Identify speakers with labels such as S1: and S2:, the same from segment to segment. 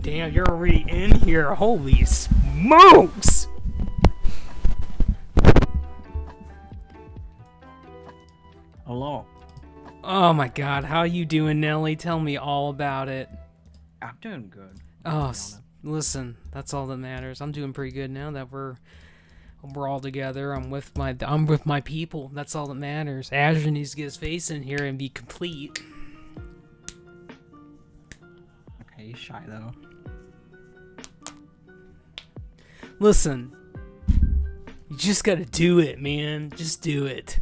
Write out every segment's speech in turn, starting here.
S1: damn, you're already in here. Holy smokes!
S2: Hello.
S1: Oh my god, how you doing, Nelly? Tell me all about it.
S2: I'm doing good.
S1: Oh, listen, that's all that matters. I'm doing pretty good now that we're all together. I'm with my people. That's all that matters. Azure needs to get his face in here and be complete.
S2: Okay, he's shy though.
S1: Listen, you just gotta do it, man. Just do it.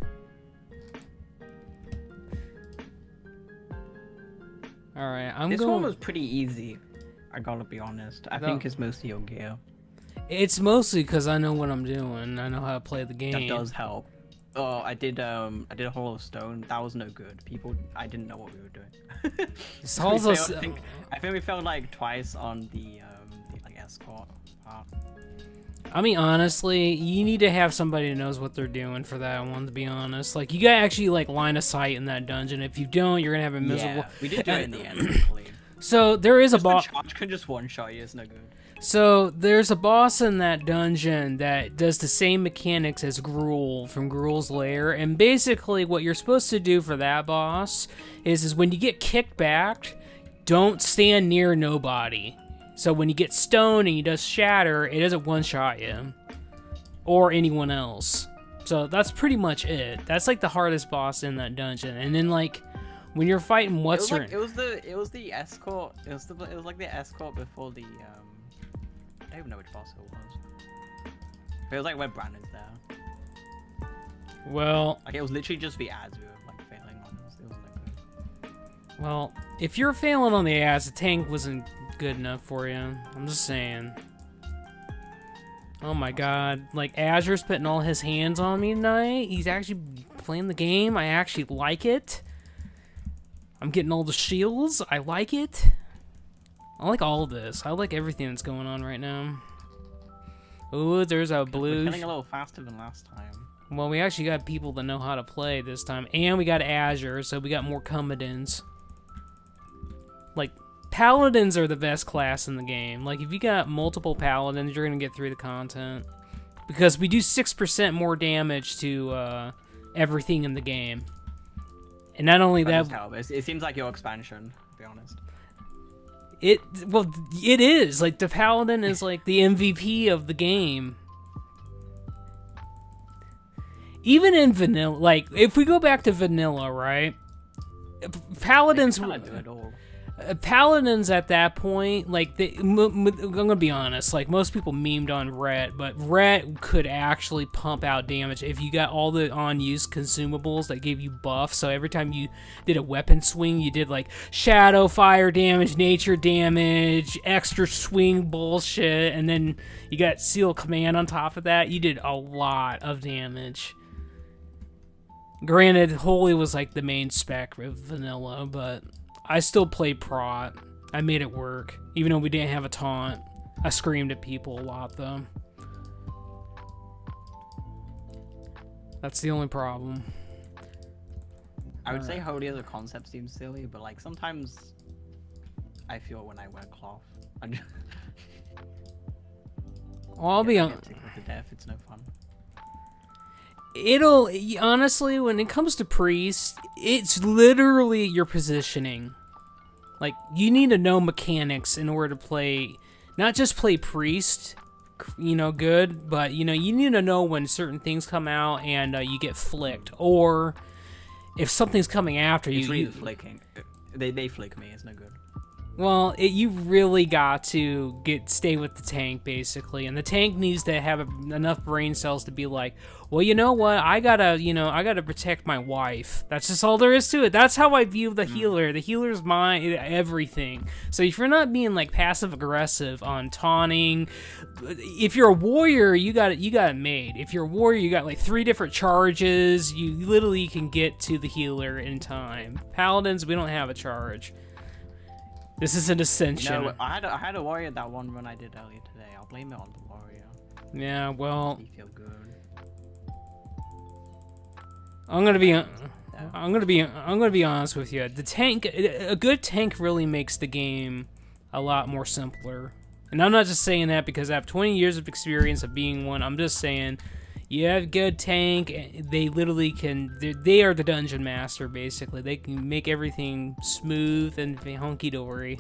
S1: Alright,
S2: This one was pretty easy. I gotta be honest. I think it's mostly your gear.
S1: It's mostly because I know what I'm doing. I know how to play the game.
S2: That does help. Oh, I did a Hollow Stone. That was no good. I didn't know what we were doing.
S1: It's also,
S2: I think we failed like twice on the like escort part.
S1: I mean, honestly, you need to have somebody who knows what they're doing for that one, to be honest. Like, you gotta actually, like, line of sight in that dungeon. If you don't, you're gonna have a miserable...
S2: Yeah, we did do it in the end, luckily.
S1: So, there is a boss...
S2: The charge can just one-shot you, it's no good.
S1: So, there's a boss in that dungeon that does the same mechanics as Gruul from Gruul's Lair, and basically what you're supposed to do for that boss is when you get kicked back, don't stand near nobody. So when you get stoned and he does shatter, it doesn't one-shot you. Or anyone else. So that's pretty much it. That's like the hardest boss in that dungeon. And then like when you're fighting what's her...
S2: It was the escort. It was like the escort before the I don't even know which boss it was. It was like where Brandon's there.
S1: Well,
S2: like it was literally just the ads we were like failing on. It wasn't that good.
S1: Well, if you're failing on the ads, the tank wasn't good enough for you. I'm just saying. Oh my god. Like, Azure's putting all his hands on me tonight. He's actually playing the game. I actually like it. I'm getting all the shields. I like it. I like all of this. I like everything that's going on right now. Ooh, there's a blue...
S2: We're killing a little faster than last time.
S1: Well, we actually got people that know how to play this time. And we got Azure, so we got more Combatants. Like... Paladins are the best class in the game. Like, if you got multiple Paladins, you're gonna get through the content. Because we do 6% more damage to, everything in the game. And not only that...
S2: It seems like your expansion, to be honest.
S1: Well, it is. Like, the Paladin is, like, the MVP of the game. Even in vanilla... Like, if we go back to vanilla, right? Paladins... Paladins at that point, like, I'm gonna be honest, like, most people memed on Ret, but Ret could actually pump out damage if you got all the on-use consumables that gave you buffs. So every time you did a weapon swing, you did, like, shadow, fire damage, nature damage, extra swing bullshit, and then you got seal command on top of that. You did a lot of damage. Granted, Holy was, like, the main spec of vanilla, but... I still played Prot. I made it work. Even though we didn't have a taunt. I screamed at people a lot, though. That's the only problem.
S2: I would say Holy as a concept seems silly, but like sometimes I feel when I wear cloth.
S1: Well, I'll be honest.
S2: To death, it's no fun.
S1: It'll, honestly, when it comes to Priest, it's literally your positioning. Like, you need to know mechanics in order to play, not just play Priest, you know, good, but, you know, you need to know when certain things come out and you get flicked, or if something's coming after you.
S2: It's really flicking. They flick me, it's no good.
S1: Well, you really got to stay with the tank, basically, and the tank needs to have enough brain cells to be like, well, you know what, I gotta protect my wife. That's just all there is to it. That's how I view the healer. The healer's my everything. So if you're not being like passive aggressive on taunting, if you're a warrior, you got it made. If you're a warrior, you got like 3 different charges. You literally can get to the healer in time. Paladins, we don't have a charge. This is an ascension.
S2: No, I had a warrior that one when I did earlier today. I'll blame it on the warrior.
S1: Yeah, well.
S2: You feel good.
S1: I'm gonna be honest with you. The tank, a good tank, really makes the game a lot more simpler. And I'm not just saying that because I have 20 years of experience of being one. I'm just saying, you have good tank. They literally can. They are the dungeon master, basically. They can make everything smooth and hunky dory.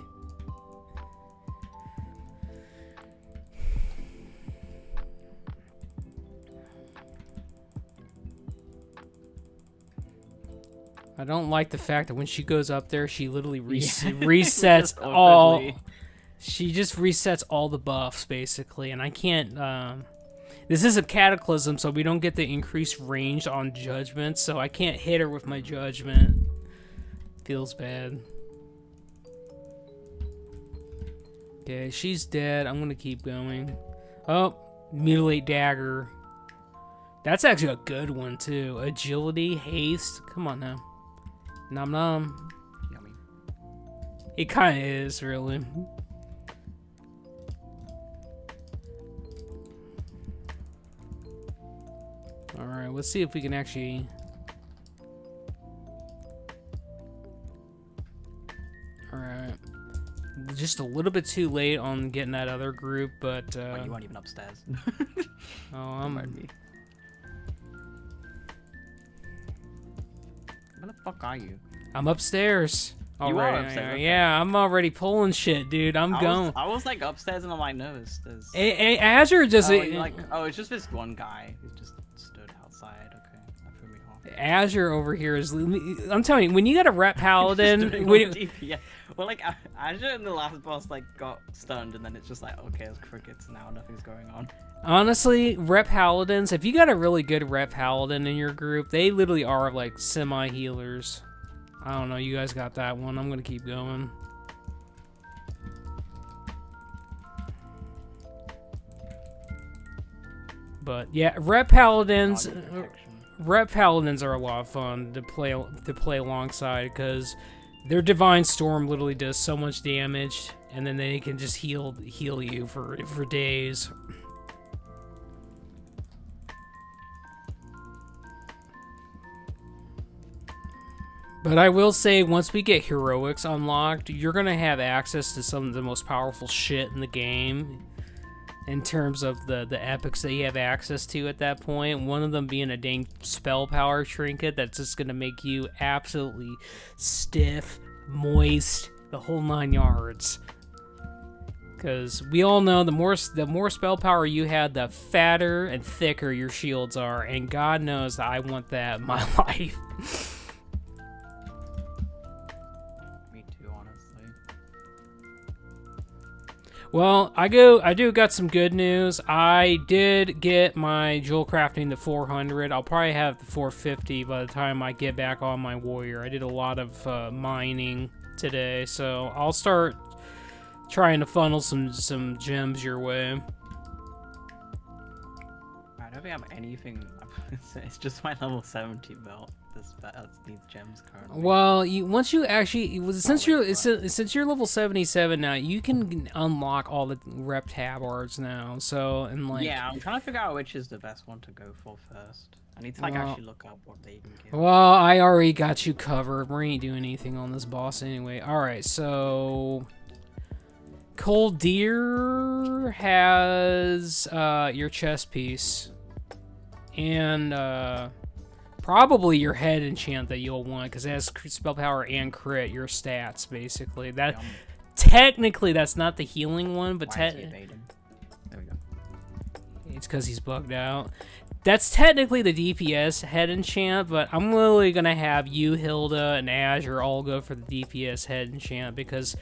S1: I don't like the fact that when she goes up there, she literally resets all. She just resets all the buffs, basically, and I can't. This is a cataclysm, so we don't get the increased range on judgment, so I can't hit her with my judgment. Feels bad. Okay, she's dead. I'm gonna keep going. Oh, mutilate dagger. That's actually a good one too. Agility, haste. Come on now. Nom nom.
S2: Yummy.
S1: It kind of is, really. Alright, let's see if we can actually... Alright. Just a little bit too late on getting that other group, but...
S2: Oh, you weren't even upstairs.
S1: Oh, I'm...
S2: Where the fuck are you?
S1: I'm upstairs.
S2: You
S1: Already.
S2: are upstairs, okay.
S1: Yeah, I'm already pulling shit, dude. I'm going.
S2: I was like upstairs and I'm like, no, there's...
S1: Azure just...
S2: it's just this one guy who just stood outside. Okay, that threw me off.
S1: Azure over here is... I'm telling you, when you got a rep paladin...
S2: DPS. Well, like, Azure in the last boss, like, got stunned, and then it's just like, okay, it's crickets now, nothing's going on.
S1: Honestly, rep paladins, if you got a really good rep paladin in your group, they literally are, like, semi-healers. I don't know, you guys got that one. I'm gonna keep going. But, yeah, rep paladins... Rep paladins are a lot of fun to play alongside, because their Divine Storm literally does so much damage, and then they can just heal you for days. But I will say, once we get heroics unlocked, you're gonna have access to some of the most powerful shit in the game. In terms of the epics that you have access to at that point, one of them being a dang spell power trinket that's just gonna make you absolutely stiff, moist, the whole 9 yards. Because we all know the more spell power you had, the fatter and thicker your shields are, and God knows that I want that in my life. Well, I do got some good news. I did get my jewel crafting to 400. I'll probably have the 450 by the time I get back on my warrior. I did a lot of mining today, so I'll start trying to funnel some gems your way.
S2: I don't think I have anything. It's just my level 70 belt. That needs gems currently.
S1: Well, since you're level 77 now, you can unlock all the rep tabards now. So
S2: yeah, I'm trying to figure out which is the best one to go for first. I need to actually look up what they even give.
S1: Well, I already got you covered. We ain't doing anything on this boss anyway. All right, so Cold Deer has your chest piece and probably your head enchant that you'll want, because it has spell power and crit, your stats, basically. That technically, that's not the healing one, but
S2: there we go.
S1: It's because he's bugged out. That's technically the DPS head enchant, but I'm literally going to have you, Hilda, and Azure all go for the DPS head enchant, because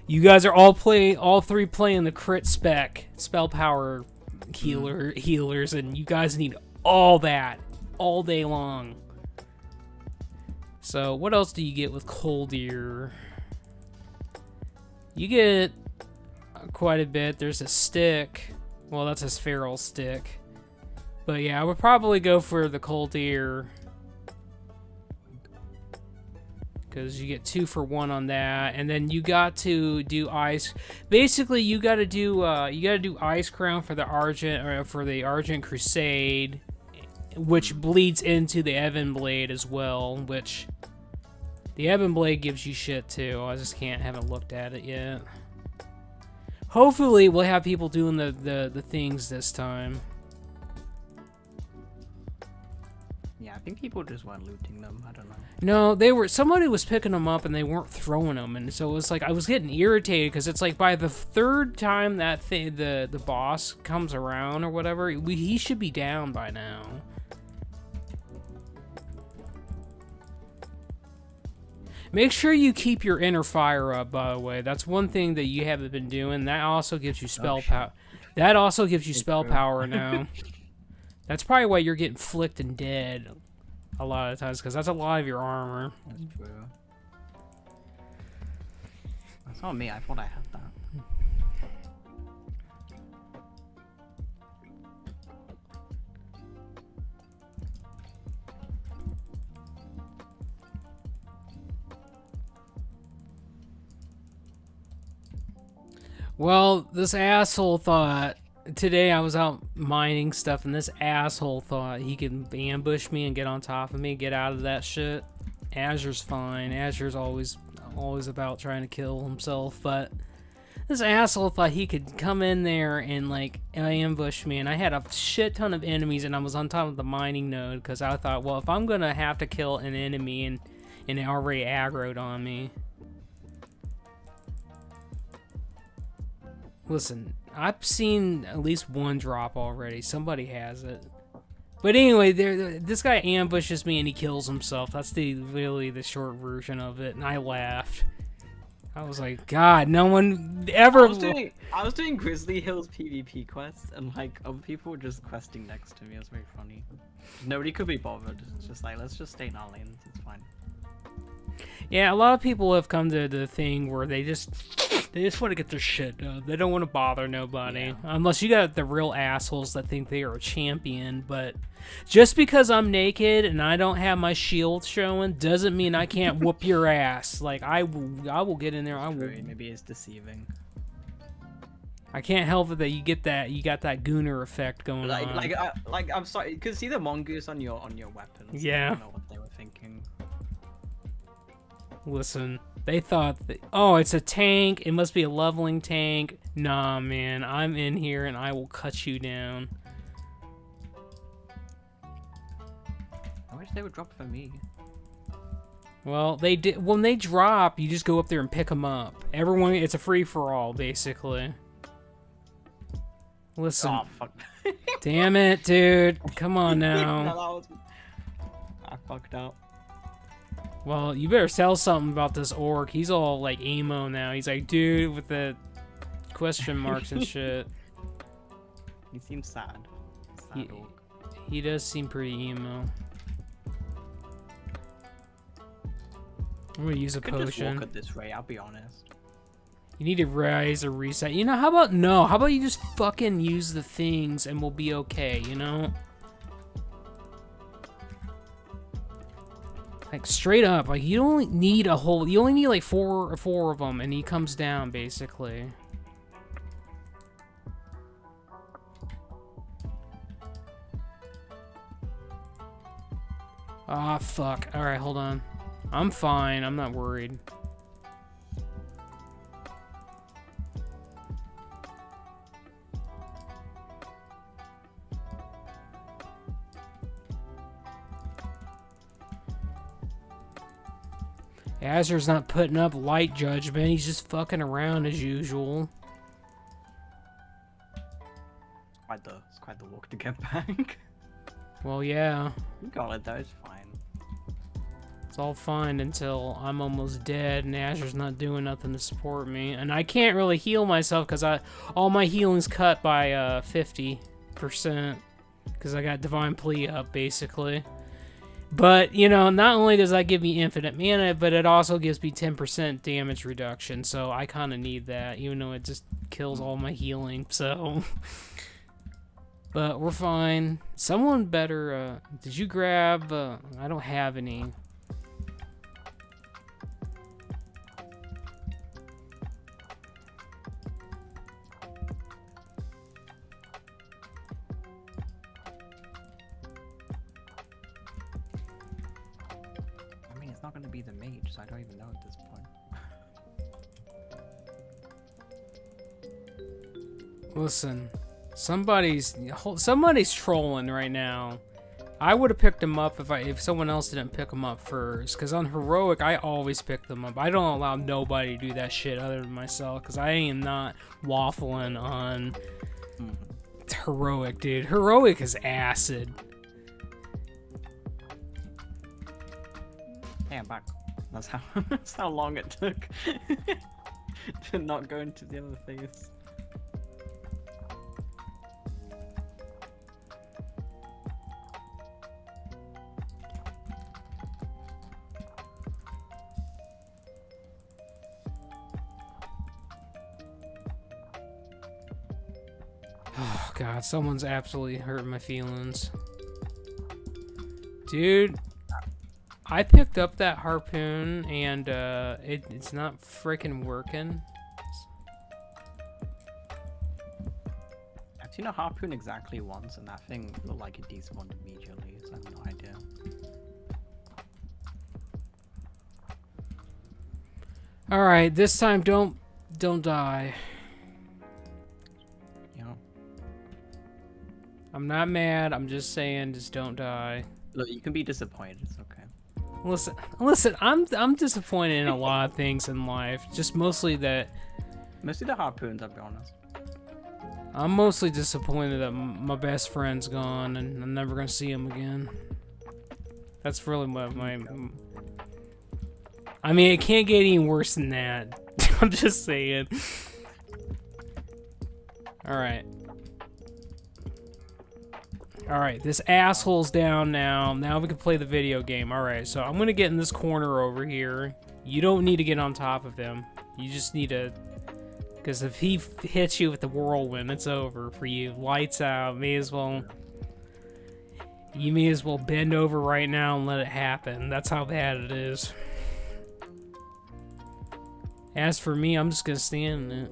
S1: you guys are all three playing the crit spec, spell power healers, and you guys need all that all day long. So what else do you get with Cold Ear? You get quite a bit. There's a stick. Well, that's a feral stick. But yeah, I would probably go for the Cold Ear, because you get 2 for 1 on that, and then you got to do ice. Basically, you got to do Ice Crown for the Argent Crusade, which bleeds into the Ebon Blade as well, which the Ebon Blade gives you shit too. I just haven't looked at it yet. Hopefully, we'll have people doing the things this time.
S2: Yeah, I think people just weren't looting them. I don't know.
S1: No, they were. Somebody was picking them up and they weren't throwing them, and so it was like I was getting irritated because it's like by the third time that the boss comes around or whatever, he should be down by now. Make sure you keep your inner fire up, by the way. That's one thing that you haven't been doing. That also gives you spell power. That also gives you spell power now. That's probably why you're getting flicked and dead a lot of times, because that's a lot of your armor.
S2: That's true. That's not me. I thought I had that.
S1: Well, this asshole thought... Today I was out mining stuff, and this asshole thought he could ambush me and get on top of me, get out of that shit. Azure's fine. Azure's always about trying to kill himself, but this asshole thought he could come in there and, like, ambush me, and I had a shit ton of enemies, and I was on top of the mining node, because I thought, well, if I'm gonna have to kill an enemy and it already aggroed on me... Listen, I've seen at least one drop already. Somebody has it. But anyway, this guy ambushes me and he kills himself. That's really the short version of it, and I laughed. I was like, God, no one ever...
S2: I was doing Grizzly Hills PvP quests, and like other people were just questing next to me. It was very funny. Nobody could be bothered. It's just like, let's just stay in our lanes. It's fine.
S1: Yeah, a lot of people have come to the thing where they just want to get their shit done. They don't want to bother nobody. Yeah. Unless you got the real assholes that think they are a champion. But just because I'm naked and I don't have my shield showing doesn't mean I can't whoop your ass. Like, I will get in there. I will.
S2: Maybe it's deceiving.
S1: I can't help it that you got that gooner effect going on.
S2: Like I'm sorry. You could see the mongoose on your weapons.
S1: Yeah.
S2: I don't know what they were thinking.
S1: Listen, they thought that, oh, it's a tank. It must be a leveling tank. Nah, man, I'm in here and I will cut you down.
S2: I wish they would drop for me.
S1: Well, they did. When they drop, you just go up there and pick them up. Everyone, it's a free for all, basically. Listen.
S2: Oh, fuck.
S1: Damn it, dude. Come on now.
S2: I fucked up.
S1: Well, you better tell something about this orc. He's all like emo now. He's like, dude, with the question marks and shit.
S2: He seems sad. Orc.
S1: He does seem pretty emo. I'm gonna use a potion.
S2: Just walk at this rate, I'll be honest.
S1: You need to rise or reset. You know, how about you just fucking use the things and we'll be okay, you know? Like, straight up, like, you only need like four of them, and he comes down, basically. Ah, fuck. Alright, hold on. I'm fine, I'm not worried. Azure's not putting up light judgment, he's just fucking around as usual.
S2: It's quite the walk to get back.
S1: Well, yeah.
S2: You got it though, it's fine.
S1: It's all fine until I'm almost dead and Azure's not doing nothing to support me. And I can't really heal myself because all my healing's cut by 50%. Because I got Divine Plea up, basically. But, you know, not only does that give me infinite mana, but it also gives me 10% damage reduction, so I kind of need that, even though it just kills all my healing, so... But we're fine. Someone better, did you grab, I don't have any.
S2: It's not going to be the mage, so I don't even know at this point.
S1: Listen, somebody's trolling right now. I would have picked them up if someone else didn't pick them up first. Cause on heroic, I always pick them up. I don't allow nobody to do that shit other than myself. Cause I am not waffling on heroic, dude. Heroic is acid.
S2: Hey, I'm back. That's how long it took to not go into the other phase.
S1: Oh god, someone's absolutely hurting my feelings. Dude, I picked up that harpoon and it's not freaking working.
S2: I've seen a harpoon exactly once and that thing looked like it despawned immediately, so I have no idea.
S1: Alright, this time don't die. I'm not mad, I'm just saying, just don't die.
S2: Look, you can be disappointed, it's okay.
S1: Listen, I'm disappointed in a lot of things in life. Just mostly the
S2: harpoons, I'll be honest.
S1: I'm mostly disappointed that my best friend's gone and I'm never gonna see him again. That's really what I mean, it can't get any worse than that. I'm just saying. Alright. Alright, this asshole's down now. Now we can play the video game. Alright, so I'm gonna get in this corner over here. You don't need to get on top of him. You just need to... Because if he hits you with the whirlwind, it's over for you. Lights out. You may as well bend over right now and let it happen. That's how bad it is. As for me, I'm just gonna stand in it.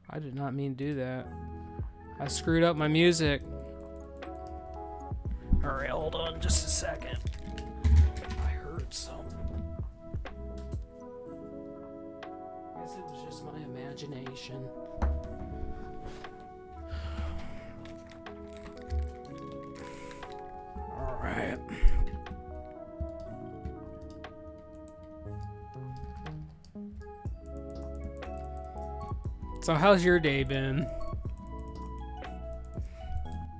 S1: I did not mean to do that. I screwed up my music. Alright, hold on just a second. I heard something. I guess it was just my imagination. Alright. So how's your day been?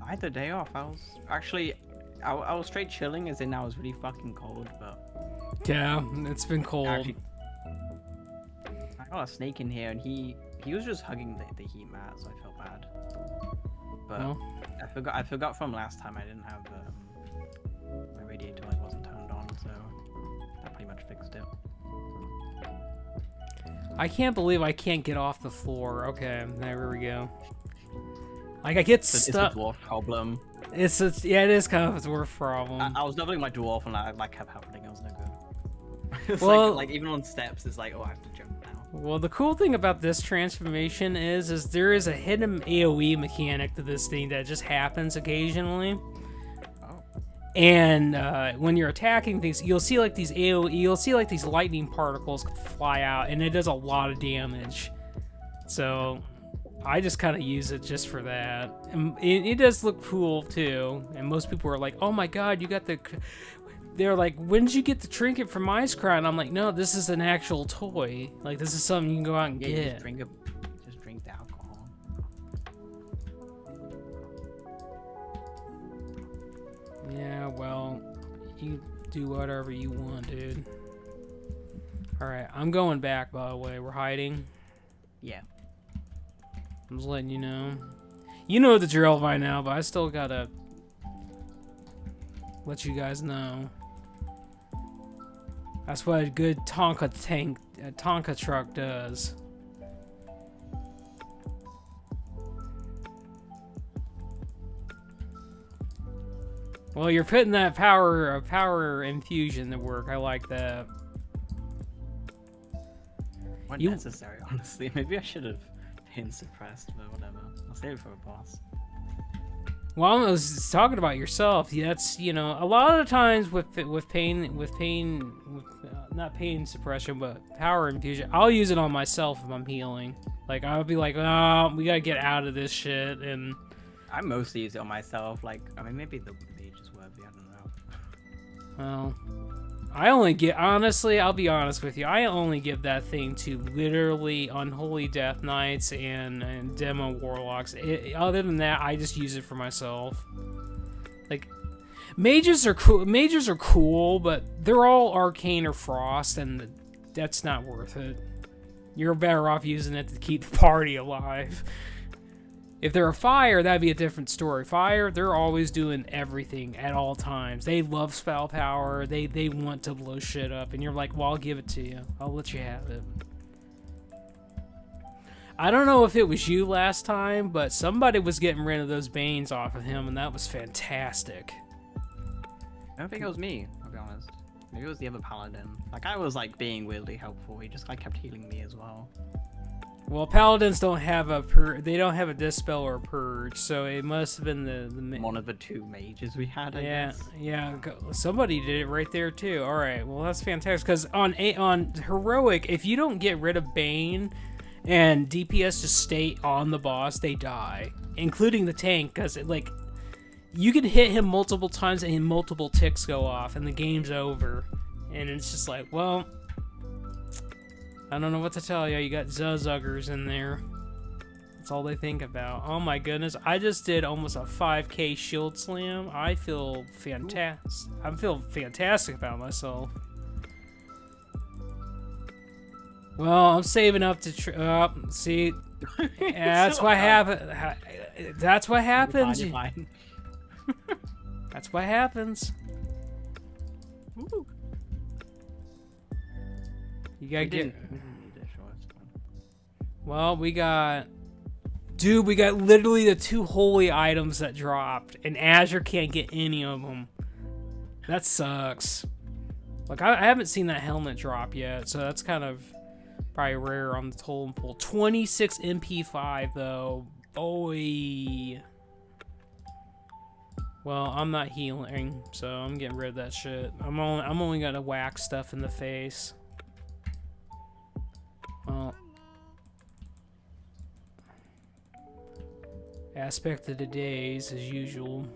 S2: I had the day off. I was actually, I was straight chilling, as in I was really fucking cold, but...
S1: Yeah, it's been cold.
S2: Actually, I got a snake in here, and he was just hugging the heat mat, so I felt bad. But well, I forgot from last time I didn't have my radiator light wasn't turned on, so that pretty much fixed it.
S1: I can't believe I can't get off the floor. Okay, there we go. Like I get stuck.
S2: It's a dwarf problem.
S1: Yeah, it is kind of a dwarf problem.
S2: I was doubling my dwarf and that kept happening. I was no good. It's
S1: well,
S2: like even on steps, it's like, oh, I have to jump now.
S1: Well, the cool thing about this transformation is there is a hidden AoE mechanic to this thing that just happens occasionally. And when you're attacking things, you'll see like these AoE, you'll see like these lightning particles fly out, and it does a lot of damage. So I just kind of use it just for that. And it does look cool too. And most people are like, "Oh my god, you got the..." They're like, "When did you get the trinket from Ice Cry?" And I'm like, "No, this is an actual toy. Like this is something you can go out and get."
S2: You just drink the alcohol.
S1: Yeah, well, you do whatever you want, dude. Alright, I'm going back, by the way. We're hiding.
S2: Yeah.
S1: I'm just letting you know. You know the drill by now, but I still gotta let you guys know. That's what a good Tonka truck does. Well, you're putting that power infusion to work. I like that.
S2: Not necessary, honestly. Maybe I should have been suppressed, but whatever. I'll save it for a boss.
S1: Well, I was talking about yourself. That's, you know, a lot of the times with not pain suppression, but power infusion, I'll use it on myself if I'm healing. Like, I'll be like, oh, we gotta get out of this shit, and...
S2: I mostly use it on myself. Like, I mean, maybe the mage is worthy, I don't know.
S1: Well, I only get, honestly, I'll be honest with you, I only give that thing to literally Unholy Death Knights and Demo Warlocks. Other than that, I just use it for myself. Like, mages are cool, but they're all Arcane or Frost, and that's not worth it. You're better off using it to keep the party alive. If they're a fire, that'd be a different story. Fire, they're always doing everything at all times. They love spell power. They want to blow shit up. And you're like, well, I'll give it to you. I'll let you have it. I don't know if it was you last time, but somebody was getting rid of those Banes off of him, and that was fantastic.
S2: I don't think it was me, I'll be honest. Maybe it was the other paladin. Like, I was, like, being weirdly helpful. He just, like, kept healing me as well.
S1: Well, paladins don't have a they don't have a dispel or a purge, so it must have been the
S2: one of the two mages we had. I guess.
S1: Yeah. Somebody did it right there too. All right, well that's fantastic. Because on heroic, if you don't get rid of Bane and DPS just stay on the boss, they die, including the tank. Because like you can hit him multiple times and multiple ticks go off, and the game's over. And it's just like, well. I don't know what to tell you. You got Zuzuggers in there. That's all they think about. Oh my goodness. I just did almost a 5k shield slam. I feel fantastic. I feel fantastic about myself. Well, I'm saving up to... see? Yeah, that's what happened. That's what happens.
S2: You're fine.
S1: That's what happens.
S2: Ooh.
S1: You gotta get... Well, we got... Dude, we got literally the 2 holy items that dropped, and Azure can't get any of them. That sucks. Like, I haven't seen that helmet drop yet, so that's kind of probably rare on the totem pole. 26 MP5, though. Boy. Well, I'm not healing, so I'm getting rid of that shit. I'm only gonna whack stuff in the face. Well, aspect of the days as usual.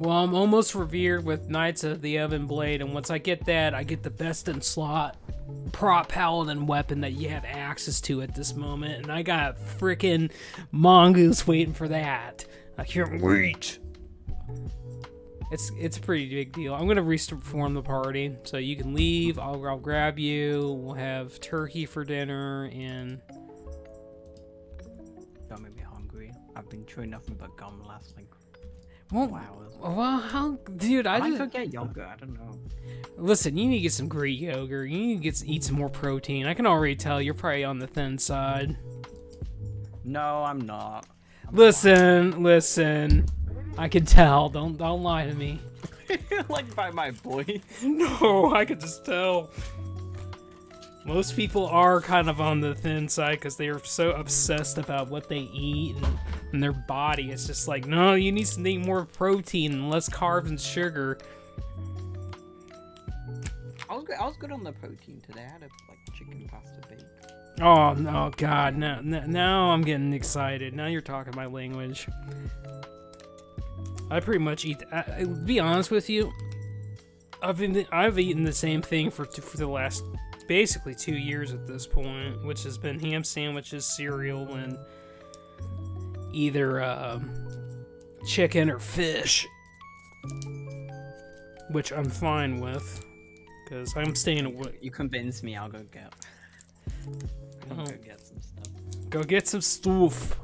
S1: Well, I'm almost revered with Knights of the Oven Blade, and once I get that, I get the best in slot prop paladin weapon that you have access to at this moment, and I got freaking mongoose waiting for that. I can't wait. It's a pretty big deal. I'm gonna reform the party, so you can leave. I'll grab you. We'll have turkey for dinner, and
S2: don't make me hungry. I've been chewing nothing but gum last like.
S1: Well, how, dude? I
S2: could get yogurt. I don't know.
S1: Listen, you need to get some Greek yogurt. You need to eat some more protein. I can already tell you're probably on the thin side.
S2: No, I'm not.
S1: Listen. I can tell. Don't lie to me.
S2: Like by my voice.
S1: No, I could just tell. Most people are kind of on the thin side because they are so obsessed about what they eat and their body. It's just like, no, you need to eat more protein and less carbs and sugar.
S2: I was good on the protein today. I had a chicken pasta bake.
S1: Oh no, God! Now I'm getting excited. Now you're talking my language. I pretty much eat. To be honest with you, I've eaten the same thing for the last basically 2 years at this point, which has been ham sandwiches, cereal, and either chicken or fish, which I'm fine with because I'm staying away.
S2: You convinced me. I'll go get. Go get some stuff.
S1: Go get some stuff.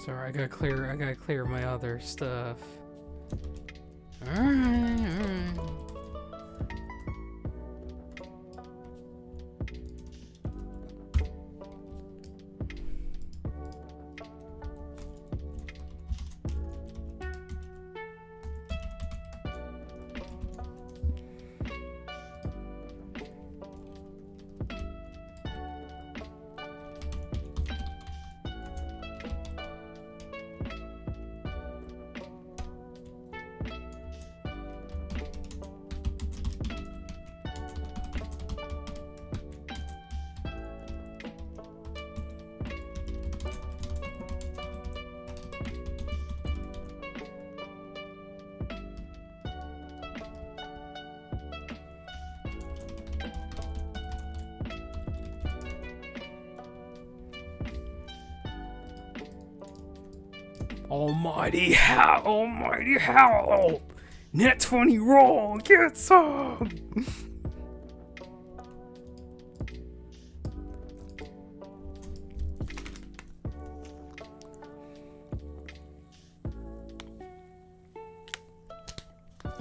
S1: Sorry, I gotta clear my other stuff. Alright. Almighty how! Net 20 roll, get some!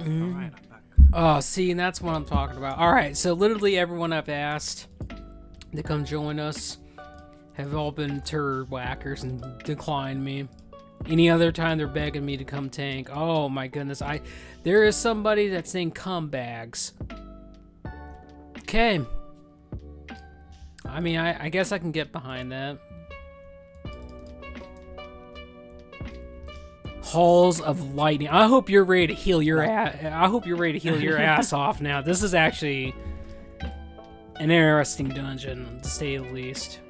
S2: Alright, I'm back.
S1: Oh, see, and that's what I'm talking about. Alright, so literally everyone I've asked to come join us have all been turd whackers and declined me. Any other time they're begging me to come tank. Oh my goodness, there is somebody that's saying cum bags. Okay. I mean, I guess I can get behind that. Halls of Lightning. I hope you're ready to heal your ass. I hope you're ready to heal your ass off now. This is actually an interesting dungeon, to say the least.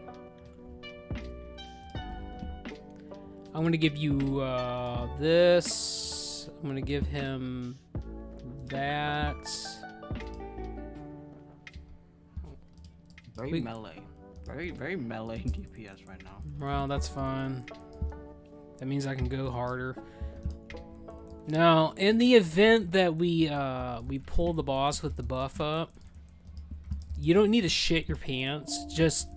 S1: I'm gonna give you this. I'm gonna give him that.
S2: Very melee. Very melee DPS right now.
S1: Well, that's fine. That means I can go harder. Now, in the event that we pull the boss with the buff up, you don't need to shit your pants. Just,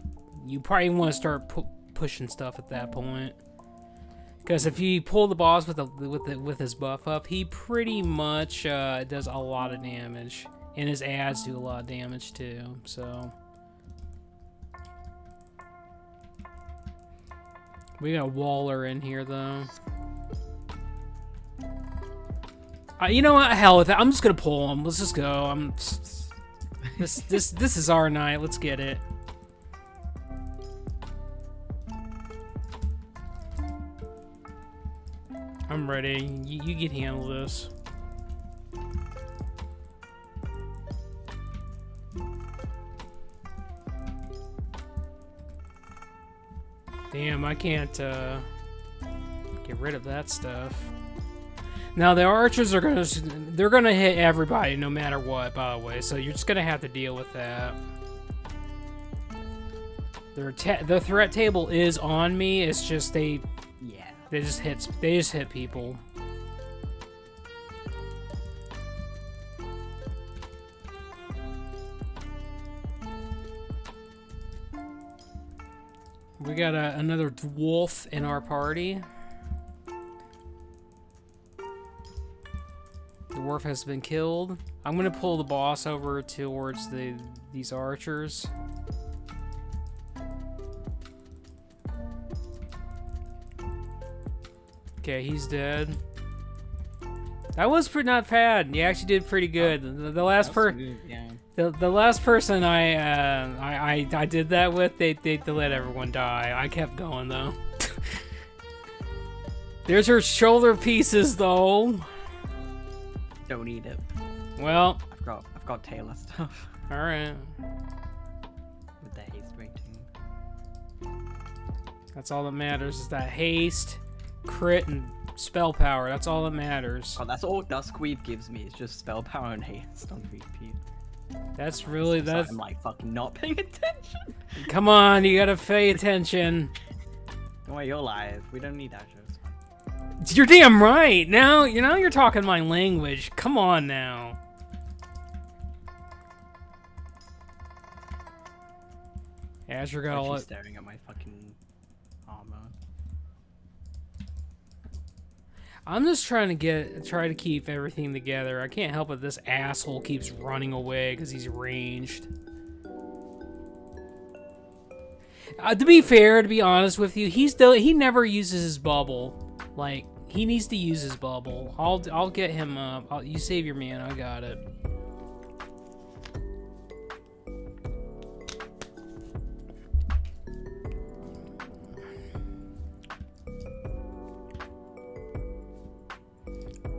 S1: you probably want to start pushing stuff at that point. Because if you pull the boss with his buff up, he pretty much does a lot of damage, and his ads do a lot of damage too. So we got Waller in here though. You know what? Hell with it. I'm just gonna pull him. Let's just go. This is our night. Let's get it. I'm ready. You can handle this. Damn, I can't get rid of that stuff. Now the archers are gonna hit everybody no matter what, by the way. So you're just gonna have to deal with that. The threat table is on me. It's just they just hit people. We got another dwarf in our party. The dwarf has been killed. I'm gonna pull the boss over towards these archers. Okay, he's dead. That was not bad. You actually did pretty good. The last the last person I did that with, they let everyone die. I kept going though. There's her shoulder pieces though.
S2: Don't need it.
S1: Well,
S2: I've got Taylor stuff.
S1: All right.
S2: With the haste rating.
S1: That's all that matters is that haste, crit, and spell power. That's all that matters.
S2: Oh, that's all Duskweave gives me. It's just spell power and haste on repeat.
S1: That's really
S2: I'm like fucking not paying attention.
S1: Come on, you gotta pay attention.
S2: Don't worry, you're live. We don't need that show.
S1: You're damn right. Now you're talking my language. Come on now. Azure got all
S2: staring at my fucking armor.
S1: I'm just trying to keep everything together. I can't help it. This asshole keeps running away because he's ranged. To be fair, to be honest with you, he never uses his bubble. Like, he needs to use his bubble. I'll get him up. You save your man. I got it.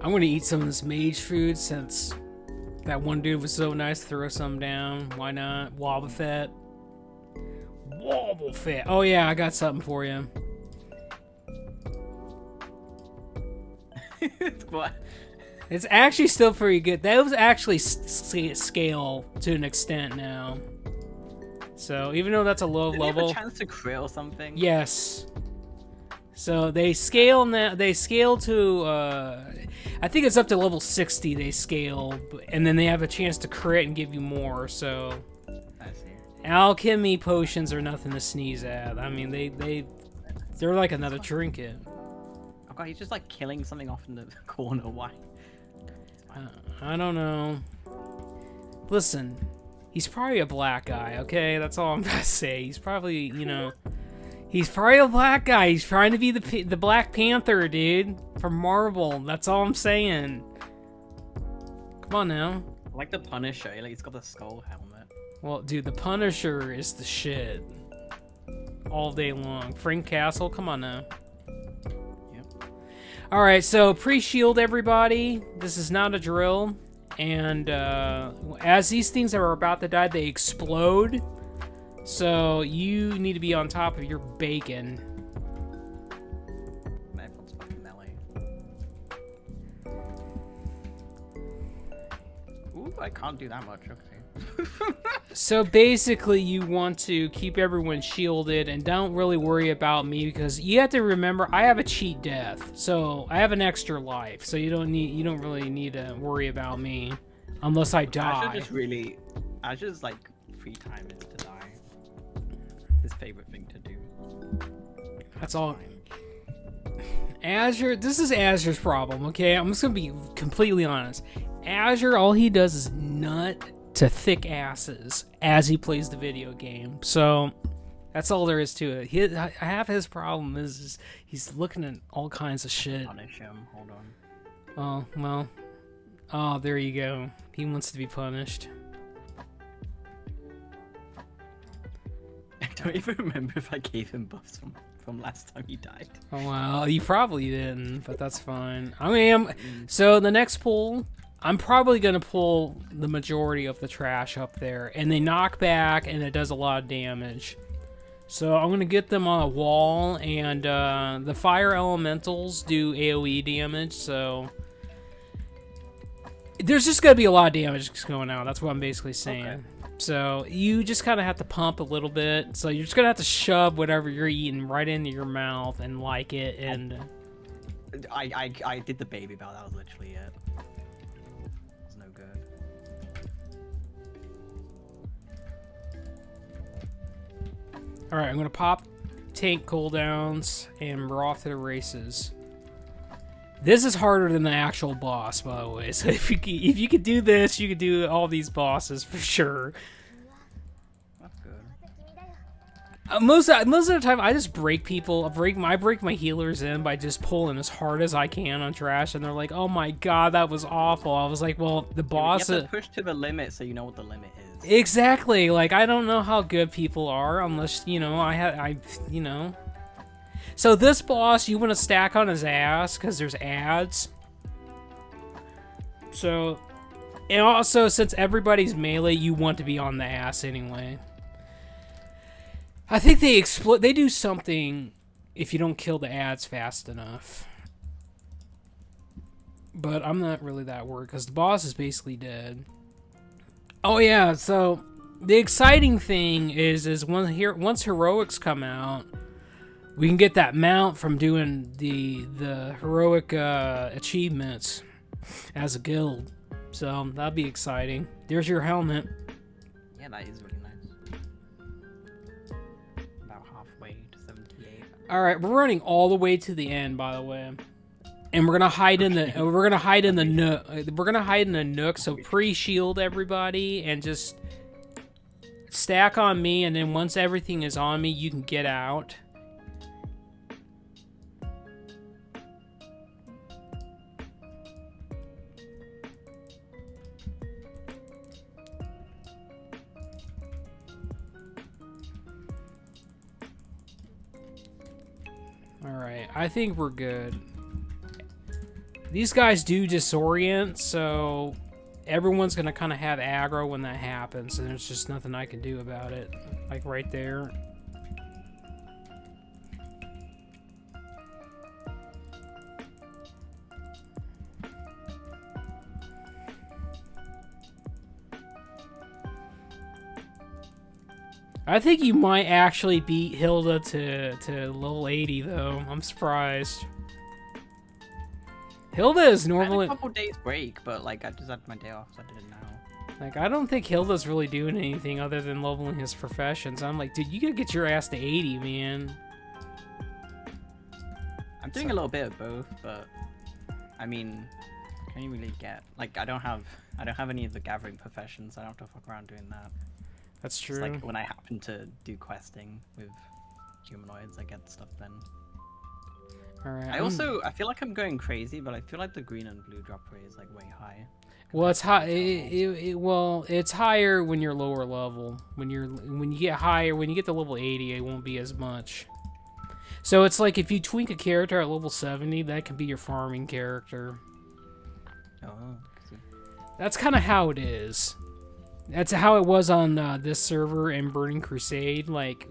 S1: I'm gonna eat some of this mage food since that one dude was so nice to throw some down. Why not? Wobbuffet. Wobbuffet. Oh yeah, I got something for you.
S2: What?
S1: It's actually still pretty good. That was actually scale to an extent now. So even though that's a low level,
S2: Did you have a chance to crit or something?
S1: Yes. So they scale now. They scale to I think it's up to level 60. They scale, and then they have a chance to crit and give you more. So
S2: I see.
S1: Alchemy potions are nothing to sneeze at. I mean, they're like another trinket.
S2: Oh god, he's just like killing something off in the corner. Why?
S1: I don't know. Listen, he's probably a black guy. Okay, that's all I'm gonna say. He's probably, he's probably a black guy. He's trying to be the Black Panther, dude, from Marvel. That's all I'm saying. Come on now.
S2: I like the Punisher. Like, he's got the skull helmet.
S1: Well, dude, the Punisher is the shit. All day long. Frank Castle, come on now.
S2: Yep.
S1: All right, so pre-shield everybody. This is not a drill. And as these things are about to die, they explode. So you need to be on top of your bacon.
S2: My phone's fucking melee. Ooh, I can't do that much. Okay.
S1: So basically, you want to keep everyone shielded and don't really worry about me, because you have to remember I have a cheat death, so I have an extra life. So you don't really need to worry about me unless I die.
S2: Azure's like free time is to die. His favorite thing to do.
S1: That's all. Azure, this is Azure's problem, okay? I'm just gonna be completely honest. Azure, all he does is nut to thick asses as he plays the video game. So that's all there is to it. Half his problem is he's looking at all kinds of shit.
S2: Punish him. Hold on.
S1: Oh well. Oh, there you go. He wants to be punished.
S2: I don't even remember if I gave him buffs from last time he died.
S1: Oh well, you probably didn't, but that's fine. I mean, so the next pull, I'm probably gonna pull the majority of the trash up there, and they knock back, and it does a lot of damage. So I'm gonna get them on a wall, and the fire elementals do AoE damage. So there's just gonna be a lot of damage going out. That's what I'm basically saying. Okay. So you just kind of have to pump a little bit. So you're just gonna have to shove whatever you're eating right into your mouth and like it. And
S2: I did the baby bell. That was literally it. It's no good.
S1: All right, I'm gonna pop tank cooldowns, and we're off to the races. This is harder than the actual boss, by the way. So if you could do this, you could do all these bosses for sure.
S2: That's good.
S1: Most of the time, I just break people. I break my healers in by just pulling as hard as I can on trash, and they're like, "Oh my god, that was awful." I was like, "Well, the boss."
S2: You have to push to the limit so you know what the limit is.
S1: Exactly. Like, I don't know how good people are unless So this boss, you want to stack on his ass because there's ads. So, and also since everybody's melee, you want to be on the ass anyway. I think they do something if you don't kill the ads fast enough. But I'm not really that worried because the boss is basically dead. Oh yeah, so the exciting thing is once heroics come out, we can get that mount from doing the heroic achievements as a guild. So that'll be exciting. There's your helmet.
S2: Yeah, that is really nice. About halfway to 78.
S1: All right, we're running all the way to the end, by the way, and we're gonna hide in the nook. We're gonna hide in the nook. So pre-shield everybody and just stack on me, and then once everything is on me, you can get out. Alright, I think we're good. These guys do disorient, so everyone's gonna kind of have aggro when that happens, and there's just nothing I can do about it. Like right there. I think you might actually beat Hilda to level 80, though. I'm surprised. Hilda is normally...
S2: I had a couple days break, but like I just had my day off, so I did it now.
S1: Like, I don't think Hilda's really doing anything other than leveling his professions. I'm like, dude, you gotta get your ass to 80, man.
S2: I'm doing a little bit of both, but I mean, I can't really get like I don't have any of the gathering professions. I don't have to fuck around doing that.
S1: That's true.
S2: It's like when I happen to do questing with humanoids, I get stuff then.
S1: All right.
S2: I feel like I'm going crazy, but I feel like the green and blue drop rate is like way high.
S1: Well, it's high. Well, it's higher when you're lower level. When you get higher, when you get to level 80, it won't be as much. So it's like if you tweak a character at level 70, that can be your farming character.
S2: Oh, I see.
S1: That's kind of how it is. That's how it was on this server in Burning Crusade. Like,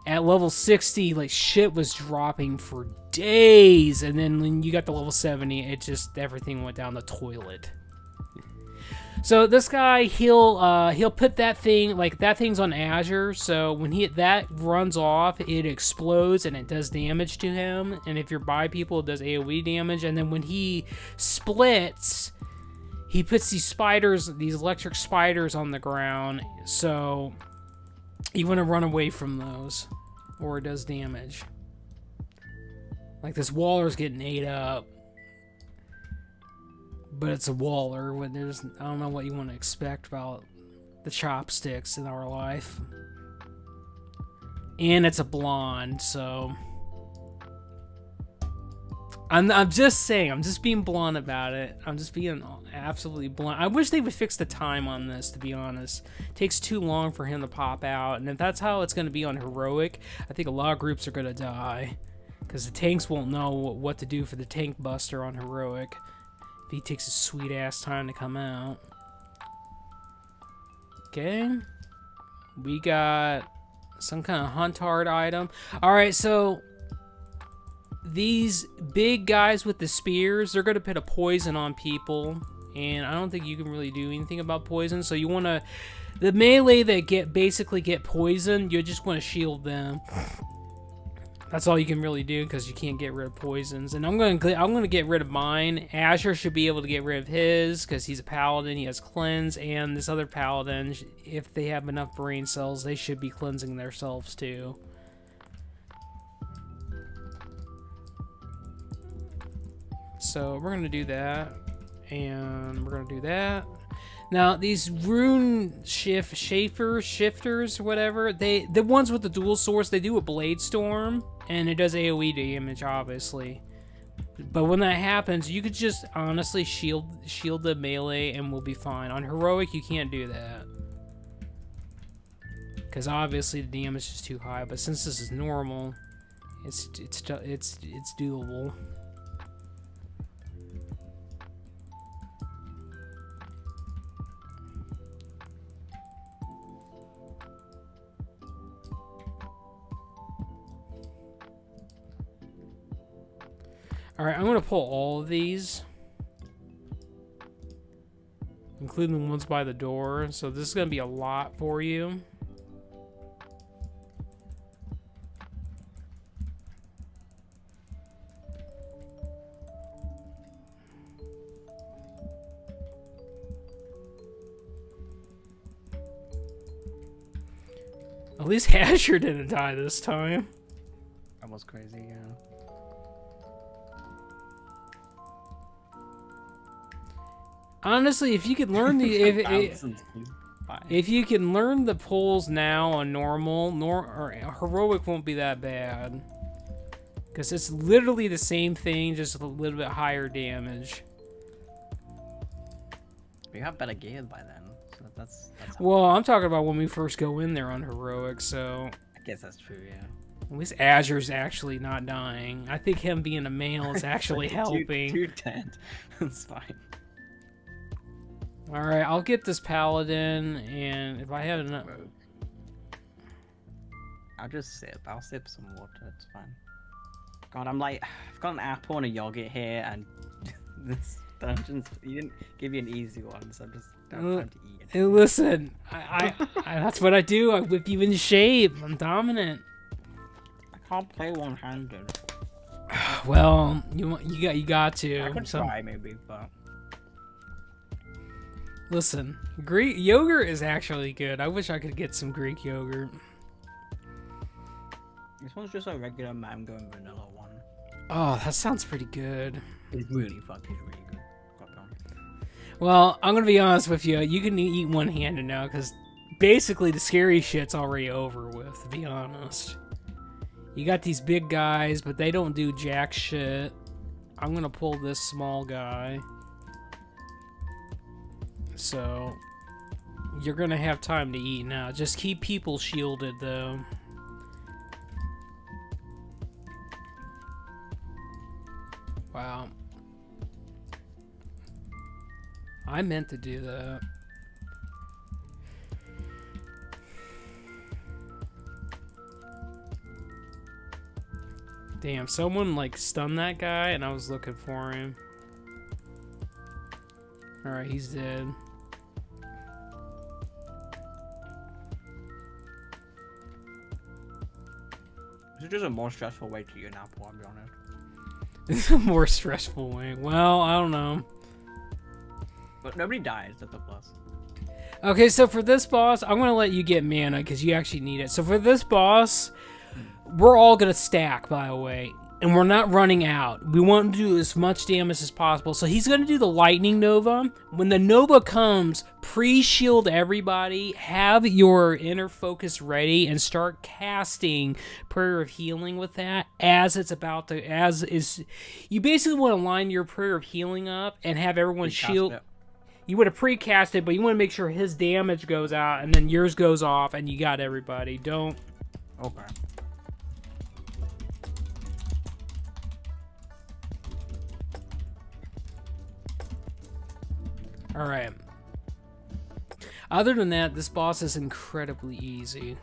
S1: at level 60, like, shit was dropping for days. And then when you got to level 70, it just, everything went down the toilet. So this guy, he'll put that thing, like, that thing's on Azure. So when that runs off, it explodes and it does damage to him. And if you're by people, it does AoE damage. And then when he splits... he puts these spiders, these electric spiders on the ground, so you want to run away from those, or it does damage. Like this waller's getting ate up, but it's a waller. When I don't know what you want to expect about the chopsticks in our life. And it's a blonde, so... I'm just saying, I'm just being blunt about it. I'm just being absolutely blunt. I wish they would fix the time on this, to be honest. It takes too long for him to pop out, and if that's how it's going to be on Heroic, I think a lot of groups are going to die. Because the tanks won't know what to do for the tank buster on Heroic if he takes his sweet-ass time to come out. Okay. We got some kind of huntard item. Alright, so... these big guys with the spears, they're going to put a poison on people, and I don't think you can really do anything about poison, so you want to... the melee that basically get poisoned, you just want to shield them. That's all you can really do, because you can't get rid of poisons. And I'm going to get rid of mine. Azure should be able to get rid of his, because he's a paladin, he has cleanse, and this other paladin, if they have enough brain cells, they should be cleansing themselves too. So we're gonna do that, and we're gonna do that. Now these rune shifters, whatever, the ones with the dual source, they do a blade storm, and it does AoE damage, obviously. But when that happens, you could just honestly shield the melee, and we'll be fine. On Heroic, you can't do that, because obviously the damage is too high. But since this is normal, it's doable. Alright, I'm going to pull all of these. including the ones by the door. So this is gonna be a lot for you. At least Asher didn't die this time.
S2: That was crazy, yeah.
S1: Honestly, if you could learn the if you can learn the pulls now on normal, or heroic won't be that bad, because it's literally the same thing, just a little bit higher damage.
S2: We have better gear by then, so that's
S1: well, I'm talking about when we first go in there on heroic. So
S2: I guess that's true, yeah.
S1: At least Azure's actually not dying. I think him being a male is actually helping.
S2: Two dead. That's fine.
S1: Alright, I'll get this paladin, and if I have enough...
S2: I'll just sip. I'll sip some water, it's fine. God, I'm like... I've got an apple and a yogurt here, and this dungeon's... You didn't give you an easy one, so I just don't have time to eat it.
S1: Hey, listen, I that's what I do. I whip you in shape. I'm dominant.
S2: I can't play one-handed.
S1: Well, you got to.
S2: I could try, maybe, but...
S1: Listen, Greek yogurt is actually good. I wish I could get some Greek yogurt.
S2: This one's just a regular mango and vanilla one.
S1: Oh, that sounds pretty good.
S2: It's really fucking really good.
S1: Well, I'm gonna be honest with you. You can eat one-handed now, because basically the scary shit's already over with, to be honest. You got these big guys, but they don't do jack shit. I'm gonna pull this small guy. So, you're gonna have time to eat now. Just keep people shielded, though. Wow. I meant to do that. Damn, someone like stunned that guy and I was looking for him. Alright, he's dead.
S2: This is just a more stressful way to eat an apple, I'll be honest.
S1: It's a more stressful way. Well, I don't know.
S2: But nobody dies, that's a plus.
S1: Okay, so for this boss, I'm going to let you get mana because you actually need it. So for this boss, we're all going to stack, by the way. And we're not running out. We want to do as much damage as possible. So he's going to do the Lightning Nova. When the Nova comes, pre-shield everybody, have your inner focus ready, and start casting Prayer of Healing with that as it's about to... You basically want to line your Prayer of Healing up and have everyone shield... You would have pre-cast it, but you want to make sure his damage goes out, and then yours goes off, and you got everybody. Don't...
S2: Okay.
S1: Alright. Other than that, this boss is incredibly easy.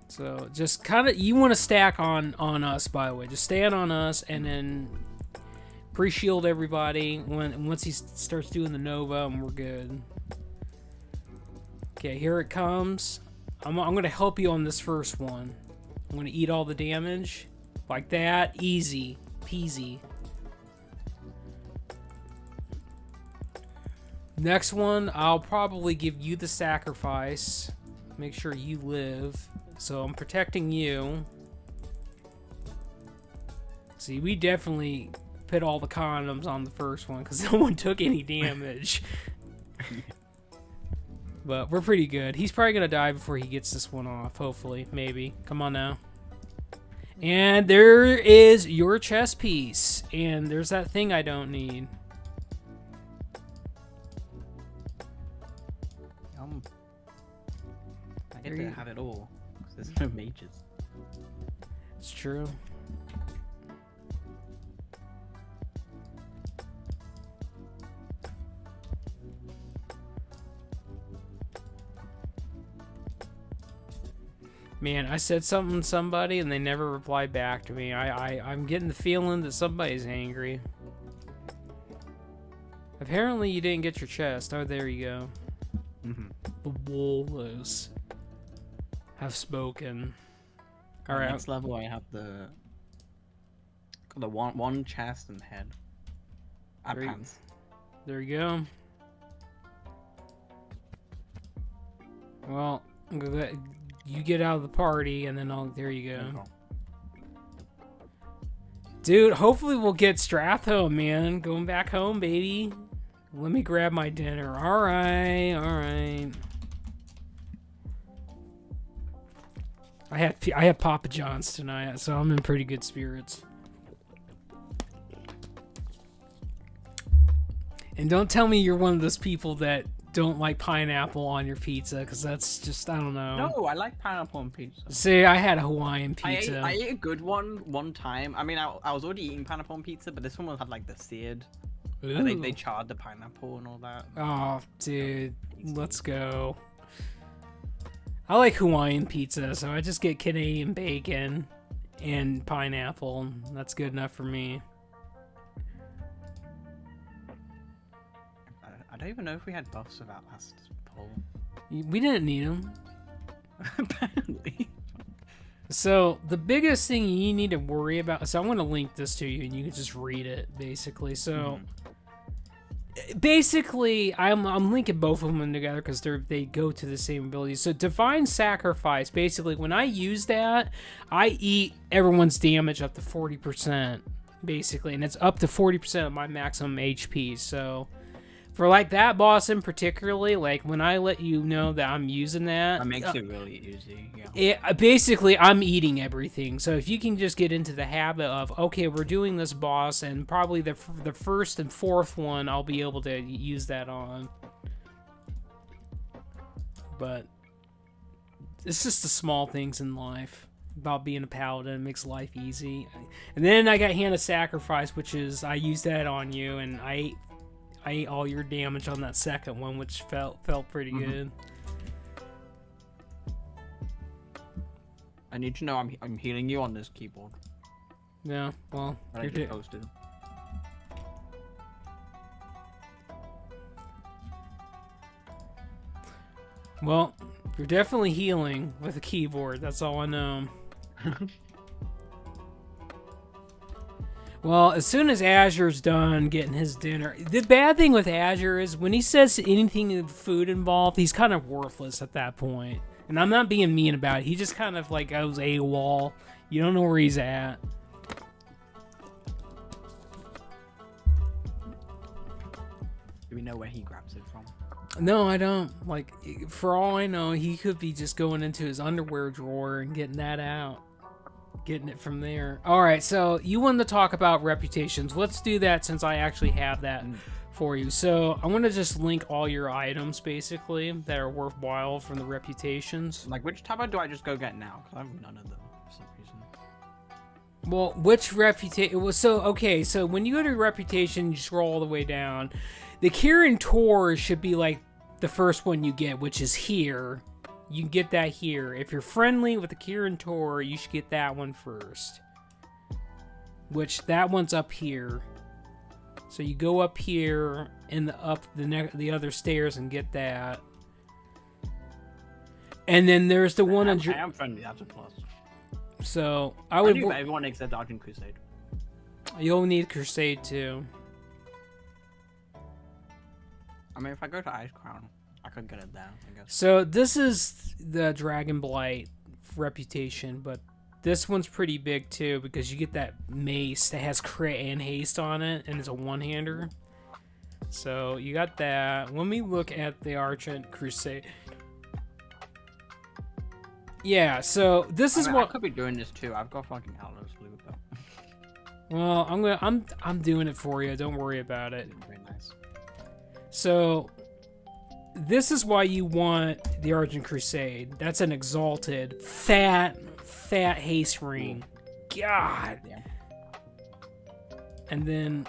S1: So, just kind of... You want to stack on us, by the way. Just stand on us, and then... Pre-shield everybody once he starts doing the Nova, and we're good. Okay, here it comes. I'm going to help you on this first one. I'm going to eat all the damage. Like that. Easy. Peasy. Next one, I'll probably give you the sacrifice. Make sure you live. So I'm protecting you. See, we definitely... put all the condoms on the first one because no one took any damage. But we're pretty good. He's probably gonna die before he gets this one off, hopefully. Maybe. Come on now. And there is your chess piece. And there's that thing I don't need.
S2: I get to have it all. There's no mages.
S1: It's true. Man, I said something to somebody and they never replied back to me. I'm getting the feeling that somebody's angry. apparently you didn't get your chest. Oh, there you go. The wolves have spoken. All right.
S2: Next level, I have the one chest and head. And pants.
S1: There you go. Well, you get out of the party, and then there you go.
S2: Okay.
S1: Dude, hopefully we'll get Strathhome, man. Going back home, baby. Let me grab my dinner. All right. I had Papa John's tonight, so I'm in pretty good spirits. And don't tell me you're one of those people that don't like pineapple on your pizza, because that's just, I don't know.
S2: No, I like pineapple on pizza.
S1: See, I had a Hawaiian pizza.
S2: I ate a good one time. I mean, I was already eating pineapple on pizza, but this one had like the seared. They charred the pineapple and all that.
S1: Oh, dude, let's go. I like Hawaiian pizza, so I just get Canadian bacon and pineapple. That's good enough for me.
S2: I don't even know if we had buffs for that last poll.
S1: We didn't need them.
S2: Apparently.
S1: So the biggest thing you need to worry about. So I'm going to link this to you, and you can just read it basically. So basically, I'm linking both of them together because they go to the same abilities. So Divine Sacrifice. Basically, when I use that, I eat everyone's damage up to 40%. Basically, and it's up to 40% of my maximum HP. So for like that boss in particularly, like when I let you know that I'm using that
S2: makes it really easy.
S1: Basically, I'm eating everything. So if you can just get into the habit of, okay, we're doing this boss, and probably the first and fourth one, I'll be able to use that on. But it's just the small things in life about being a paladin. It makes life easy. And then I got Hand of Sacrifice, which is I use that on you, and I ate all your damage on that second one, which felt pretty good.
S2: I need to know I'm healing you on this keyboard.
S1: Yeah, well,
S2: you're posted.
S1: Well, you're definitely healing with a keyboard. That's all I know. Well, as soon as Azure's done getting his dinner, the bad thing with Azure is when he says anything with food involved, he's kind of worthless at that point. And I'm not being mean about it. He just kind of like goes AWOL. You don't know where he's at.
S2: Do we know where he grabs it from?
S1: No, I don't. Like, for all I know, he could be just going into his underwear drawer and getting that out. Getting it from there. All right, so you wanted to talk about reputations. Let's do that since I actually have that for you. So I want to just link all your items, basically, that are worthwhile from the reputations.
S2: Like, which tab do I just go get now? Because I have none of them for some reason.
S1: Well, which reputation? So, okay, so when you go to reputation, you scroll all the way down. The Kirin Tor should be like the first one you get, which is here. You can get that here. If you're friendly with the Kirin Tor, you should get that one first. Which, that one's up here. So you go up here and up the other stairs and get that. And then there's the one on...
S2: I am friendly, that's a plus.
S1: So, I would...
S2: everyone except Argent Crusade.
S1: You'll need Crusade too.
S2: I mean, if I go to Ice Crown, I could get it there, I guess.
S1: So this is the Dragon Blight reputation, but this one's pretty big too because you get that mace that has crit and haste on it, and it's a one-hander. So you got that. Let me look at the Argent Crusade. Yeah, so this is what
S2: I could be doing this too. I've got fucking Outlaws loot though.
S1: Well, I'm doing it for you. Don't worry about it.
S2: Very nice.
S1: So this is why you want the Argent Crusade. That's an exalted, fat haste ring. God.
S2: Yeah.
S1: And then...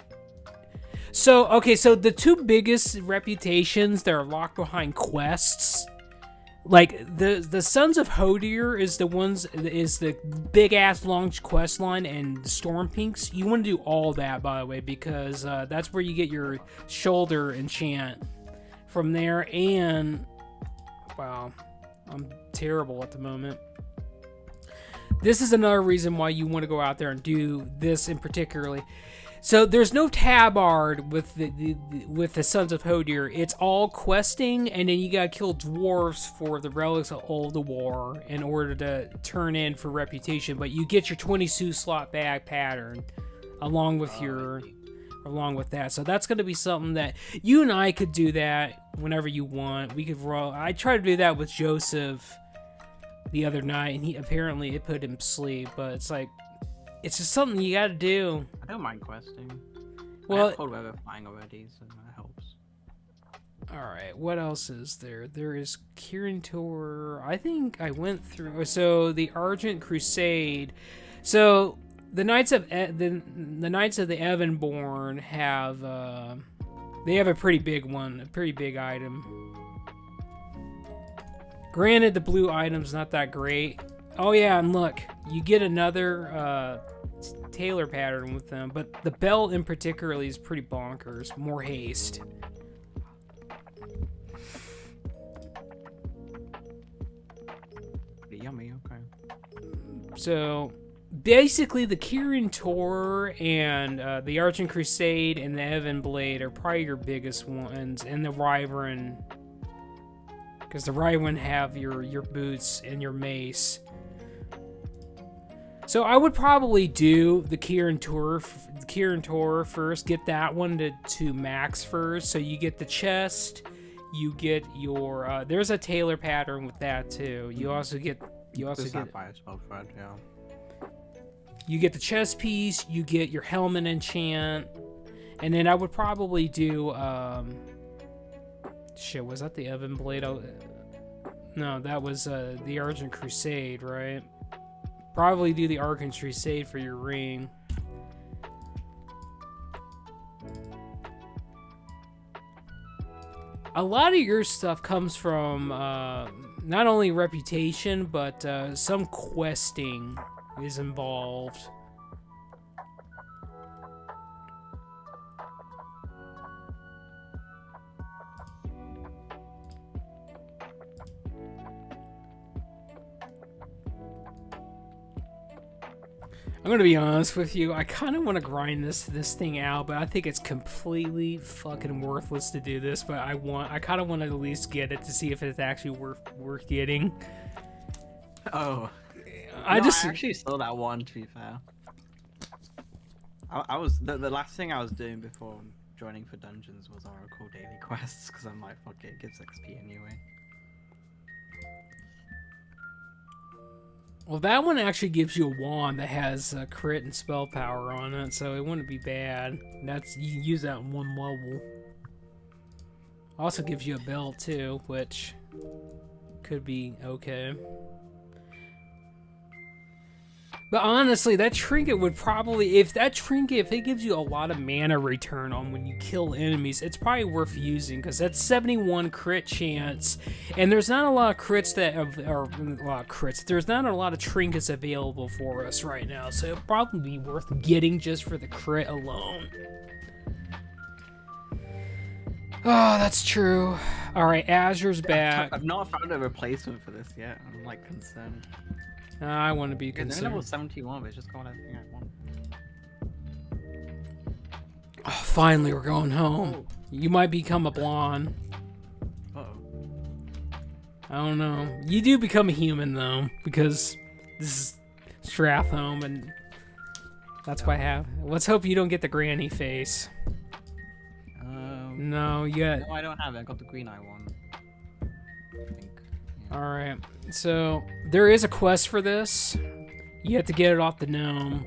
S1: So, okay, so the two biggest reputations that are locked behind quests like the Sons of Hodir is the big ass long quest line, and Storm Peaks. You want to do all that, by the way, because that's where you get your shoulder enchant from there. And wow, I'm terrible at the moment. This is another reason why you want to go out there and do this in particularly. So there's no tabard with the Sons of Hodir. It's all questing, and then you gotta kill dwarves for the relics of Old War in order to turn in for reputation. But you get your 22 slot bag pattern along with that. So that's gonna be something that you and I could do that whenever you want. We could roll. I tried to do that with Joseph the other night, and it put him to sleep. But it's like, it's just something you gotta do.
S2: I don't mind questing.
S1: Well,
S2: I have cold weather flying already, so that helps.
S1: Alright, what else is there? There is Kirin Tor. I think I went through... So, the Argent Crusade. So, the Knights of the Knights of the Evanborn have... they have a pretty big one. A pretty big item. Granted, the blue item's not that great. Oh yeah, and look, you get another tailor pattern with them, but the belt in particular is pretty bonkers. More haste.
S2: Yummy, okay.
S1: So basically, the Kirin Tor and the Argent Crusade and the Evan Blade are probably your biggest ones, and the Wyvern. Because the Wyvern have your boots and your mace. So I would probably do the Kirin Tor first. Get that one to max first. So you get the chest. You get your... there's a tailor pattern with that too. You also get...
S2: Sapphire spell thread, yeah.
S1: You get the chest piece. You get your helmet enchant. And then I would probably do... shit, was that the Evan Blade? No, that was the Argent Crusade, right? Probably do the Argent Crusade for your ring. A lot of your stuff comes from not only reputation, but some questing is involved. I'm gonna be honest with you. I kind of want to grind this thing out, but I think it's completely fucking worthless to do this. But I kind of want to at least get it to see if it's actually worth getting.
S2: Oh,
S1: I
S2: actually saw that one. To be fair, I was the last thing I was doing before joining for dungeons was Oracle daily quests because I'm like, fuck it gives XP anyway.
S1: Well, that one actually gives you a wand that has crit and spell power on it, so it wouldn't be bad. You can use that in one level. Also gives you a belt too, which could be okay. But honestly, that trinket would probably, if it gives you a lot of mana return on when you kill enemies, it's probably worth using, because that's 71 crit chance, and there's not a lot of crits there's not a lot of trinkets available for us right now, so it'd probably be worth getting just for the crit alone. Oh, that's true. Alright, Azure's back.
S2: I've not found a replacement for this yet. I'm like concerned.
S1: I want to be
S2: They're
S1: concerned.
S2: level 71, but it's just got everything I want.
S1: Oh, finally, we're going home. You might become a blonde.
S2: Uh-oh.
S1: I don't know. You do become a human, though, because this is Strathhome, and that's why I have. Let's hope you don't get the granny face. No, you got...
S2: No, I don't have it. I got the green eye one. I think. Yeah.
S1: Alright, so there is a quest for this. You have to get it off the gnome.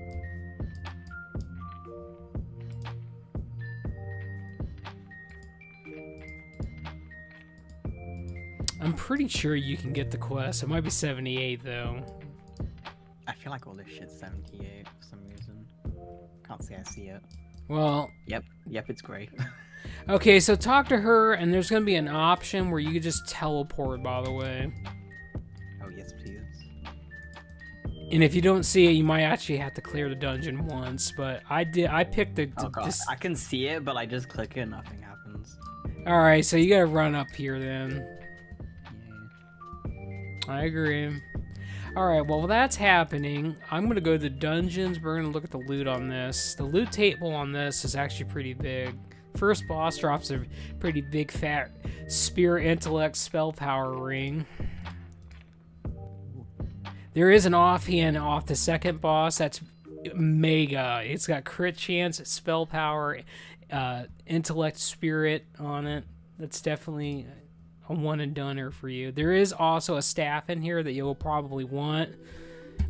S1: I'm pretty sure you can get the quest. It might be 78 though.
S2: I feel like all this shit's 78 for some reason. Can't say I see it.
S1: Well,
S2: Yep, it's great.
S1: Okay, so talk to her, and there's gonna be an option where you can just teleport, by the way.
S2: Oh, yes, please.
S1: And if you don't see it, you might actually have to clear the dungeon once. But I did. I picked the.
S2: Oh, God. I can see it, but I just click it and nothing happens.
S1: All right, so you gotta run up here then.
S2: Yeah.
S1: I agree. All right, well, that's happening. I'm gonna go to the dungeons. We're gonna look at the loot on this. The loot table on this is actually pretty big. First boss drops a pretty big fat spirit intellect spell power ring. There is an offhand off the second boss that's mega. It's got crit chance, spell power, intellect spirit on it. That's definitely a one and doneer for you. There is also a staff in here that you'll probably want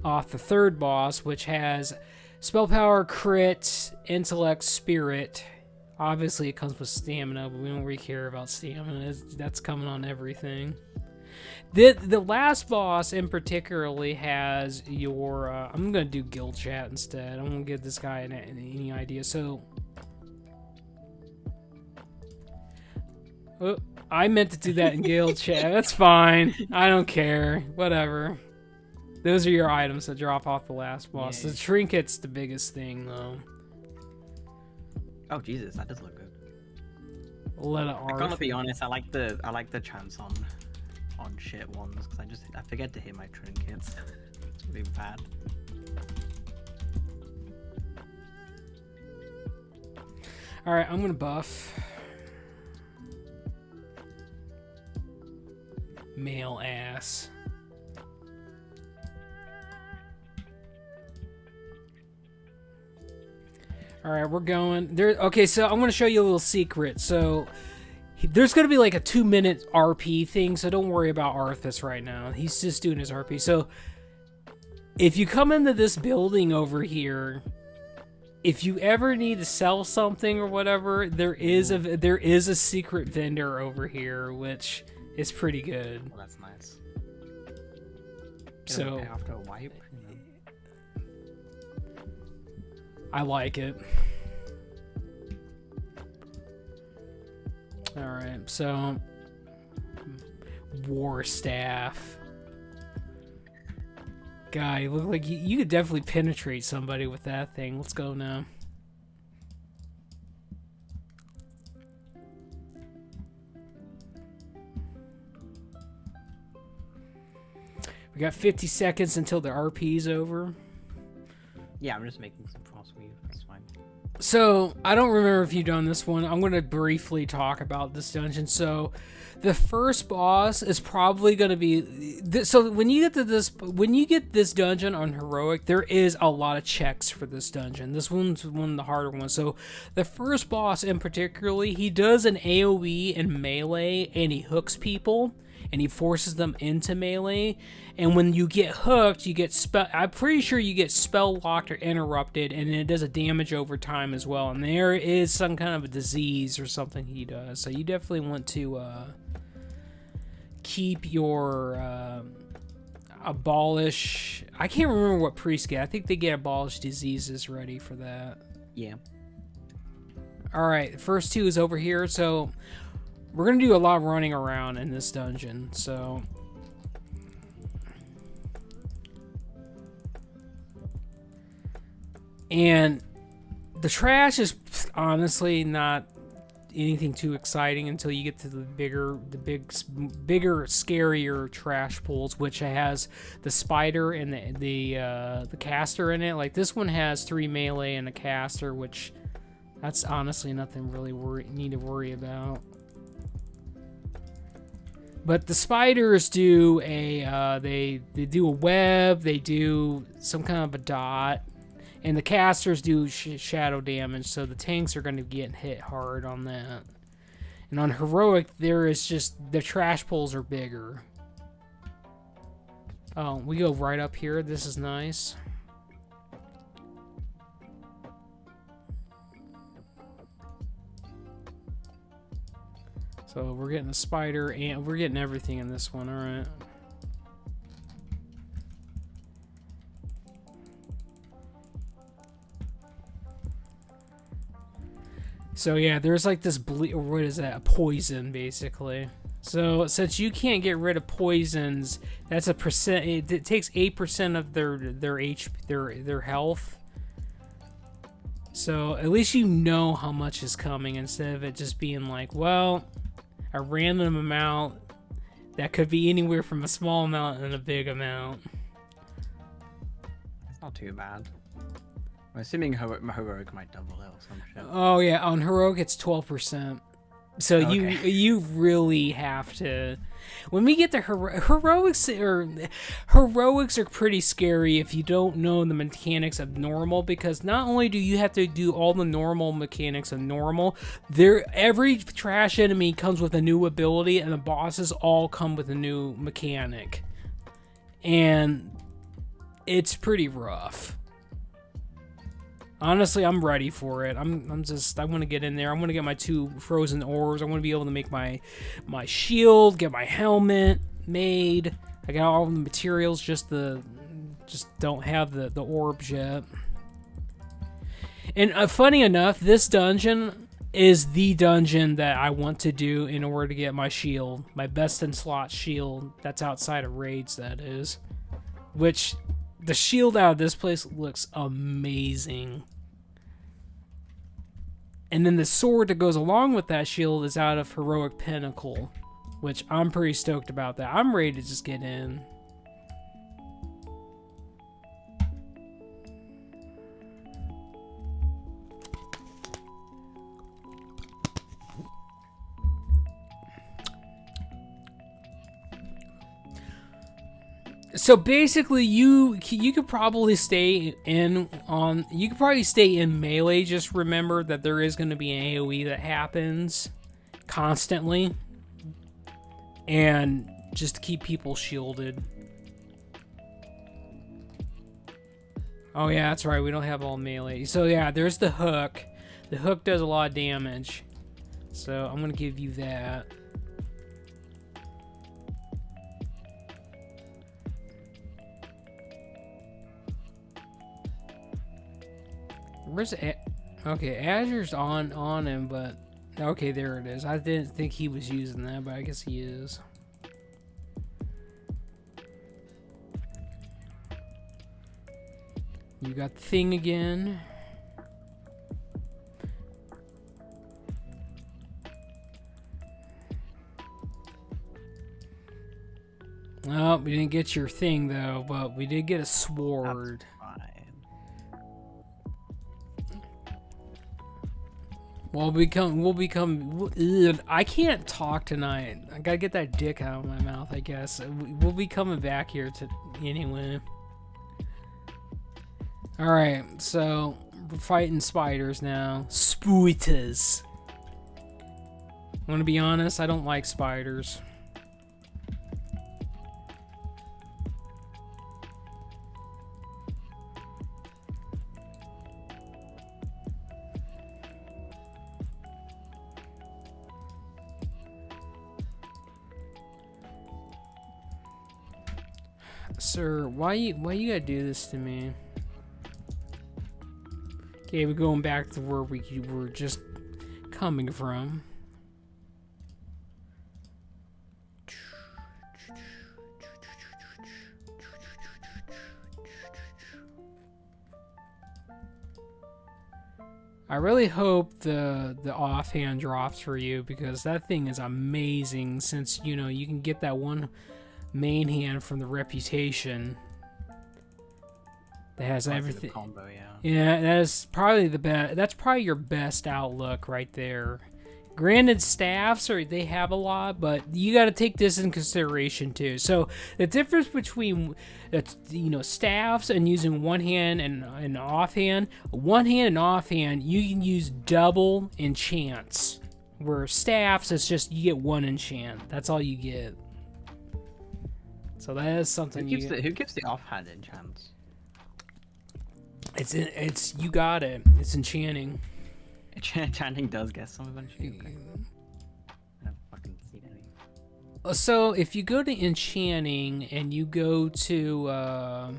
S1: off the third boss, which has spell power, crit, intellect, spirit. Obviously, it comes with stamina, but we don't really care about stamina. That's coming on everything. The last boss in particularly has your... I'm going to do guild chat instead. I'm going to give this guy any idea. So... Oh, I meant to do that in guild chat. That's fine. I don't care. Whatever. Those are your items that drop off the last boss.
S2: Yeah.
S1: The trinket's the biggest thing, though.
S2: Oh, Jesus, that does look good.
S1: Let it
S2: I gotta be honest, I like the chance on shit ones, because I forget to hit my trinkets. It's really bad.
S1: Alright, I'm gonna buff. Male ass. Alright, we're going. Okay, so I'm gonna show you a little secret. So there's gonna be like a 2-minute RP thing, so don't worry about Arthas right now. He's just doing his RP. So if you come into this building over here, if you ever need to sell something or whatever, there is a secret vendor over here, which is pretty good.
S2: Well, that's nice.
S1: So
S2: after a wipe,
S1: I like it. Alright, so war staff. Guy, you look like you could definitely penetrate somebody with that thing. Let's go now. We got 50 seconds until the RP's over.
S2: yeah, I'm just making some frostweave. That's fine.
S1: So, I don't remember if you've done this one. I'm going to briefly talk about this dungeon. So, the first boss is probably going to be... So, when you get this dungeon on Heroic, there is a lot of checks for this dungeon. This one's one of the harder ones. So, the first boss in particularly, he does an AoE in melee, and he hooks people, and he forces them into melee. And when you get hooked, you get I'm pretty sure you get spell locked or interrupted, and it does a damage over time as well. And there is some kind of a disease or something he does. So you definitely want to keep your abolish. I can't remember what priests get. I think they get abolish diseases ready for that.
S2: Yeah.
S1: All right, the first two is over here. So we're gonna do a lot of running around in this dungeon. So. And the trash is honestly not anything too exciting until you get to the bigger, scarier trash pools, which has the spider and the caster in it. Like this one has 3 melee and a caster, which that's honestly nothing really need to worry about. But the spiders do they do a web, they do some kind of a dot. And the casters do shadow damage, so the tanks are going to get hit hard on that. And on Heroic, there is just... the trash pools are bigger. Oh, we go right up here. This is nice. So we're getting a spider, and we're getting everything in this one, alright. So yeah, there's like this what is that? A poison, basically. So since you can't get rid of poisons, that's a percent. It takes 8% of their health. So at least you know how much is coming instead of it just being like, well, a random amount that could be anywhere from a small amount and a big amount.
S2: It's not too bad. I'm assuming heroic might double it or some shit.
S1: Oh yeah, on heroic it's 12%. So you really have to. When we get to heroics are pretty scary if you don't know the mechanics of normal, because not only do you have to do all the normal mechanics of normal, every trash enemy comes with a new ability, and the bosses all come with a new mechanic, and it's pretty rough. Honestly, I'm ready for it. I want to get in there. I want to get my 2 frozen orbs. I want to be able to make my shield, get my helmet made. I got all the materials, just don't have the orbs yet. And funny enough, this dungeon is the dungeon that I want to do in order to get my shield, my best in slot shield. That's outside of raids, that is. Which the shield out of this place looks amazing. And then the sword that goes along with that shield is out of Heroic Pinnacle, which I'm pretty stoked about that. I'm ready to just get in. So basically, you could probably stay in melee. Just remember that there is going to be an AOE that happens constantly, and just to keep people shielded. Oh yeah, that's right. We don't have all melee. So yeah, there's the hook. The hook does a lot of damage. So I'm gonna give you that. Where's okay, Azure's on him, but okay, there it is. I didn't think he was using that, but I guess he is. You got the thing again. Oh, we didn't get your thing though, but we did get a sword.
S2: That's fine.
S1: We'll become. I can't talk tonight. I gotta get that dick out of my mouth, I guess. We'll be coming back here anyway. Alright, so we're fighting spiders now. Spiders. I'm gonna be honest, I don't like spiders. Sir, why you gotta do this to me? Okay, we're going back to where we were just coming from. I really hope the offhand drops for you, because that thing is amazing, since you know you can get that one main hand from the reputation that has everything.
S2: Combo, yeah.
S1: Yeah, that's probably the best. That's probably your best outlook right there. Granted, staffs they have a lot, but you got to take this in consideration too. So the difference between staffs and using one hand and offhand, you can use double enchants. Where staffs, it's just you get one enchant. That's all you get. So that is something
S2: who gives the offhand enchants?
S1: It's you got it. It's enchanting.
S2: Enchanting does get some eventually. Okay. I don't fucking see any.
S1: So if you go to enchanting and you go to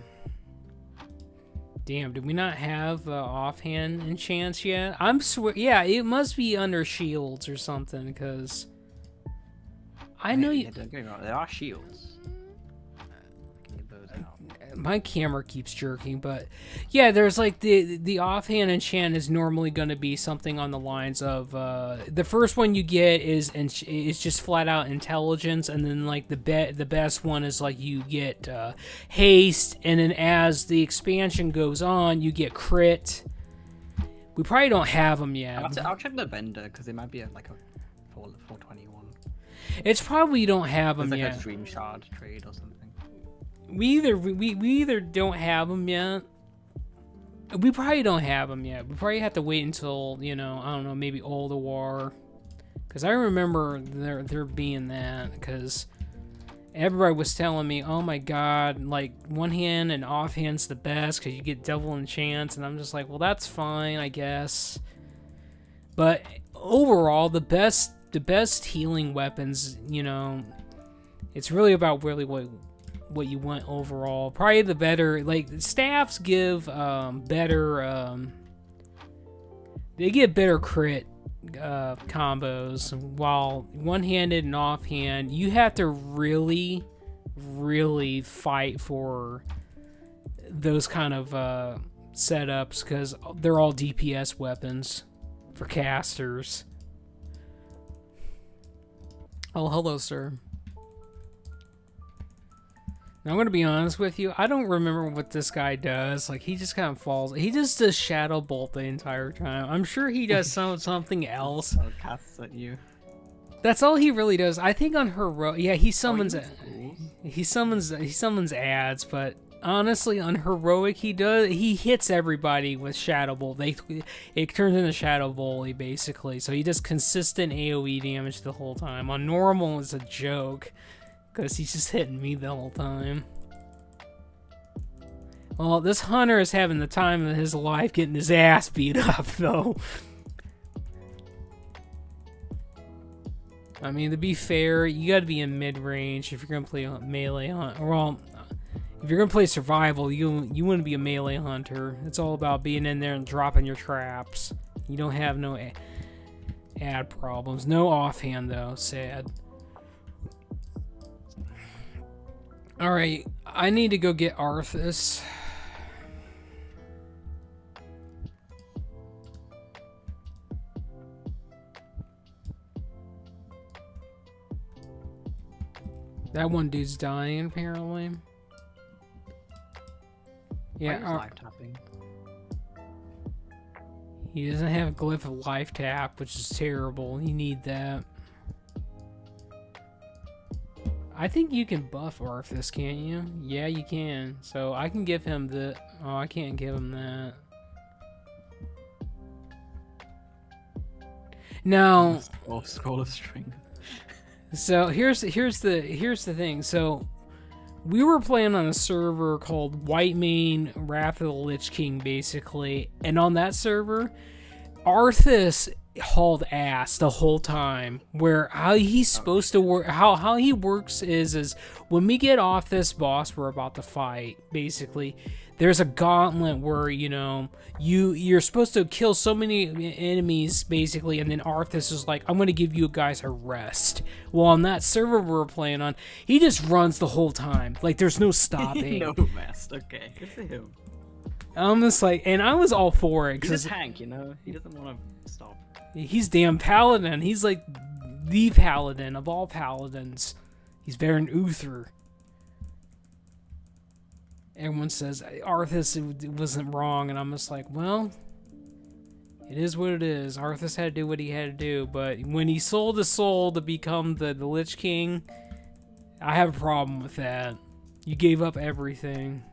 S1: Damn, did we not have offhand enchants yet? Yeah, it must be under shields or something, because I know you.
S2: Don't get me wrong, there are shields. Get those out.
S1: My camera keeps jerking, but yeah, there's like the offhand enchant is normally going to be something on the lines of the first one you get is it's just flat out intelligence, and then like the best one is like you get haste, and then as the expansion goes on, you get crit. We probably don't have them yet.
S2: I'll check the vendor because it might be like a 421.
S1: It's probably you don't have them
S2: like
S1: yet.
S2: A dream shard trade or something.
S1: We either don't have them yet. We probably don't have them yet. We probably have to wait until, you know, I don't know, maybe Old War, because I remember there being that, because everybody was telling me, oh my god, like one hand and offhand's the best because you get double enchants, and I'm just like, well, that's fine, I guess. But overall, the best healing weapons, you know, it's really about really what you want overall. Probably the better, like, staffs give better they get better crit combos, while one-handed and offhand you have to really fight for those kind of setups, because they're all DPS weapons for casters. Oh, hello, sir. Now, I'm going to be honest with you. I don't remember what this guy does. Like, he just kind of falls. He just does Shadow Bolt the entire time. I'm sure he does something else.
S2: So casts at you.
S1: That's all he really does. I think on Heroic, yeah, he summons he summons ads, but honestly, on Heroic, he hits everybody with Shadow Bolt. It turns into Shadow Volley basically. So he does consistent AoE damage the whole time. On normal, it's a joke, because he's just hitting me the whole time. Well, this hunter is having the time of his life getting his ass beat up, though. I mean, to be fair, you gotta be in mid-range if you're gonna play melee hunt. Well, if you're gonna play survival, you wouldn't be a melee hunter. It's all about being in there and dropping your traps. You don't have no ad problems. No offhand, though. Sad. Alright, I need to go get Arthas. That one dude's dying, apparently. Yeah,
S2: life tapping.
S1: He doesn't have a glyph of life tap, which is terrible. You need that. I think you can buff Arthas, can't you? Yeah, you can. So I can give him the... Oh, I can't give him that. Now...
S2: Oh, scroll of strength.
S1: So here's the thing. So we were playing on a server called Whitemane Wrath of the Lich King, basically. And on that server, Arthas hauled ass the whole time, where how he's supposed to work, how he works is when we get off this boss we're about to fight, basically there's a gauntlet where, you know, you're supposed to kill so many enemies basically, and then Arthas is like, I'm gonna give you guys a rest. Well, on that server we're playing on, he just runs the whole time, like there's no stopping.
S2: No rest. Okay, good for him.
S1: I'm just like, and I was all for it,
S2: he's a tank, you know, he doesn't want to stop.
S1: He's damn paladin. He's like the paladin of all paladins. He's Baron Uther. Everyone says Arthas wasn't wrong, and I'm just like, well, it is what it is. Arthas had to do what he had to do, but when he sold his soul to become the Lich King, I have a problem with that. You gave up everything.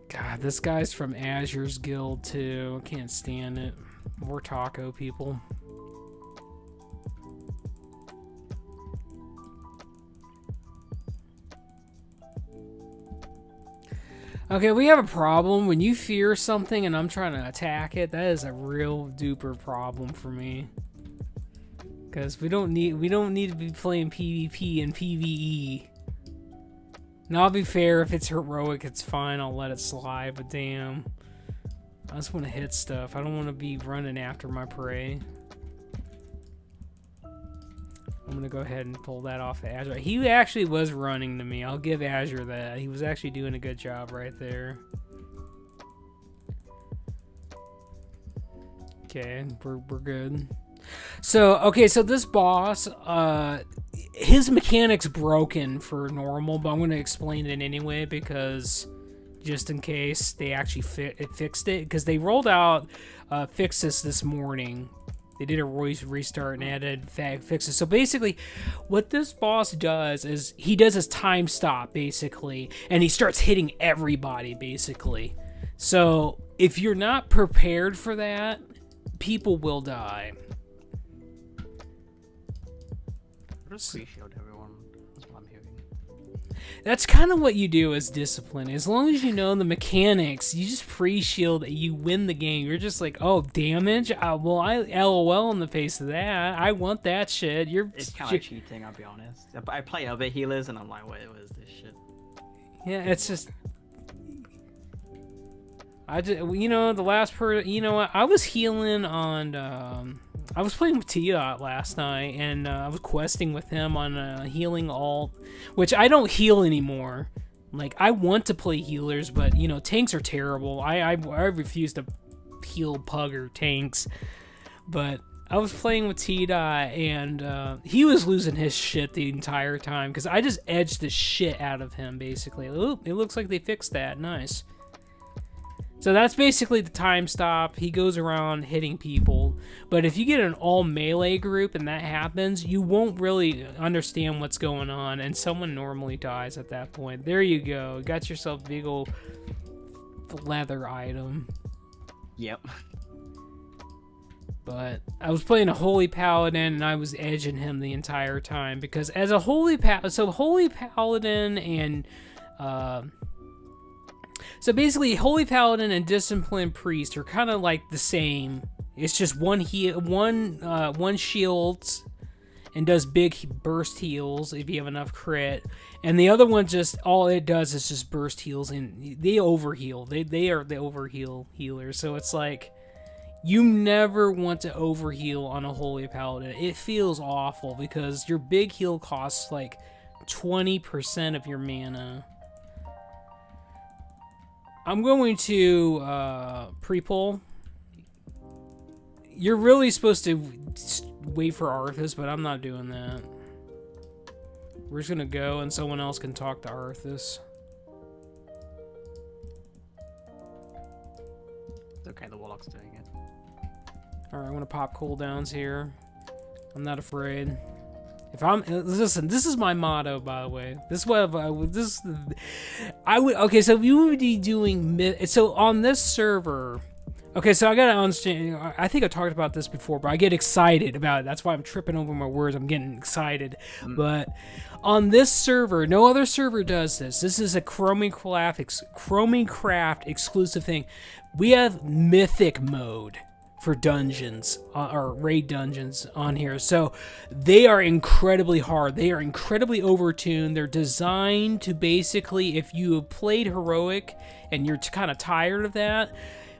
S1: God, this guy's from Azure's Guild too. I can't stand it. More taco people. Okay, we have a problem. When you fear something and I'm trying to attack it, that is a real duper problem for me. Because we don't need to be playing PvP and PvE. Now, I'll be fair, if it's heroic, it's fine. I'll let it slide, but damn. I just want to hit stuff. I don't want to be running after my prey. I'm going to go ahead and pull that off of Azure. He actually was running to me. I'll give Azure that. He was actually doing a good job right there. Okay, we're good. So, okay, so this boss, his mechanic's broken for normal, but I'm going to explain it anyway because just in case they actually fixed it, because they rolled out fixes this morning. They did a restart and added fixes. So basically, what this boss does is he does his time stop, basically, and he starts hitting everybody, basically. So if you're not prepared for that, people will die.
S2: Just pre-shield everyone. That's what I'm hearing.
S1: That's kind of what you do as discipline. As long as you know the mechanics, you just pre-shield, you win the game. You're just like, oh, damage? Well, I LOL in the face of that. I want that shit.
S2: It's kind of cheating, I'll be honest. I play other healers and I'm like, wait, what is this shit?
S1: Yeah, it's just... you know, the last you know what? I was healing on... I was playing with T-Dot last night, and I was questing with him on healing alt, which I don't heal anymore. Like, I want to play healers, but, you know, tanks are terrible. I refuse to heal pug or tanks. But I was playing with T-Dot, and he was losing his shit the entire time, because I just edged the shit out of him, basically. Ooh, it looks like they fixed that. Nice. So that's basically the time stop. He goes around hitting people. But if you get an all melee group and that happens, you won't really understand what's going on, and someone normally dies at that point. There you go. Got yourself a big old leather item.
S2: Yep.
S1: But I was playing a Holy Paladin, and I was edging him the entire time. Because as a Holy Paladin and... So basically, Holy Paladin and Disciplined Priest are kind of like the same. It's just one shields and does big burst heals if you have enough crit, and the other one just all it does is just burst heals, and they overheal. They are the overheal healers. So it's like you never want to overheal on a Holy Paladin. It feels awful because your big heal costs like 20% of your mana. I'm going to pre-pull. You're really supposed to wait for Arthas, but I'm not doing that. We're just going to go, and someone else can talk to Arthas.
S2: It's okay, the Warlock's doing it.
S1: Alright, I'm going to pop cooldowns here. I'm not afraid. Listen, this is my motto, by the way. This is what okay, so we would be doing so on this server. Okay, so I gotta understand. I think I talked about this before, but I get excited about it. That's why I'm tripping over my words. I'm getting excited. But on this server, no other server does this. This is a Chromicraft exclusive thing. We have Mythic mode for dungeons, or raid dungeons on here. So they are incredibly hard. They are incredibly overtuned. They're designed to basically, if you have played heroic and you're kind of tired of that,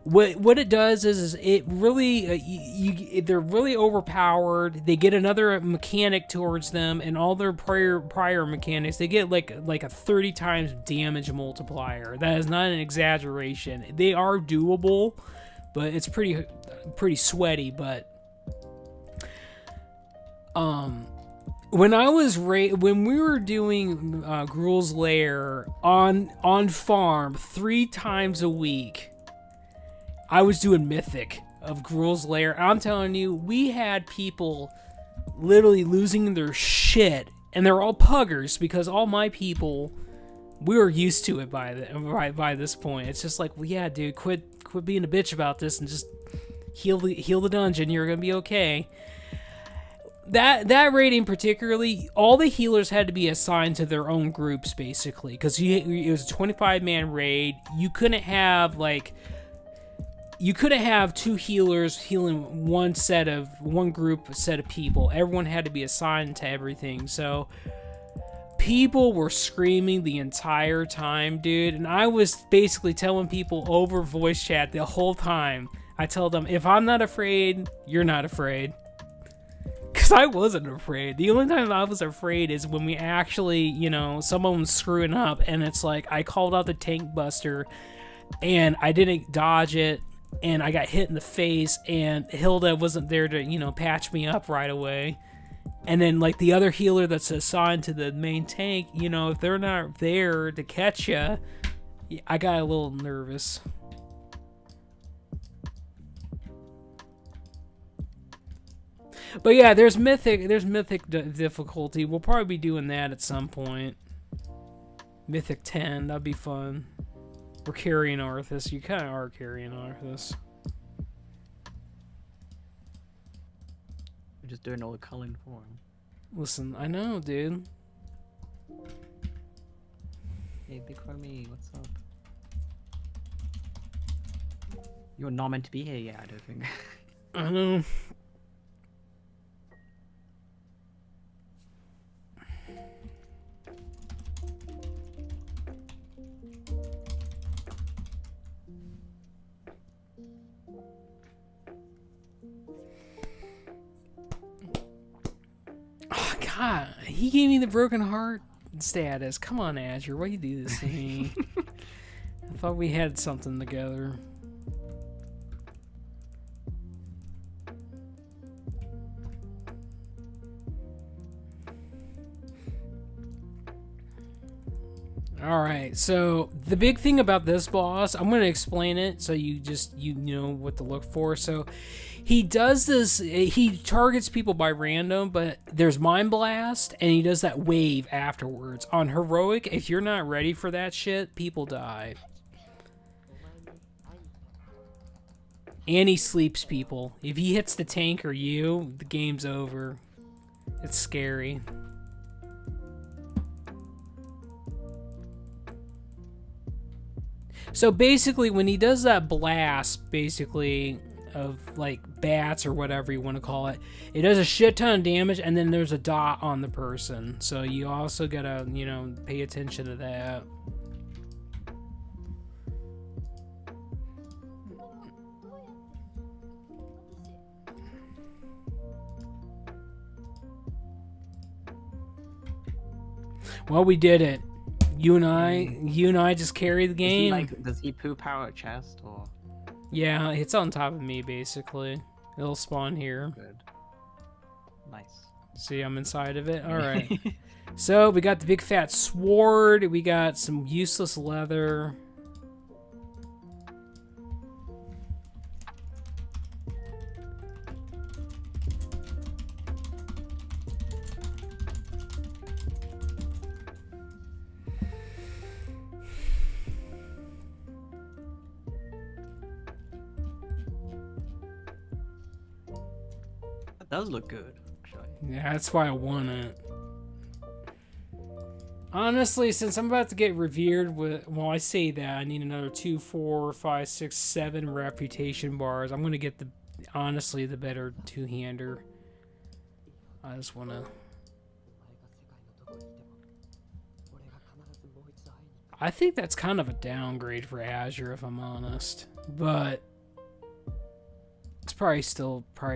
S1: what it does is it really, they're really overpowered. They get another mechanic towards them, and all their prior mechanics, they get like a 30 times damage multiplier. That is not an exaggeration. They are doable, but it's pretty sweaty. But when we were doing Gruul's Lair on farm 3 times a week, I was doing Mythic of Gruul's Lair. I'm telling you, we had people literally losing their shit, and they're all puggers because all my people, we were used to it by this point. It's just like, well, yeah, dude, quit being a bitch about this and just heal the dungeon. You're gonna be okay. that rating particularly, all the healers had to be assigned to their own groups basically, because it was a 25-man raid. You couldn't have two healers healing one group set of people. Everyone had to be assigned to everything. So people were screaming the entire time, dude, and I was basically telling people over voice chat the whole time. I tell them, if I'm not afraid, you're not afraid. Because I wasn't afraid. The only time I was afraid is when we actually, someone was screwing up, and it's like I called out the tank buster, and I didn't dodge it, and I got hit in the face, and Hilda wasn't there to, patch me up right away. And then, like, the other healer that's assigned to the main tank, if they're not there to catch you, I got a little nervous. But yeah, there's mythic difficulty. We'll probably be doing that at some point. Mythic 10, that'd be fun. We're carrying Arthas. You kind of are carrying Arthas.
S2: We're just doing all the culling for him.
S1: Listen, I know, dude.
S2: Hey, Big Chromie, what's up? You're not meant to be here yet, I don't think.
S1: I know. Oh, God, he gave me the broken heart status. Come on, Azure, why you do this to me? I thought we had something together. Alright, so the big thing about this boss, I'm going to explain it so you know what to look for. So he does this, he targets people by random, but there's Mind Blast, and he does that wave afterwards. On Heroic, if you're not ready for that shit, people die. And he sleeps people. If he hits the tank or you, the game's over. It's scary. So basically, when he does that blast, basically, of like bats or whatever you want to call it, it does a shit ton of damage, and then there's a dot on the person. So you also gotta, pay attention to that. Well, we did it. You and I just carry the game.
S2: Does he poop out a chest or?
S1: Yeah, it's on top of me basically. It'll spawn here.
S2: Good. Nice.
S1: See, I'm inside of it. All right. So we got the big fat sword. We got some useless leather.
S2: Does look good, actually.
S1: Yeah, that's why I want it. Honestly, since I'm about to get revered with, well, I say that I need another 2, 4, 5, 6, 7 reputation bars. I'm gonna get the better two-hander. I just wanna. I think that's kind of a downgrade for Azure, if I'm honest, but it's probably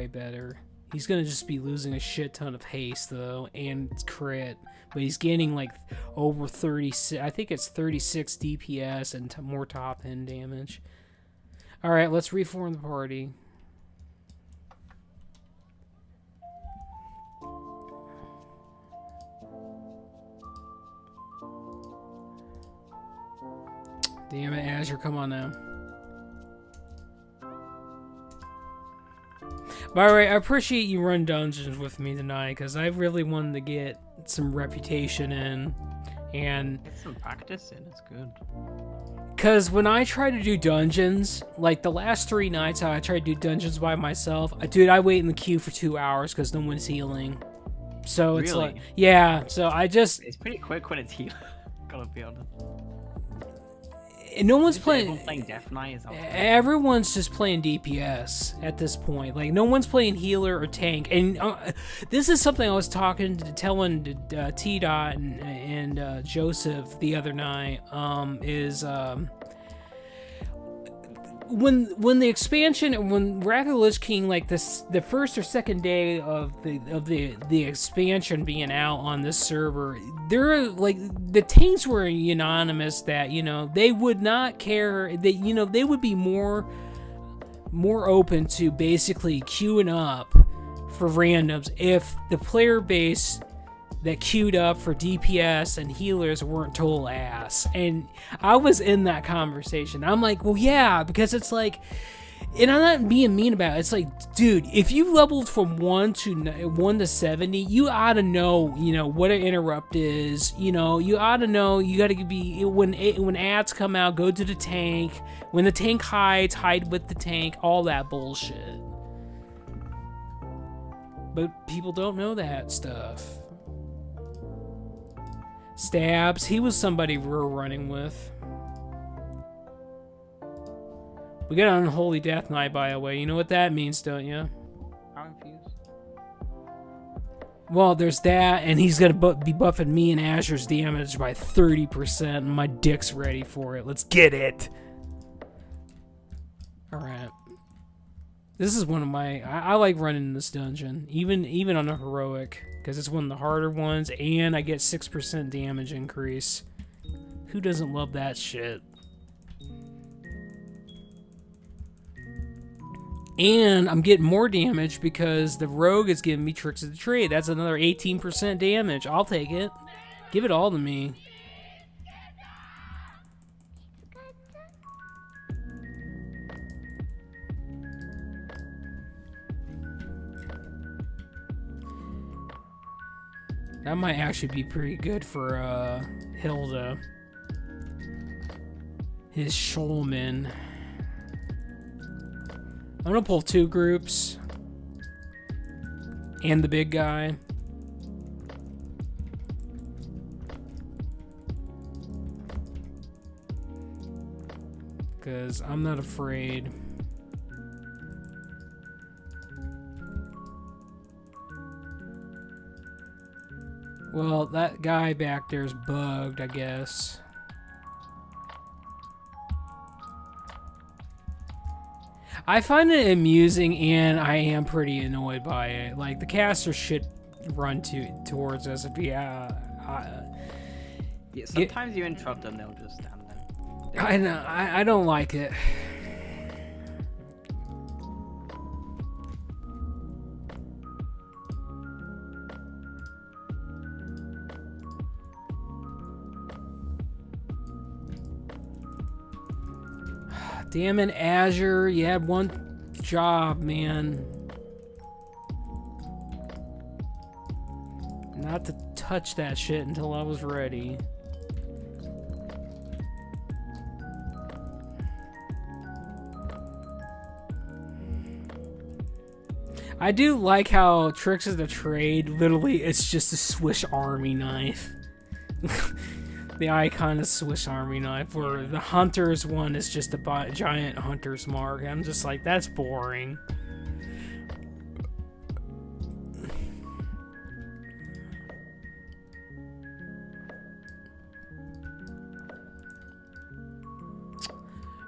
S1: better. He's going to just be losing a shit ton of haste, though, and crit. But he's gaining, like, over 36... I think it's 36 DPS and more top-end damage. Alright, let's reform the party. Damn it, Azure, come on now. By the way, I appreciate you run dungeons with me tonight, because I really wanted to get get some reputation in, and
S2: Get some practice in. It's good.
S1: because when I try to do dungeons, like the last 3 nights I tried to do dungeons by myself, dude, I wait in the queue for 2 hours because no one's healing. So it's
S2: Really?
S1: like, yeah. So I just,
S2: It's pretty quick when it's healing. Gotta be honest.
S1: and no one's
S2: Everyone
S1: playing.
S2: playing Death Knight is awesome.
S1: Everyone's just playing DPS at this point. Like no one's playing healer or tank. And this is something I was telling T Dot and Joseph the other night. When the expansion and when Wrath of the Lich King, like this, the first or second day of the expansion being out on this server, there like the tanks were unanimous that they would not care, that they would be more open to basically queuing up for randoms if the player base that queued up for DPS and healers weren't total ass. And I was in that conversation. I'm like, well, yeah, because it's like, and I'm not being mean about it. It's like, dude, if you leveled from 1 to 70, you ought to know, what an interrupt is. You ought to know. You got to be when ads come out, go to the tank. When the tank hides, hide with the tank. All that bullshit. But people don't know that stuff. Stabs, he was somebody we were running with. We got an Unholy Death Knight, by the way. You know what that means, don't you?
S2: I'm confused.
S1: Well, there's that, and he's gonna be buffing me and Azure's damage by 30%, and my dick's ready for it. Let's get it! Alright. This is one of my... I like running this dungeon, even on a heroic, because it's one of the harder ones, and I get 6% damage increase. Who doesn't love that shit? And I'm getting more damage because the rogue is giving me tricks of the trade. That's another 18% damage. I'll take it. Give it all to me. That might actually be pretty good for Hilda. His Shulman. I'm gonna pull 2 groups. And the big guy. Because I'm not afraid. Well, that guy back there's bugged, I guess. I find it amusing, and I am pretty annoyed by it. Like, the casters should run towards us if we,
S2: Yeah, sometimes you interrupt them, they'll just stand there.
S1: I know, I don't like it. Damn it, Azure, you had one job, man. Not to touch that shit until I was ready. I do like how Tricks of the Trade, literally, it's just a Swiss Army knife. The icon is Swiss Army knife, where the Hunter's one is just a giant Hunter's mark. I'm just like, that's boring.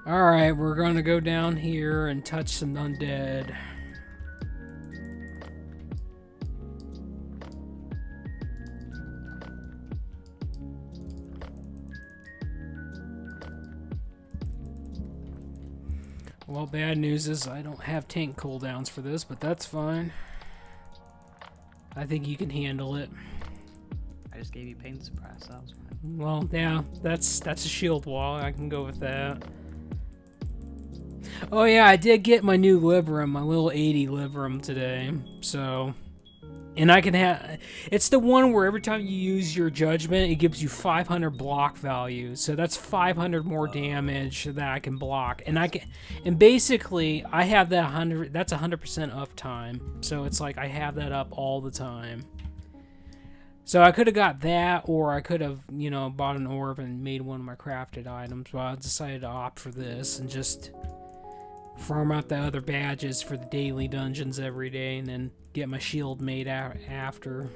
S1: Alright, we're gonna go down here and touch some undead. Well, bad news is I don't have tank cooldowns for this, but that's fine. I think you can handle it.
S2: I just gave you pain suppress, that was fine.
S1: Well, yeah, that's a shield wall. I can go with that. Oh yeah, I did get my new Libram, my little 80 Libram today. So, And I can have, it's the one where every time you use your judgment, it gives you 500 block value. So that's 500 more damage that I can block. And and basically I have that 100, that's 100% uptime. So it's like I have that up all the time. So I could have got that, or I could have, you know, bought an orb and made one of my crafted items. But I decided to opt for this and just farm out the other badges for the daily dungeons every day, and then get my shield made out after.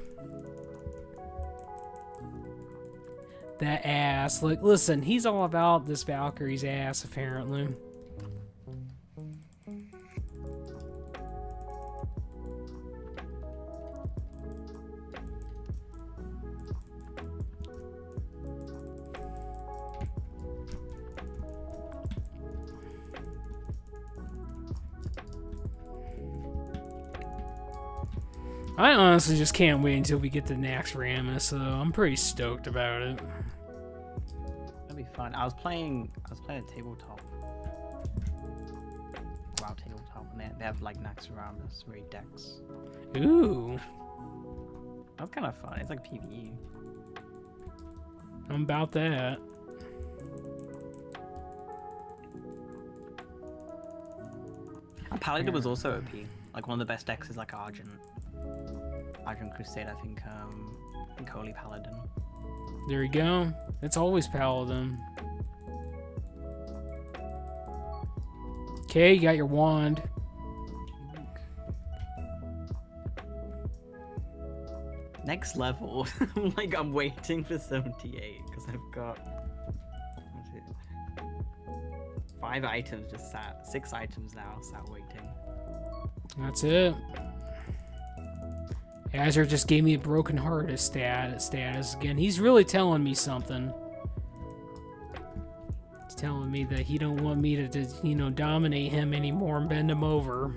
S1: That ass. Like, listen, he's all about this Valkyrie's ass, apparently. I honestly just can't wait until we get to Naxxramas, so I'm pretty stoked about it.
S2: That'll be fun. I was playing a tabletop. WoW tabletop, and they have like Naxxramas raid decks.
S1: Ooh.
S2: That's kind of fun. It's like PvE.
S1: I'm about that.
S2: And Paladin was also OP. Like one of the best decks is like Argent Crusade, I think Holy Paladin.
S1: There you go. It's always Paladin. Okay, you got your wand.
S2: Next level. Like I'm waiting for 78 because I've got 5 items just sat. 6 items now sat waiting.
S1: That's it. Azure just gave me a broken heart as status again. He's really telling me something. He's telling me that he don't want me to you know, dominate him anymore and bend him over.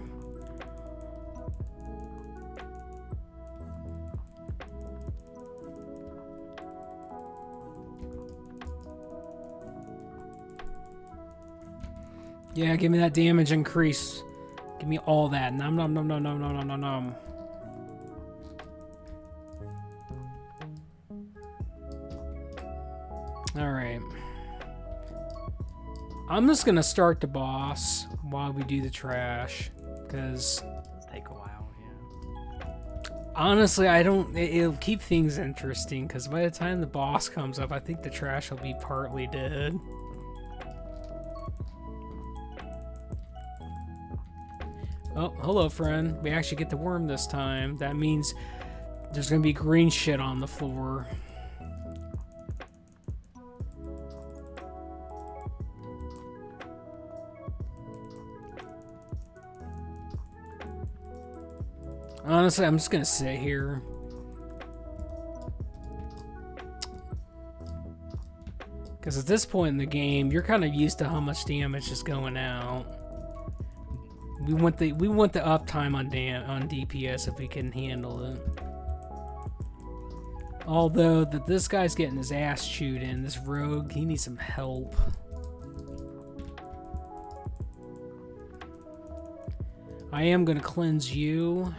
S1: Yeah, give me that damage increase. Give me all that. Nom nom nom nom nom nom nom nom nom. Alright. I'm just gonna start the boss while we do the trash, because
S2: It'll take a while, yeah.
S1: honestly, it'll keep things interesting, because by the time the boss comes up, I think the trash will be partly dead. Oh, hello, friend. We actually get the worm this time. That means there's gonna be green shit on the floor. Honestly, I'm just gonna sit here. Because at this point in the game, you're kind of used to how much damage is going out. We want the uptime on DPS if we can handle it. Although this guy's getting his ass chewed in. This rogue, he needs some help. I am gonna cleanse you.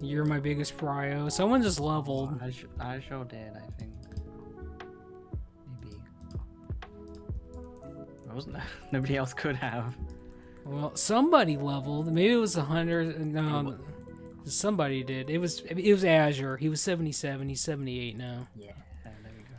S1: You're my biggest prio. Someone just leveled.
S2: I sure did, I think. Maybe. Wasn't nobody else could have.
S1: Well, somebody leveled. Maybe it was 100. No, somebody did. It was Azure. He was 77. He's 78 now.
S2: Yeah, there we go.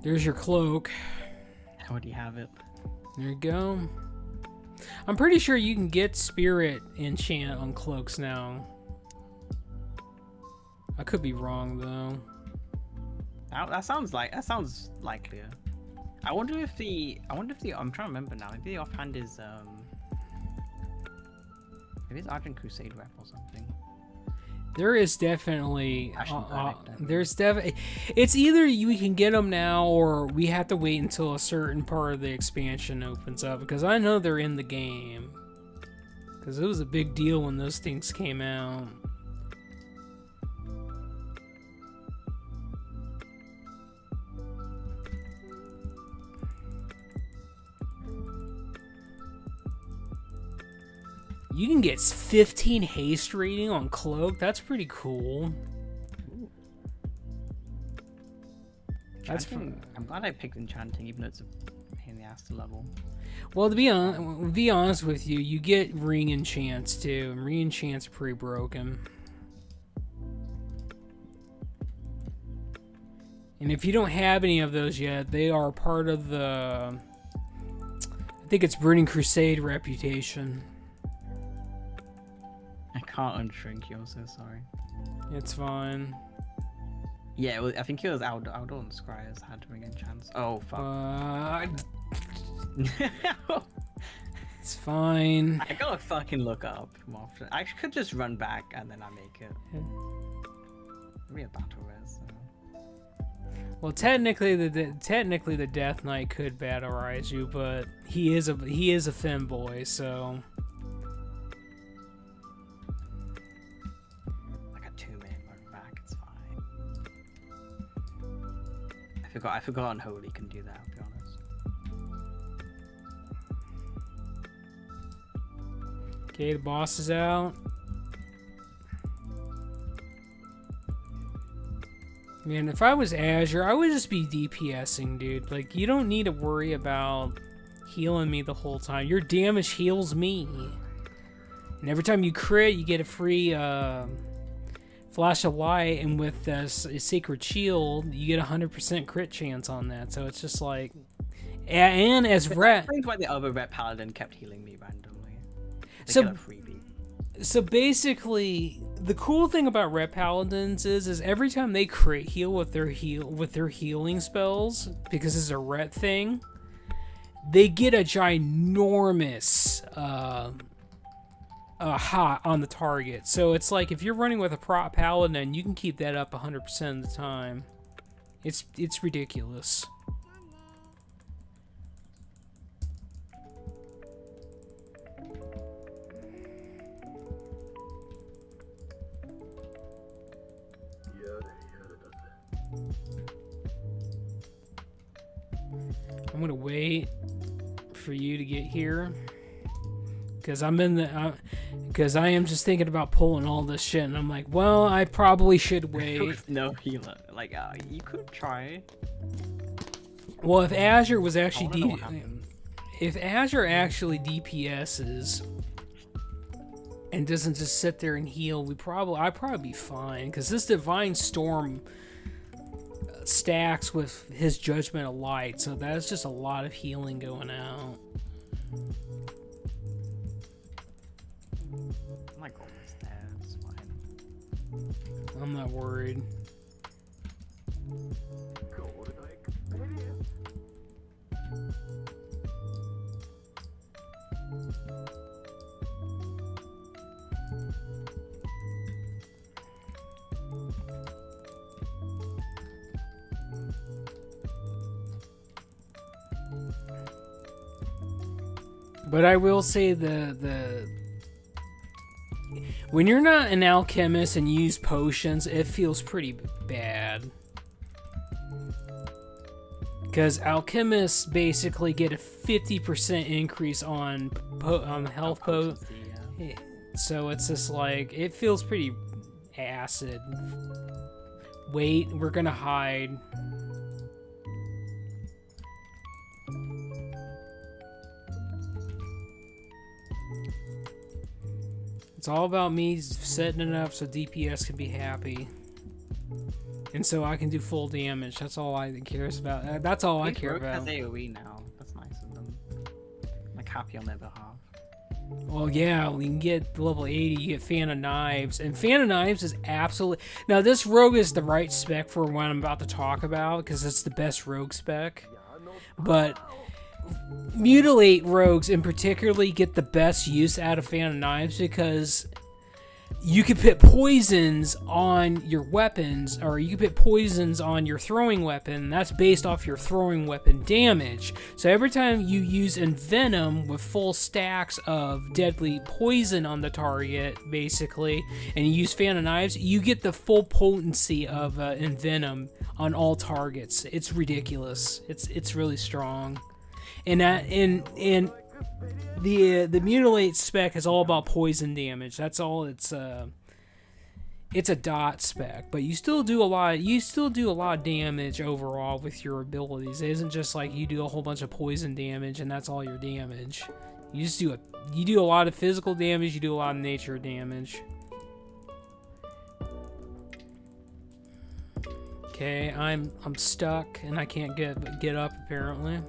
S1: There's your cloak.
S2: How would you have it?
S1: There you go. I'm pretty sure you can get spirit enchant on cloaks now. I could be wrong though.
S2: That sounds likelier. I wonder if the I'm trying to remember now. Maybe the offhand is maybe it's Argent Crusade rep or something.
S1: There is definitely it's either we can get them now or we have to wait until a certain part of the expansion opens up, because I know they're in the game, because it was a big deal when those things came out. You can get 15 haste rating on Cloak. That's pretty cool.
S2: I'm glad I picked Enchanting, even though it's a pain in the ass to level.
S1: Well, to be honest with you, you get Ring Enchants too, and Ring Enchants are pretty broken. And if you don't have any of those yet, they are part of the... I think it's Burning Crusade reputation.
S2: I can't unshrink you, I'm so sorry.
S1: It's fine.
S2: Yeah, I think it was Aldor and Scryers had Ring Enchants. Oh, fuck.
S1: It's fine.
S2: I gotta fucking look up more often. I could just run back and then I make it. Maybe a battle res.
S1: Well, technically the Death Knight could battle rise you, but he is a femboy, so.
S2: Like a 2-minute run back, it's fine. I forgot Unholy can do that, I'll be honest.
S1: Okay, the boss is out. Man, if I was Azure, I would just be DPSing, dude. Like, you don't need to worry about healing me the whole time. Your damage heals me. And every time you crit, you get a free Flash of Light, and with a Sacred Shield, you get 100% crit chance on that. So it's just like... And as Ret...
S2: That explains why the other Ret Paladin kept healing me randomly.
S1: So basically, the cool thing about Ret Paladins is every time they crit heal with their healing spells, because it's a Ret thing, they get a ginormous hot on the target. So it's like if you're running with a prop Paladin, you can keep that up 100% of the time. It's ridiculous. I'm gonna wait for you to get here, because I am just thinking about pulling all this shit, and I'm like, well, I probably should wait.
S2: No healer, like you could try.
S1: Well, if Azure was actually if Azure actually DPSs and doesn't just sit there and heal, I'd probably be fine, because this Divine Storm stacks with his Judgment of Light, so that's just a lot of healing going out.
S2: My goal is there, it's fine.
S1: I'm not worried. But I will say when you're not an alchemist and you use potions, it feels pretty bad. Because alchemists basically get a 50% increase on health potions. Yeah. So it's just like, it feels pretty acid. Wait, we're gonna hide. It's all about me setting it up so DPS can be happy. And so I can do full damage. That's all I cares about. That's all I care about.
S2: Has AoE now. That's nice of them. I'm like happy on their behalf.
S1: Well, yeah, we can get level 80, you get Fan of Knives. And Fan of Knives is absolutely... Now, this rogue is the right spec for what I'm about to talk about, because it's the best rogue spec. But Mutilate rogues in particularly get the best use out of Fan of Knives, because you can put poisons on your weapons, or you can put poisons on your throwing weapon. That's based off your throwing weapon damage. So every time you use Envenom with full stacks of deadly poison on the target, basically, and you use Fan of Knives, you get the full potency of Envenom on all targets. It's ridiculous. It's really strong. And the mutilate spec is all about poison damage. That's all. It's a dot spec, but you still do a lot. You still do a lot of damage overall with your abilities. It isn't just like you do a whole bunch of poison damage and that's all your damage. You just do a lot of physical damage. You do a lot of nature damage. Okay, I'm stuck and I can't get up apparently.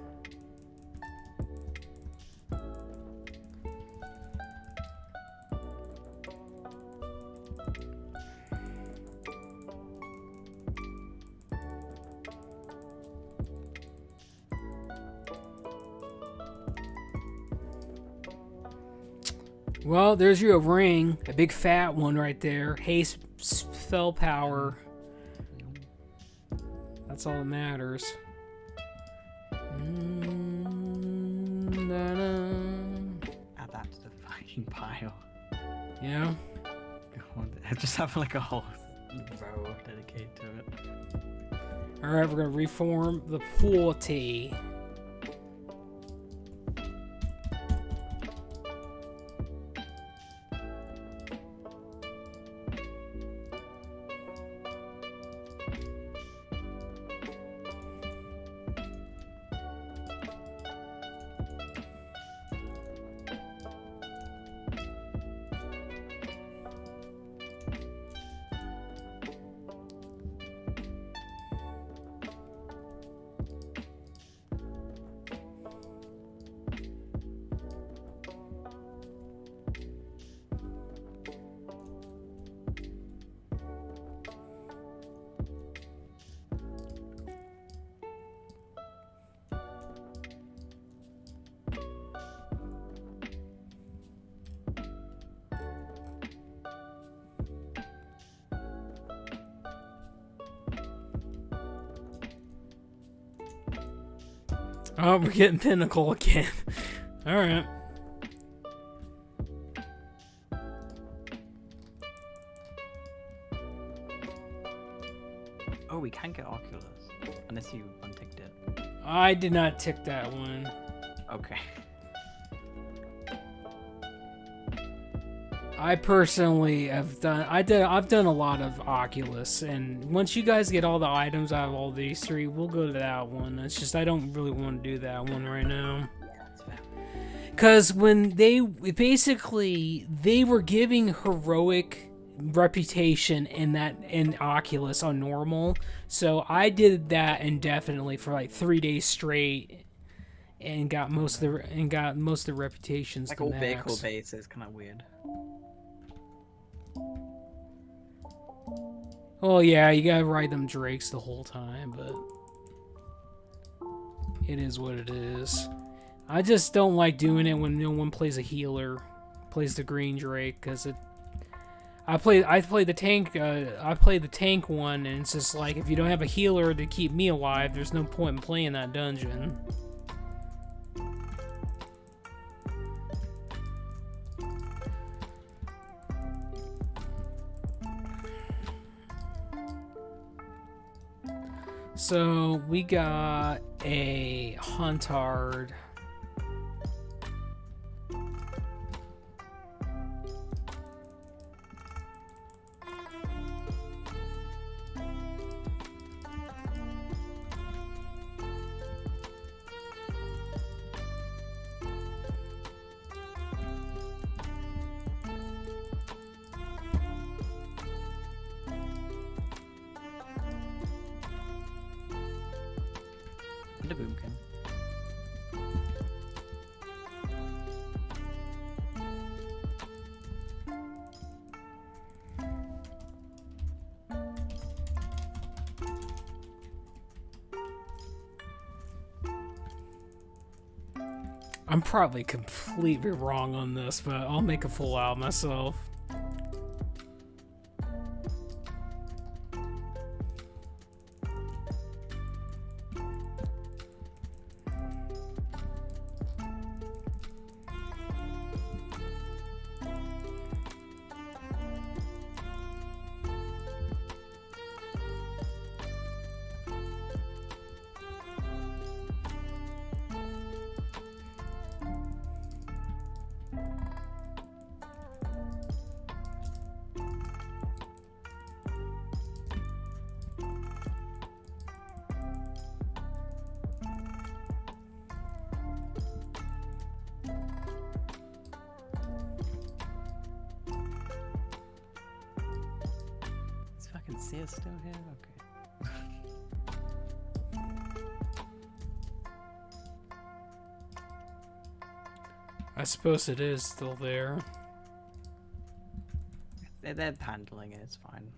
S1: Well, there's your ring, a big fat one right there. Haste, spell power. That's all that matters.
S2: Add that to the fucking pile.
S1: Yeah.
S2: God, I just have like a whole row dedicated to it.
S1: Alright, we're gonna reform the polity. Oh, we're getting pinnacle again. Alright.
S2: Oh, we can get Oculus. Unless you unticked it.
S1: I did not tick that one.
S2: Okay.
S1: I personally have done. I've done a lot of Oculus, and once you guys get all the items out of all these three, we'll go to that one. It's just I don't really want to do that one right now. Because when they were giving heroic reputation in Oculus on normal, so I did that indefinitely for like 3 days straight, and got most of the reputations.
S2: Like all vehicle base is kind of weird.
S1: Oh yeah, you gotta ride them drakes the whole time, but it is what it is. I just don't like doing it when no one plays a healer, plays the green drake, because I play the tank. I play the tank one, and it's just like if you don't have a healer to keep me alive, there's no point in playing that dungeon. So we got a Huntard.
S2: The boomkin.
S1: I'm probably completely wrong on this, but I'll make a fool out of myself.
S2: see it still here? Okay.
S1: I suppose it is still there.
S2: They're handling it, it's fine.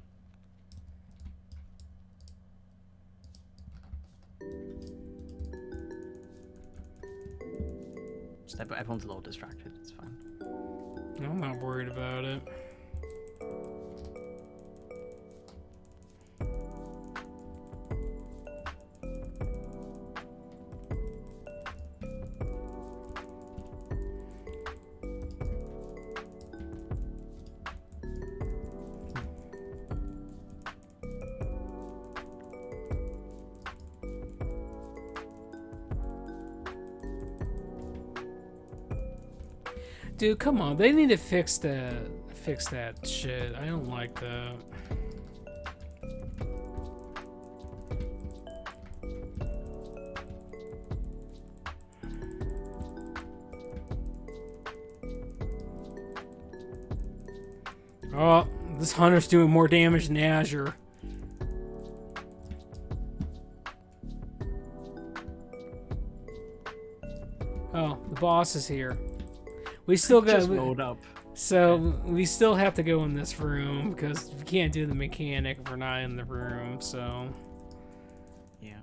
S2: Just everyone's a little distracted, it's fine.
S1: I'm not worried about it. Dude, come on. They need to fix that shit. I don't like that. Oh, this hunter's doing more damage than Azure. Oh, the boss is here. We still got
S2: just load up.
S1: So we still have to go in this room because we can't do the mechanic if we're not in the room. So
S2: yeah.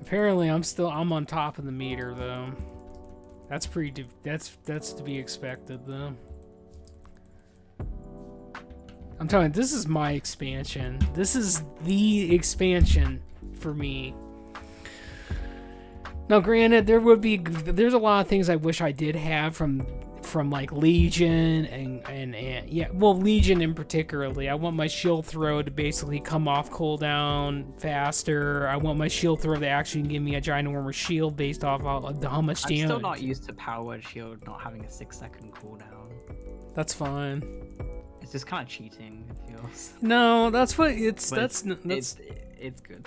S1: Apparently, I'm on top of the meter though. That's that's to be expected though. I'm telling you, this is my expansion. This is the expansion for me. Now, granted, there's a lot of things I wish I did have from like Legion and yeah, well, Legion in particularly. I want my shield throw to basically come off cooldown faster. I want my shield throw to actually give me a ginormous shield based off of how much damage.
S2: I'm still not used to powered shield not having a 6-second cooldown.
S1: That's fine.
S2: It's just kind of cheating, it feels.
S1: No, that's what it's.
S2: But
S1: That's
S2: it's good.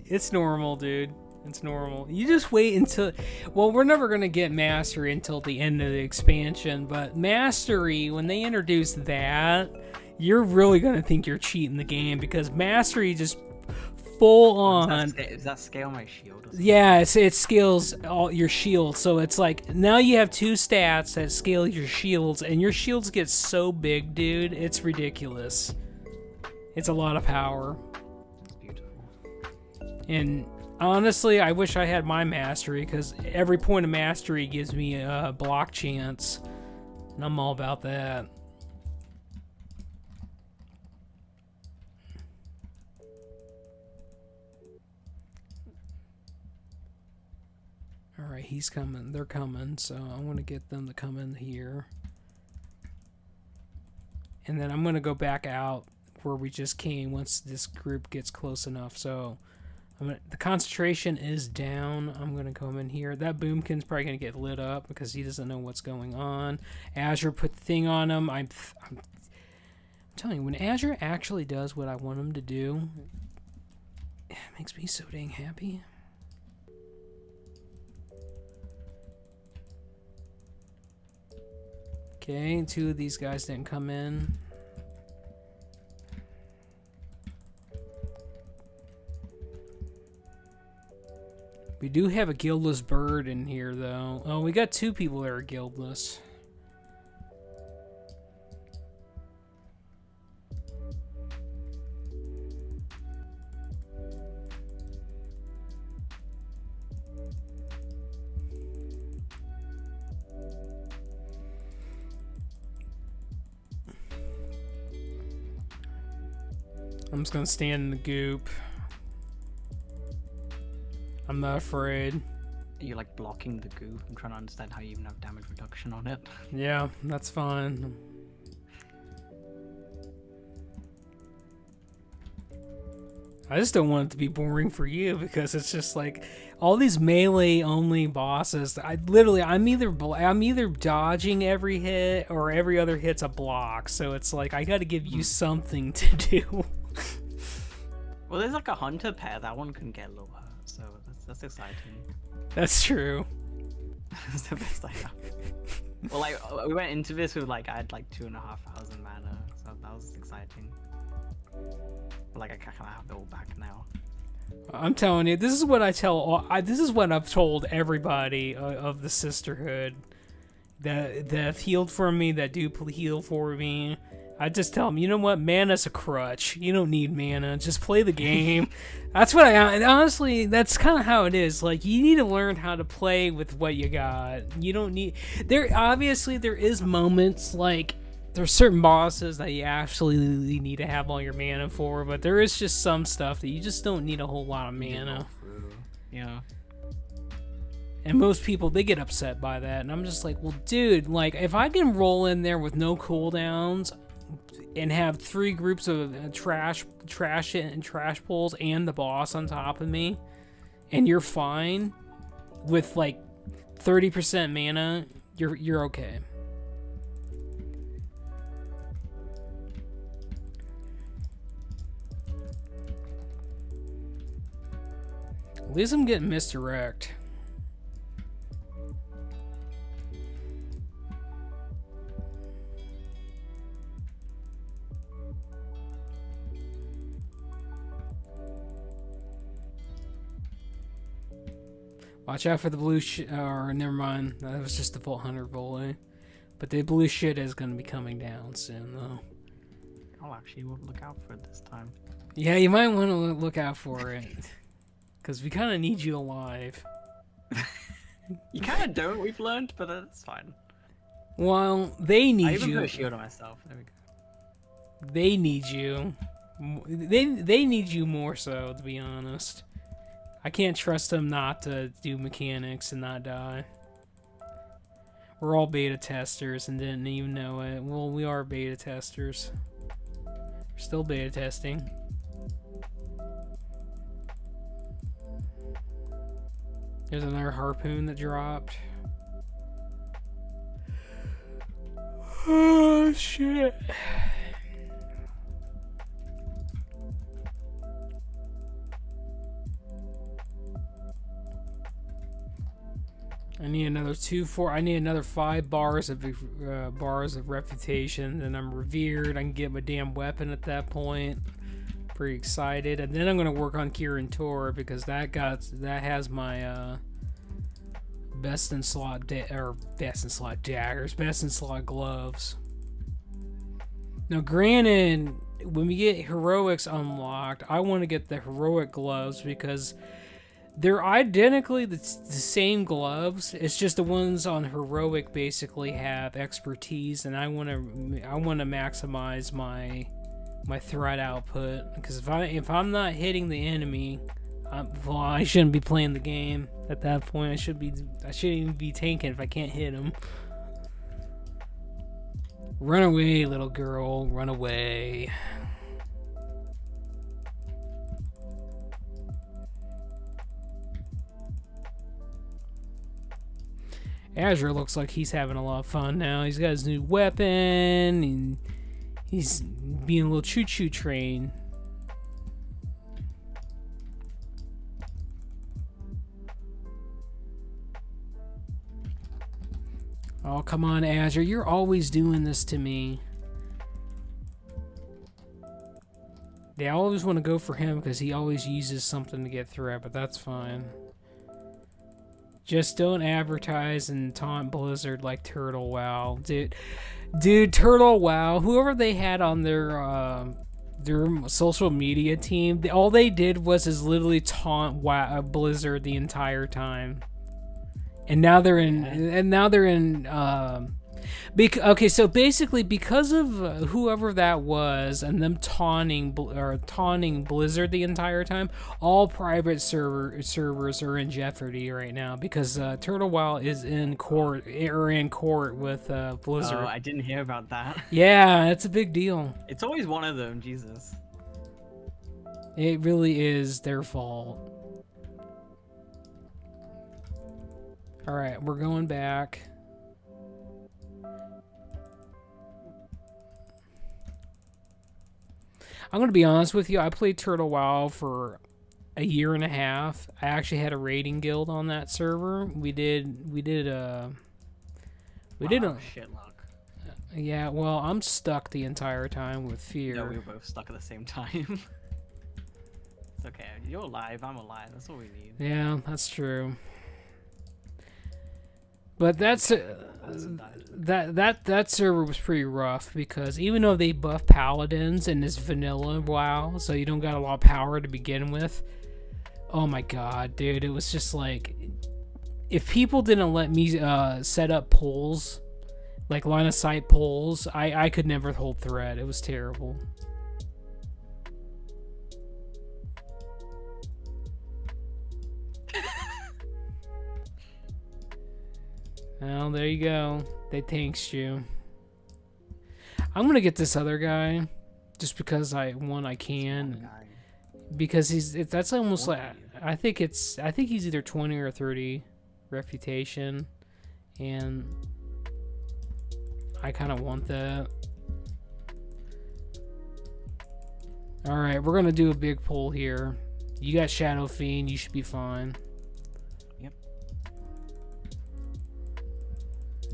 S1: It's normal, dude. It's normal. You just wait until... Well, we're never going to get Mastery until the end of the expansion, but Mastery, when they introduce that, you're really going to think you're cheating the game, because Mastery just full on...
S2: Does that scale my shield?
S1: Yeah, it scales all your shields, so it's like, now you have 2 stats that scale your shields, and your shields get so big, dude, it's ridiculous. It's a lot of power.
S2: It's beautiful.
S1: And... honestly, I wish I had my mastery, because every point of mastery gives me a block chance, and I'm all about that. Alright, he's coming. They're coming, so I'm going to get them to come in here. And then I'm going to go back out where we just came once this group gets close enough, so... the concentration is down. I'm going to come in here. That Boomkin's probably going to get lit up because he doesn't know what's going on. Azure put the thing on him. I'm telling you, when Azure actually does what I want him to do, it makes me so dang happy. Okay, 2 of these guys didn't come in. We do have a guildless bird in here, though. Oh, we got 2 people that are guildless. I'm just gonna stand in the goop. I'm not afraid.
S2: You're like blocking the goo. I'm trying to understand how you even have damage reduction on it.
S1: Yeah, that's fine. I just don't want it to be boring for you, because it's just like all these melee only bosses. I'm either dodging every hit or every other hit's a block. So it's like I got to give you something to do.
S2: Well, there's like a hunter pair. That one can get a little hurt, so that's exciting.
S1: That's true.
S2: That's the best I have. Well, like we went into this with like I had like 2,500 mana, so that was exciting. Like I kind of have it all back now.
S1: I'm telling you, this is what I tell. This is what I've told everybody of the sisterhood that have healed for me, that do heal for me. I just tell them, you know what, mana's a crutch. You don't need mana. Just play the game. That's what and honestly, that's kind of how it is. Like, you need to learn how to play with what you got. You don't need. Obviously there is moments like. There's certain bosses that you absolutely need to have all your mana for, but there is just some stuff that you just don't need a whole lot of mana.
S2: Yeah.
S1: And most people, they get upset by that, and I'm just like, well, dude, like, if I can roll in there with no cooldowns and have 3 groups of trash pulls and the boss on top of me, and you're fine with like 30% mana, you're okay. At least I'm getting misdirect. Watch out for the blue or never mind. That was just the Vault Hunter volley. But the blue shit is going to be coming down soon, though.
S2: I'll actually look out for it this time.
S1: Yeah, you might want to look out for it. Because we kind of need you alive.
S2: You kind of don't, we've learned, but that's fine.
S1: Well, they need you.
S2: I even put a shield on myself. There we go.
S1: They need you. They need you more so, to be honest. I can't trust them not to do mechanics and not die. We're all beta testers and didn't even know it. Well, we are beta testers. We're still beta testing. There's another harpoon that dropped. Oh, shit. I need another 4. I need another 5 bars of reputation. Then I'm revered. I can get my damn weapon at that point. Pretty excited. And then I'm gonna work on Kirin Tor because that has my best in slot daggers, best in slot gloves. Now, granted, when we get heroics unlocked, I want to get the heroic gloves because they're identically the same gloves. It's just the ones on heroic basically have expertise, and I want to maximize my threat output because if I'm not hitting the enemy, well, I shouldn't be playing the game at that point. I shouldn't even be tanking if I can't hit him. Run away, little girl, run away. Azure looks like he's having a lot of fun now. He's got his new weapon, and he's being a little choo-choo train. Oh, come on, Azure. You're always doing this to me. They always want to go for him because he always uses something to get threat, but that's fine. Just don't advertise and taunt Blizzard like Turtle WoW. Dude, Turtle WoW, whoever they had on their social media team, all they did was literally taunt Blizzard the entire time. And now they're in okay, so basically because of whoever that was and them taunting Blizzard the entire time, all private servers are in jeopardy right now because Turtle WoW is in court with Blizzard.
S2: Oh, I didn't hear about that.
S1: Yeah, it's a big deal.
S2: It's always one of them, Jesus.
S1: It really is their fault. All right, we're going back. I'm going to be honest with you. I played Turtle WoW for a year and a half. I actually had a raiding guild on that server. We did a
S2: shit luck.
S1: Yeah, well, I'm stuck the entire time with
S2: No,
S1: fear.
S2: we were both stuck at the same time. It's okay. You're alive. I'm alive. That's all we need.
S1: Yeah, that's true. But that's that server was pretty rough because even though they buff paladins in this vanilla WoW, so you don't got a lot of power to begin with. Oh my god, dude, it was just like if people didn't let me set up poles, like line of sight poles, I could never hold thread. It was terrible. Well, there you go. They tanked you. I'm gonna get this other guy, just because I can, because that's almost like I think he's either 20 or 30 reputation, and I kind of want that. All right, we're gonna do a big pull here. You got Shadow Fiend, you should be fine.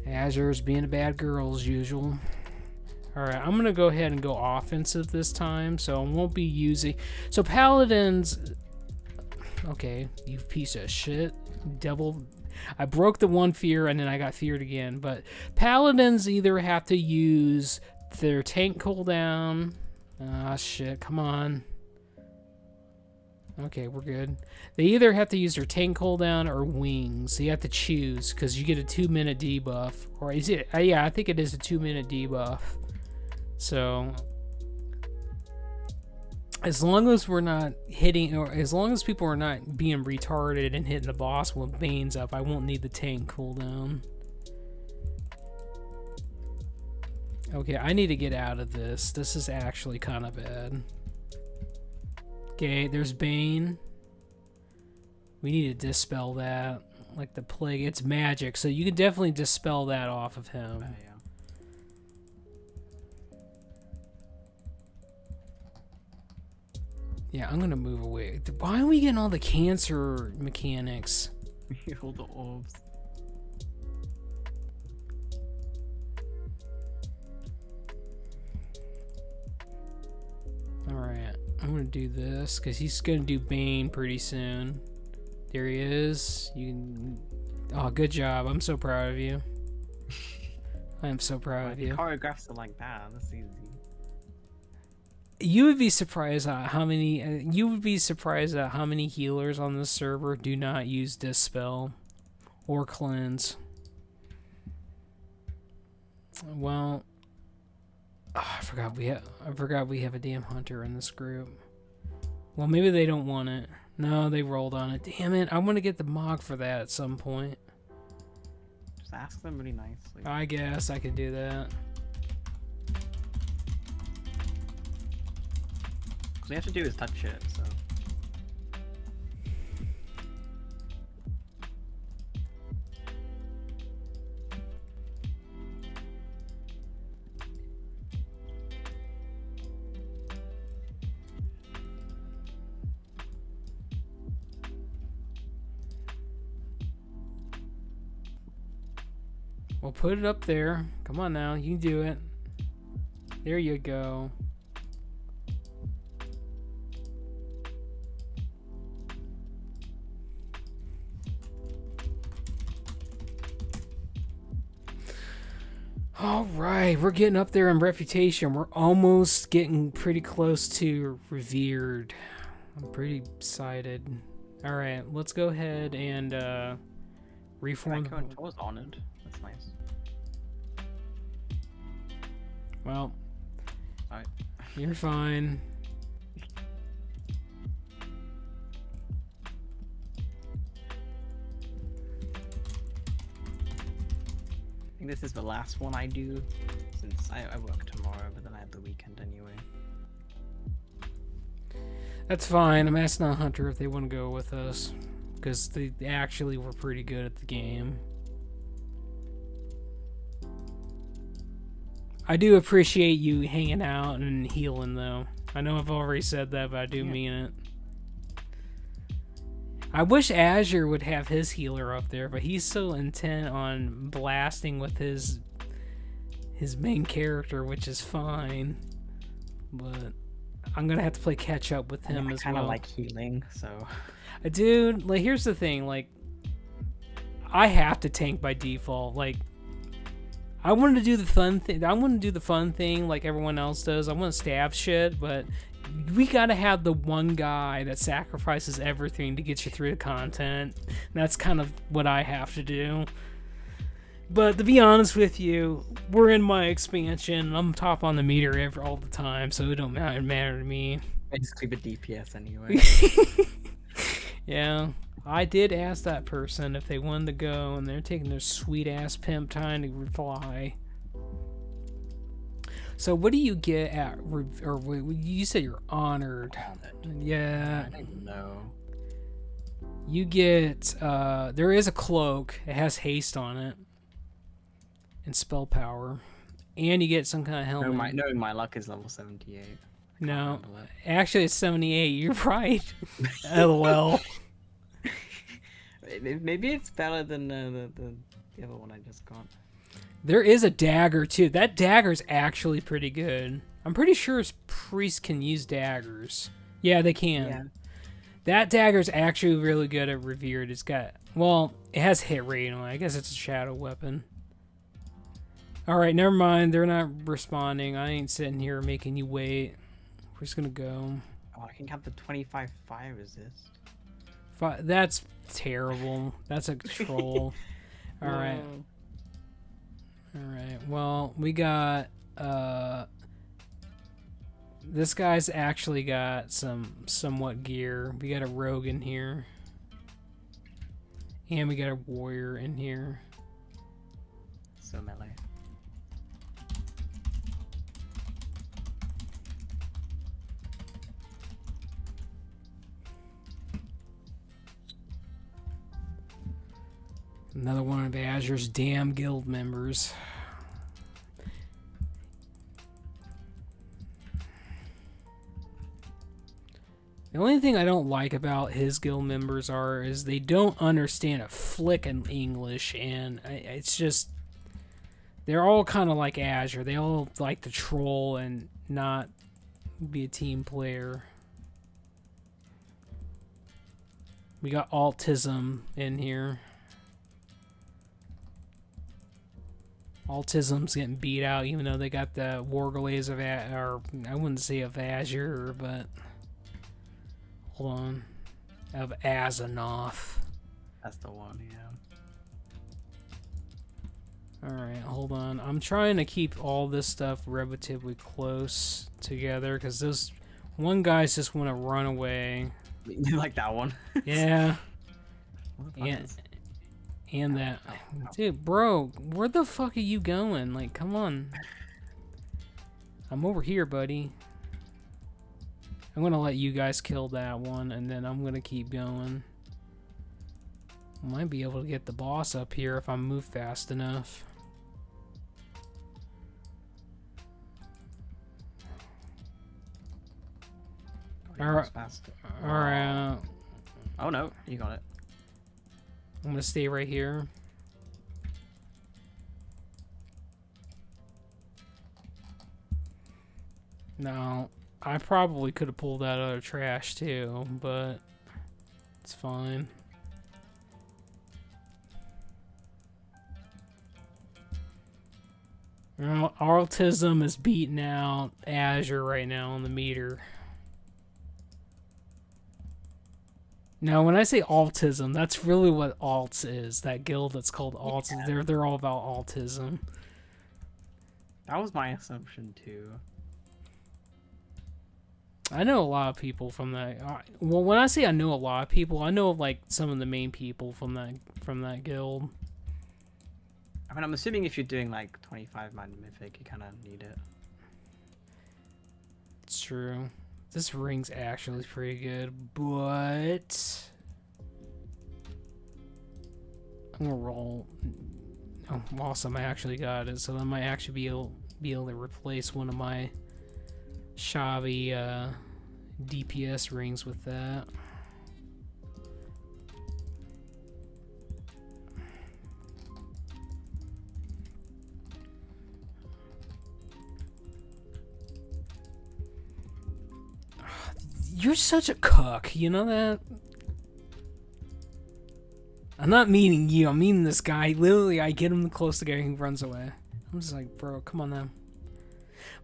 S1: Azure's being a bad girl as usual. Alright, I'm going to go ahead and go offensive this time, so I won't be using... So Paladins... Okay, you piece of shit. Devil... I broke the one fear and then I got feared again, but Paladins either have to use their tank cooldown... Ah, shit, come on. Okay, we're good. They either have to use their tank cooldown or wings. So you have to choose because you get a 2-minute debuff. Or is it? Yeah, I think it is a 2-minute debuff. So as long as we're not hitting, or as long as people are not being retarded and hitting the boss when Bane's up, I won't need the tank cooldown. Okay, I need to get out of this. This is actually kind of bad. Okay, there's Bane. We need to dispel that. Like the plague. It's magic, so you can definitely dispel that off of him. Yeah, I'm gonna move away. Why are we getting all the cancer mechanics?
S2: All the orbs.
S1: Alright, I'm gonna do this because he's gonna do Bane pretty soon. There he is. You can... Oh, good job. I'm so proud of you. I am so proud of you.
S2: Choreographs are like that. That's easy.
S1: You would be surprised at how many. You would be surprised at how many healers on this server do not use Dispel or Cleanse. Well, I forgot we have a damn hunter in this group. Well, maybe they don't want it. No, they rolled on it. Damn it! I'm gonna get the Mog for that at some point.
S2: Just ask them really nicely.
S1: I guess I could do that.
S2: All we have to do is touch it, so.
S1: We'll put it up there. Come on now, you can do it. There you go. All right, we're getting up there in reputation. We're almost getting pretty close to revered. I'm pretty excited. All right, let's go ahead and reform.
S2: That was honored. That's nice.
S1: Well,
S2: all right.
S1: You're fine.
S2: I think this is the last one I do, since I work tomorrow, but then I have the weekend anyway.
S1: That's fine. I'm asking the hunter if they want to go with us, because they actually were pretty good at the game. I do appreciate you hanging out and healing, though. I know I've already said that, but I do mean it. I wish Azure would have his healer up there, but he's so intent on blasting with his his main character, which is fine. But I'm gonna have to play catch up with him as well.
S2: I kind of like healing, so.
S1: Dude, like here's the thing, like I have to tank by default. Like I wanted to do the fun thing. I want to do the fun thing like everyone else does. I want to stab shit, but we gotta have the one guy that sacrifices everything to get you through the content. And that's kind of what I have to do. But to be honest with you, we're in my expansion. I'm top on the meter all the time, so it don't matter to me.
S2: Basically the DPS anyway.
S1: Yeah, I did ask that person if they wanted to go, and they're taking their sweet ass pimp time to reply. So what do you get at, or you said you're honored? Yeah.
S2: I don't know.
S1: You get, there is a cloak. It has haste on it. And spell power. And you get some kind of helmet.
S2: No, my luck is level 78.
S1: No, actually it's 78. You're right. LOL.
S2: Maybe it's better than the other one I just got.
S1: There is a dagger too. That dagger's actually pretty good. I'm pretty sure priests can use daggers. Yeah, they can. Yeah. That dagger's actually really good at revered. It's got, well, it has hit rate on it. I guess it's a shadow weapon. Alright, never mind. They're not responding. I ain't sitting here making you wait. We're just gonna go.
S2: Oh, I can have the 25 fire resist.
S1: That's terrible. That's a troll. Alright. Alright, well, we got, this guy's actually got some somewhat gear. We got a rogue in here. And we got a warrior in here.
S2: So melee.
S1: Another one of Azure's damn guild members. The only thing I don't like about his guild members is they don't understand a flick in English, and it's just, they're all kind of like Azure. They all like to troll and not be a team player. We got autism in here. Autism's getting beat out, even though they got the Warglaze of, or I wouldn't say of Azure, but hold on, of Azanoth.
S2: That's the one, yeah.
S1: All right, hold on. I'm trying to keep all this stuff relatively close together because those one guys just want to run away.
S2: You like that one?
S1: Yeah. And that, dude, bro, where the fuck are you going? Like, come on. I'm over here, buddy. I'm gonna let you guys kill that one, and then I'm gonna keep going. I might be able to get the boss up here if I move fast enough. Alright. Alright.
S2: Oh no, you got it.
S1: I'm gonna stay right here. Now, I probably could have pulled that other trash too, but it's fine. Well, autism is beating out Azure right now on the meter. Now, when I say autism, that's really what alts is. That guild that's called alts. Yeah. They're all about autism.
S2: That was my assumption too.
S1: I know a lot of people from that. Well, when I say I know a lot of people, I know like some of the main people from that guild.
S2: I mean, I'm assuming if you're doing like 25-man mythic, you kind of need it.
S1: It's true. This ring's actually pretty good, but I'm gonna roll. Oh, awesome! I actually got it, so I might actually be able to replace one of my Shavi DPS rings with that. You're such a cuck, you know that? I'm not meaning you, I'm meaning this guy. Literally, I get him close to the guy who runs away. I'm just like, bro, come on now.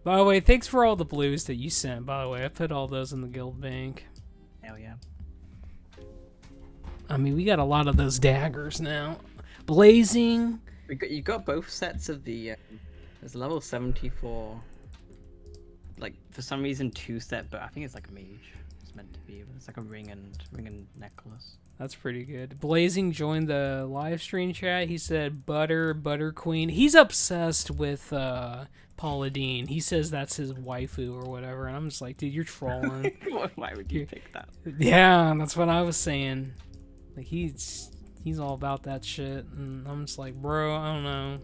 S1: By the way, thanks for all the blues that you sent, by the way. I put all those in the guild bank.
S2: Hell yeah.
S1: I mean, we got a lot of those daggers now. Blazing.
S2: You got both sets of the... there's level 74. Like, for some reason, 2-set, but I think it's like a mage. It's meant to be. It's like a ring and necklace.
S1: That's pretty good. Blazing joined the live stream chat. He said, Butter Queen. He's obsessed with Paula Deen. He says that's his waifu or whatever. And I'm just like, dude, you're trolling.
S2: Why would you pick that?
S1: Yeah, that's what I was saying. Like, he's all about that shit. And I'm just like, bro, I don't know.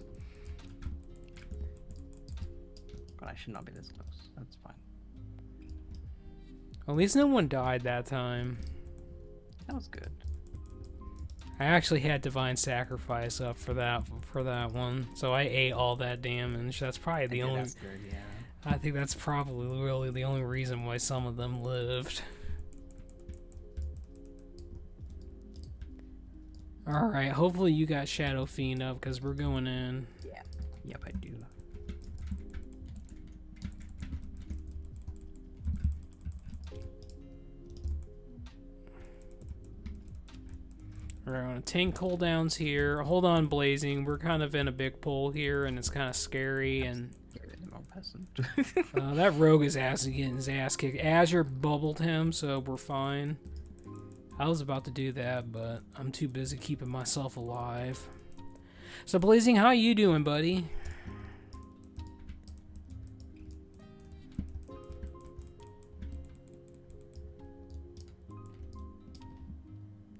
S2: God, I should not be this close. That's fine.
S1: At least no one died that time.
S2: That was good.
S1: I actually had Divine Sacrifice up for that one, so I ate all that damage. That's probably the only.
S2: That's good, yeah.
S1: I think that's probably really the only reason why some of them lived. All right, hopefully you got Shadow Fiend up because we're going in.
S2: Yeah. Yep, I do.
S1: We're on tank cooldowns here. Hold on, Blazing. We're kind of in a big pull here, and it's kind of scary. And that rogue is getting his ass kicked. Azure bubbled him, so we're fine. I was about to do that, but I'm too busy keeping myself alive. So, Blazing, how you doing, buddy?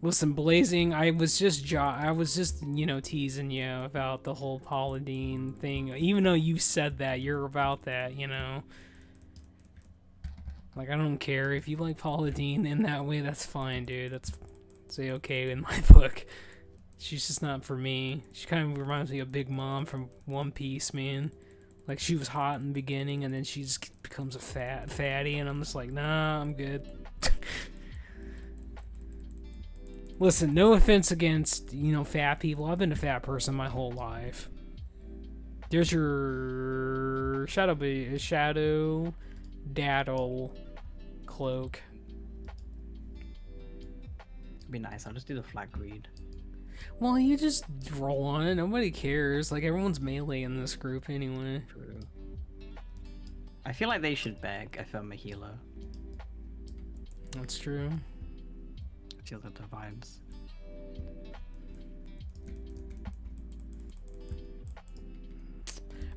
S1: Listen, Blazing, I was just you know, teasing you about the whole Paula Deen thing. Even though you said that, you're about that, you know. Like, I don't care if you like Paula Deen in that way. That's fine, dude. That's okay in my book. She's just not for me. She kind of reminds me of Big Mom from One Piece, man. Like, she was hot in the beginning, and then she just becomes a fatty, and I'm just like, nah, I'm good. Listen, no offense against, you know, fat people. I've been a fat person my whole life. There's your shadow daddle cloak.
S2: It'd be nice. I'll just do the flag greed.
S1: Well, you just roll on it. Nobody cares. Like, everyone's melee in this group anyway.
S2: True. I feel like they should beg if I'm a healer.
S1: That's true.
S2: I feel that the vibes.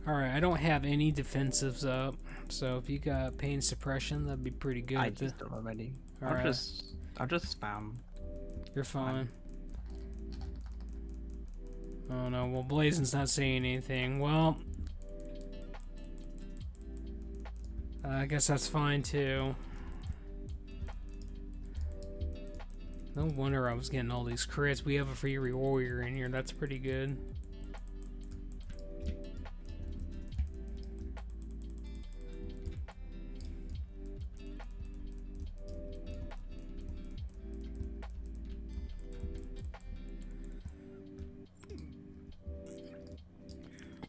S1: Alright, I don't have any defensives up. So if you got pain suppression, that'd be pretty good.
S2: I just don't already. I'll just spam.
S1: You're fine. Oh no, well, Blazing's not saying anything. Well, I guess that's fine too. No wonder I was getting all these crits. We have a free warrior in here. That's pretty good.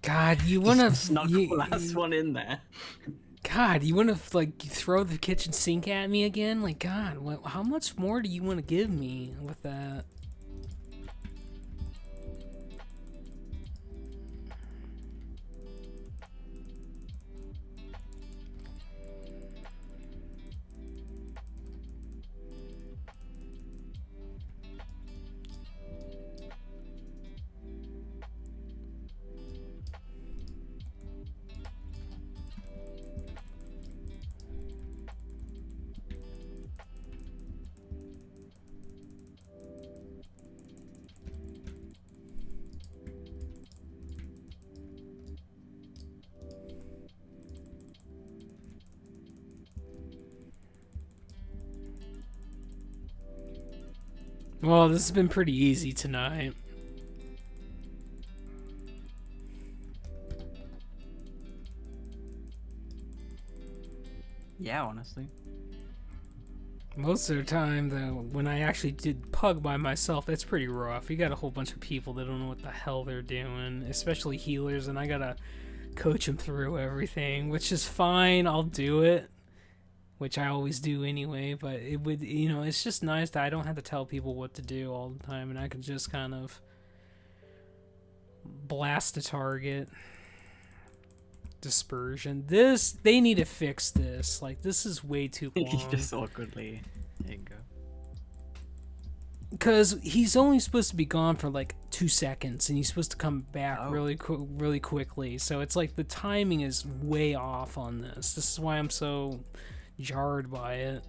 S1: God, you wanna
S2: snuck the last one in there.
S1: God, you wanna like throw the kitchen sink at me again? Like, God, how much more do you want to give me with that? Well, this has been pretty easy tonight.
S2: Yeah, honestly.
S1: Most of the time, though, when I actually did pug by myself, it's pretty rough. You got a whole bunch of people that don't know what the hell they're doing, especially healers, and I gotta coach them through everything, which is fine. I'll do it, which I always do anyway, but it would, it's just nice that I don't have to tell people what to do all the time, and I can just kind of blast a target. Dispersion. They need to fix this. Like, this is way too long.
S2: Just awkwardly. There you go.
S1: Because he's only supposed to be gone for like 2 seconds, and he's supposed to come back really quickly. So it's like the timing is way off on this. This is why I'm so jarred by it.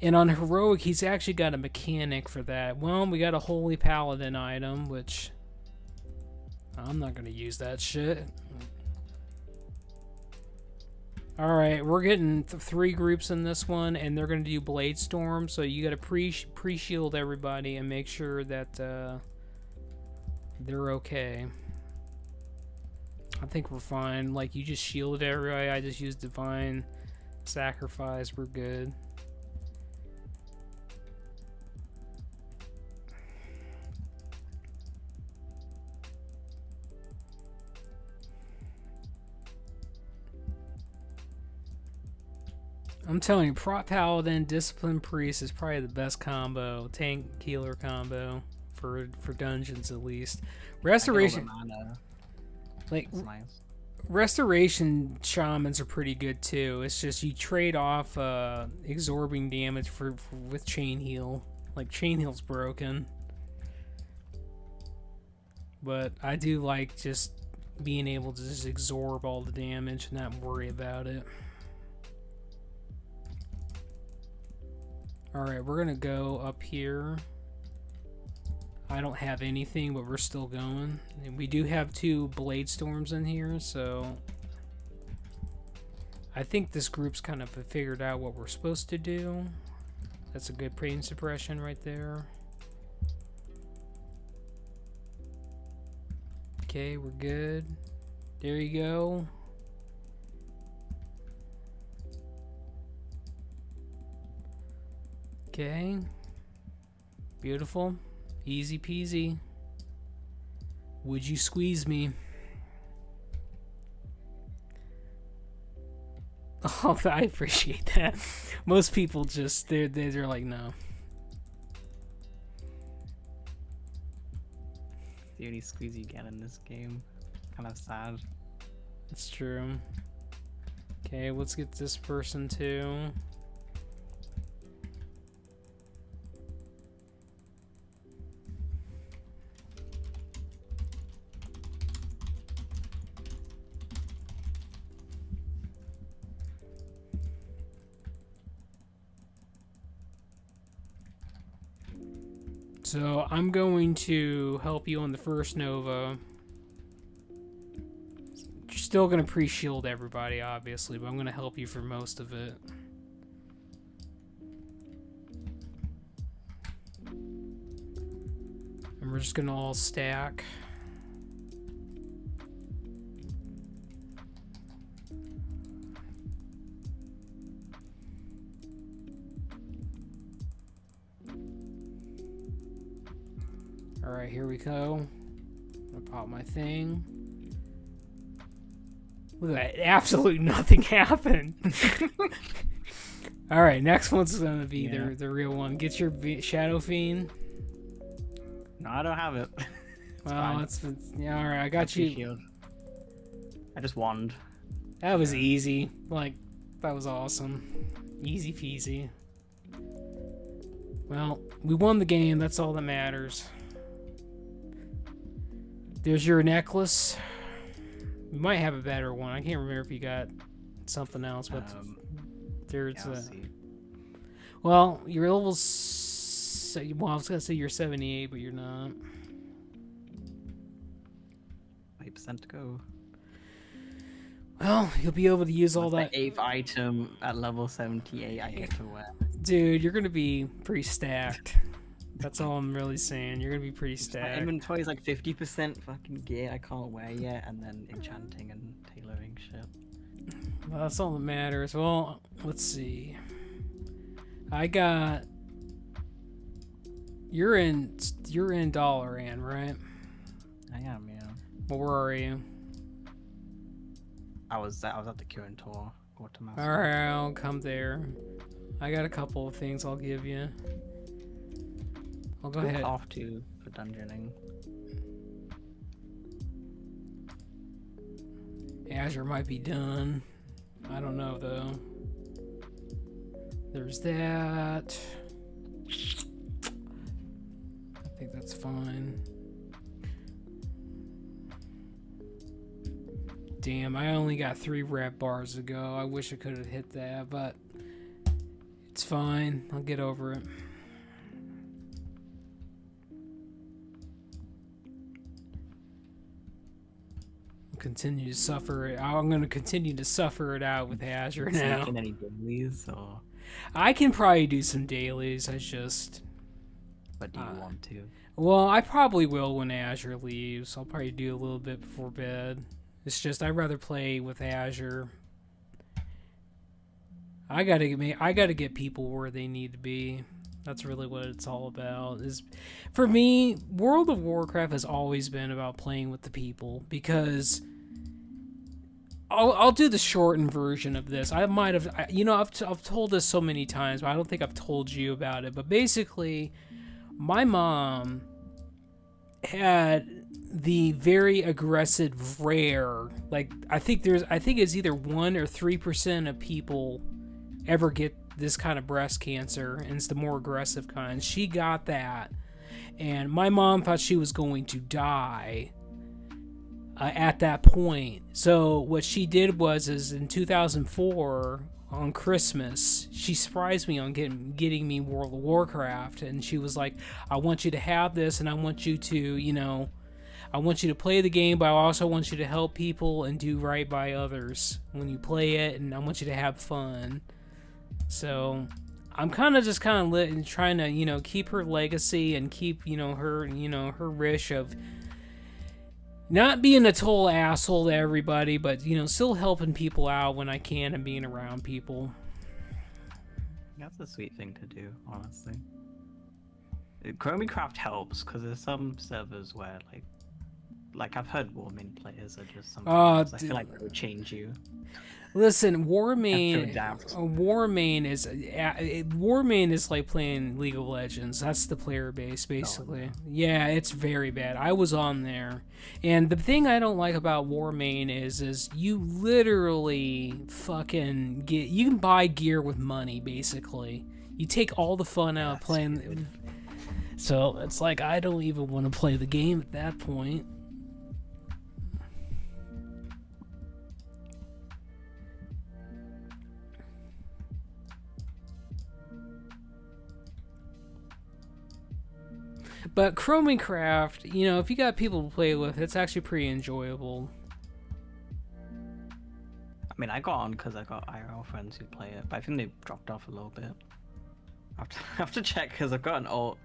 S1: And on heroic, he's actually got a mechanic for that. Well, we got a holy paladin item, which I'm not gonna use that shit. Alright, we're getting 3 groups in this one, and they're going to do Blade Storm, so you got to pre-shield everybody and make sure that they're okay. I think we're fine. Like, you just shielded everybody, I just used Divine Sacrifice, we're good. I'm telling you, Prot Paladin, Discipline Priest is probably the best combo, tank healer combo for dungeons at least. Restoration, like
S2: nice.
S1: Restoration shamans are pretty good too. It's just you trade off absorbing damage with chain heal. Like chain heal's broken, but I do like just being able to just absorb all the damage and not worry about it. Alright, we're gonna go up here. I don't have anything, but we're still going. And we do have 2 Blade Storms in here, so I think this group's kind of figured out what we're supposed to do. That's a good pain suppression right there. Okay, we're good. There you go. Okay. Beautiful. Easy peasy. Would you squeeze me? Oh, I appreciate that. Most people just, they're like, no.
S2: The only squeeze you get in this game. Kind of sad.
S1: It's true. Okay, let's get this person too. So I'm going to help you on the first Nova. You're still going to pre-shield everybody, obviously, but I'm going to help you for most of it. And we're just going to all stack. Alright, here we go. I'm gonna pop my thing. Look at that, absolutely nothing happened. Alright, next one's gonna be the real one. Get your Shadow Fiend.
S2: No, I don't have it.
S1: Well, yeah, alright, I got you.
S2: Shield. I just wand.
S1: That was easy. Like, that was awesome. Easy peasy. Well, we won the game, that's all that matters. There's your necklace. You might have a better one. I can't remember if you got something else, but there's well, you're level. Well, I was gonna say you're 78, but you're not.
S2: 8% to go.
S1: Well, you'll be able to use all that.
S2: The 8th item at level 78 I get to wear.
S1: Dude, you're gonna be pretty stacked. That's all I'm really saying. You're gonna be pretty stacked.
S2: My inventory's like 50% fucking gear I can't wear yet, and then enchanting and tailoring shit.
S1: Well, that's all that matters. Well, let's see. I got. You're in Dalaran, right?
S2: I am, yeah.
S1: Well, where are you?
S2: I was at the current tour.
S1: Alright, I'll come there. I got a couple of things I'll give you. I'll go ahead.
S2: Off to for dungeoning.
S1: Azure might be done. I don't know though. There's that. I think that's fine. Damn, I only got 3 rep bars to go. I wish I could have hit that, but it's fine. I'll get over it. Continue to suffer it. I'm going to continue to suffer it out with Azure now.
S2: Making any dailies or?
S1: I can probably do some dailies.
S2: But do you want to?
S1: Well, I probably will when Azure leaves. I'll probably do a little bit before bed. It's just I'd rather play with Azure. I gotta get people where they need to be. That's really what it's all about. For me, World of Warcraft has always been about playing with the people, because I'll do the shortened version of this. I might have, I've told this so many times, but I don't think I've told you about it. But basically, my mom had the very aggressive rare, like I think it's either 1 or 3% of people ever get this kind of breast cancer, and it's the more aggressive kind. She got that, and my mom thought she was going to die at that point. So what she did is in 2004 on Christmas, she surprised me on getting me World of Warcraft, and she was like, I want you to have this, and I want you to, I want you to play the game, but I also want you to help people and do right by others when you play it, and I want you to have fun. So I'm trying to, keep her legacy and keep, her wish of not being a total asshole to everybody, but, still helping people out when I can and being around people.
S2: That's a sweet thing to do, honestly. Chromicraft helps, because there's some servers where, like I've heard Warming players are just sometimes, I feel like they would change you.
S1: Listen, Warmane is like playing League of Legends. That's the player base, basically. Oh, yeah, it's very bad. I was on there, and the thing I don't like about Warmane is you literally fucking you can buy gear with money, basically. You take all the fun out of playing. Stupid. So it's like I don't even want to play the game at that point. But Chromicraft, if you got people to play with, it's actually pretty enjoyable.
S2: I mean, I got on because I got IRL friends who play it, but I think they've dropped off a little bit. I have to check because I've got an alt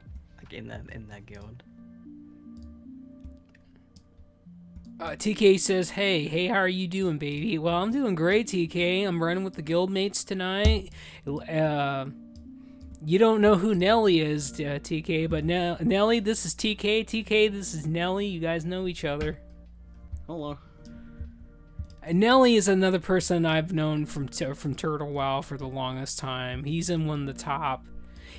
S2: in their guild.
S1: TK says, hey, how are you doing, baby? Well, I'm doing great, TK. I'm running with the guildmates tonight. You don't know who Nelly is, TK, but Nelly, this is TK. TK, this is Nelly. You guys know each other.
S2: Hello.
S1: Nelly is another person I've known from Turtle WoW for the longest time. He's in one of the top.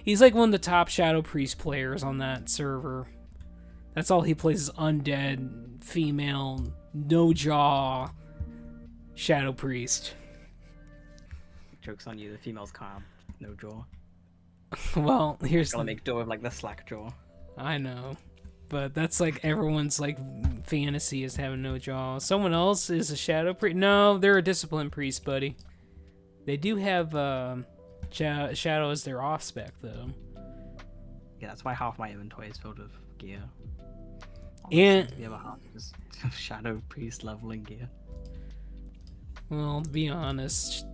S1: He's like one of the top Shadow Priest players on that server. That's all he plays is undead, female, no jaw, Shadow Priest.
S2: Joke's on you, the females can't, no jaw.
S1: Well, here's
S2: gotta make door with like the slack jaw.
S1: I know, but that's like everyone's like fantasy is having no jaw. Someone else is a Shadow Priest. No, they're a Discipline Priest, buddy. They do have Shadow as their off spec though.
S2: Yeah, that's why half my inventory is filled with gear.
S1: And
S2: the other half is Shadow Priest leveling gear.
S1: Well, to be honest.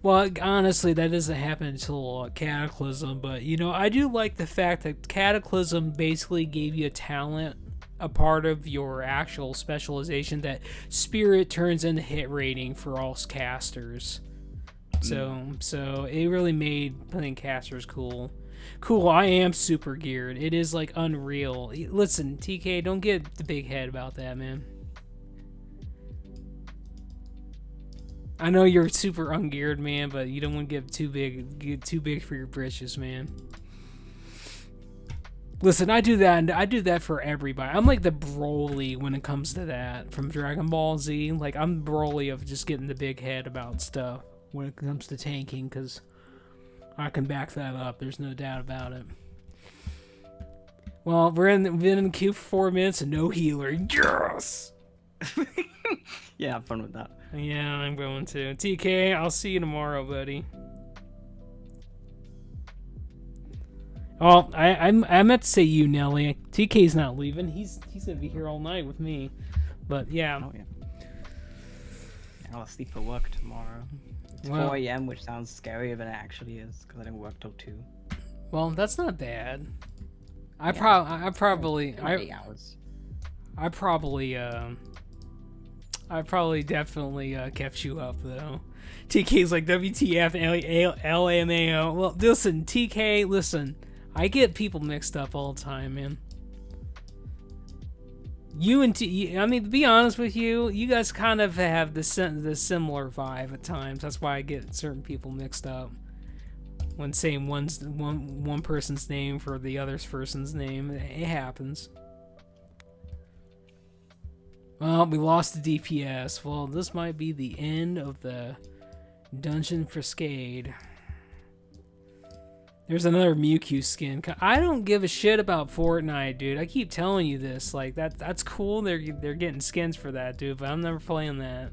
S1: Well, honestly, that doesn't happen until Cataclysm, but, I do like the fact that Cataclysm basically gave you a talent, a part of your actual specialization, that Spirit turns into hit rating for all casters. So it really made playing casters cool. Cool, I am super geared. It is like unreal. Listen, TK, don't get the big head about that, man. I know you're super ungeared, man, but you don't want to get too big for your britches, man. Listen, I do that for everybody. I'm like the Broly when it comes to that from Dragon Ball Z. Like, I'm Broly of just getting the big head about stuff when it comes to tanking, because I can back that up. There's no doubt about it. Well, we've been in the queue for 4 minutes and no healer. Yes!
S2: Yeah, have fun with that.
S1: Yeah, I'm going to. TK, I'll see you tomorrow, buddy. Oh, I meant to say you, Nelly. TK's not leaving. He's gonna be here all night with me. But yeah.
S2: Oh, yeah. I'll sleep for work tomorrow. It's
S1: Well,
S2: 4 a.m., which sounds scarier than it actually is, because I didn't work till 2.
S1: well, that's not bad. I
S2: 8 hours.
S1: I probably definitely kept you up though. TK's like WTF LMAO. Well, listen, TK, listen. I get people mixed up all the time, man. You and I mean, to be honest with you, you guys kind of have the similar vibe at times. That's why I get certain people mixed up when saying one person's name for the other person's name. It happens. Well, we lost the DPS. Well, this might be the end of the Dungeon Friscade. There's another Mewtwo skin. I don't give a shit about Fortnite, dude. I keep telling you this. Like, that's cool. They're getting skins for that, dude. But I'm never playing that.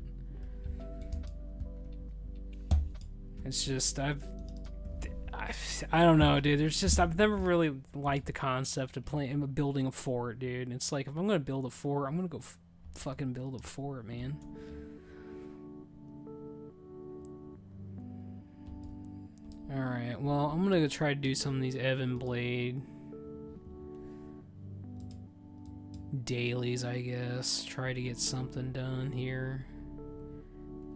S1: It's just I don't know, dude. I've never really liked the concept of building a fort, dude. It's like, if I'm gonna build a fort, I'm gonna go fucking build a fort, man. Alright, well, I'm gonna go try to do some of these Evan Blade dailies, I guess. Try to get something done here.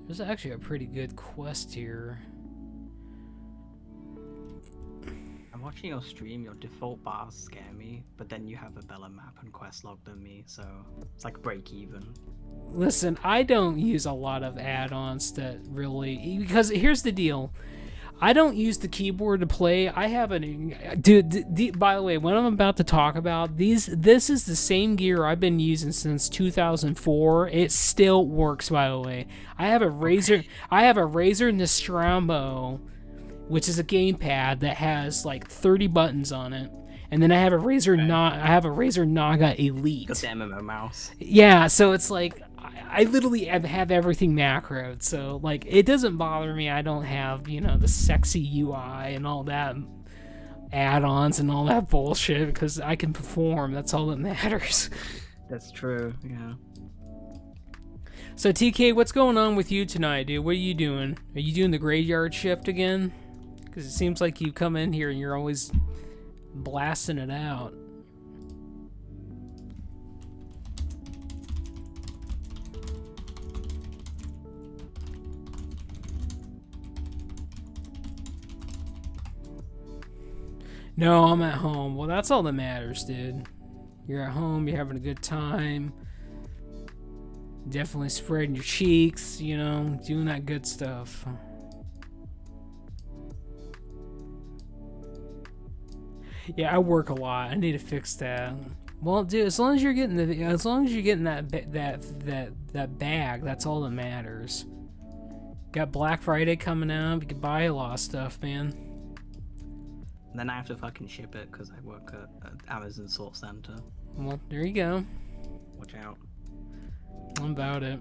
S1: There's actually a pretty good quest here.
S2: I'm watching your stream, your default bars scare me, but then you have a better map and quest log than me, so it's like break even.
S1: Listen, I don't use a lot of add-ons that really... Because here's the deal. I don't use the keyboard to play. I have dude, by the way, what I'm about to talk about, this is the same gear I've been using since 2004. It still works, by the way. I have a Razer Nostromo, which is a gamepad that has like 30 buttons on it. And then I have a Razer Naga Elite.
S2: Got the MMO mouse.
S1: Yeah, so it's like I literally have everything macroed, so like it doesn't bother me. I don't have, you know, the sexy UI and all that add-ons and all that bullshit, because I can perform. That's all that matters.
S2: That's true, yeah.
S1: So TK, what's going on with you tonight, dude? What are you doing? Are you doing the graveyard shift again? Because it seems like you come in here and you're always blasting it out. No, I'm at home. Well, that's all that matters, dude. You're at home, you're having a good time. Definitely spreading your cheeks, you know, doing that good stuff. Yeah, I work a lot. I need to fix that. Well, dude, as long as you're getting that bag, that's all that matters. Got Black Friday coming up. You can buy a lot of stuff, man.
S2: And then I have to fucking ship it because I work at Amazon Sort Center.
S1: Well, there you go.
S2: Watch out.
S1: I'm about it.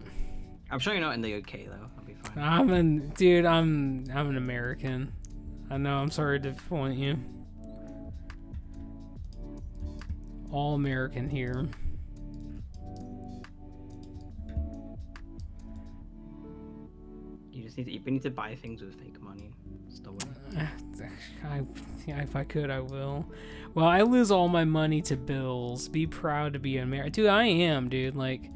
S2: I'm sure you're not in the UK though. I'll be fine.
S1: I'm an American. I know. I'm sorry to disappoint you. All American here.
S2: You need to buy things with fake money.
S1: If I could, I will. Well, I lose all my money to bills. Be proud to be an American. Dude, I am, dude. Like,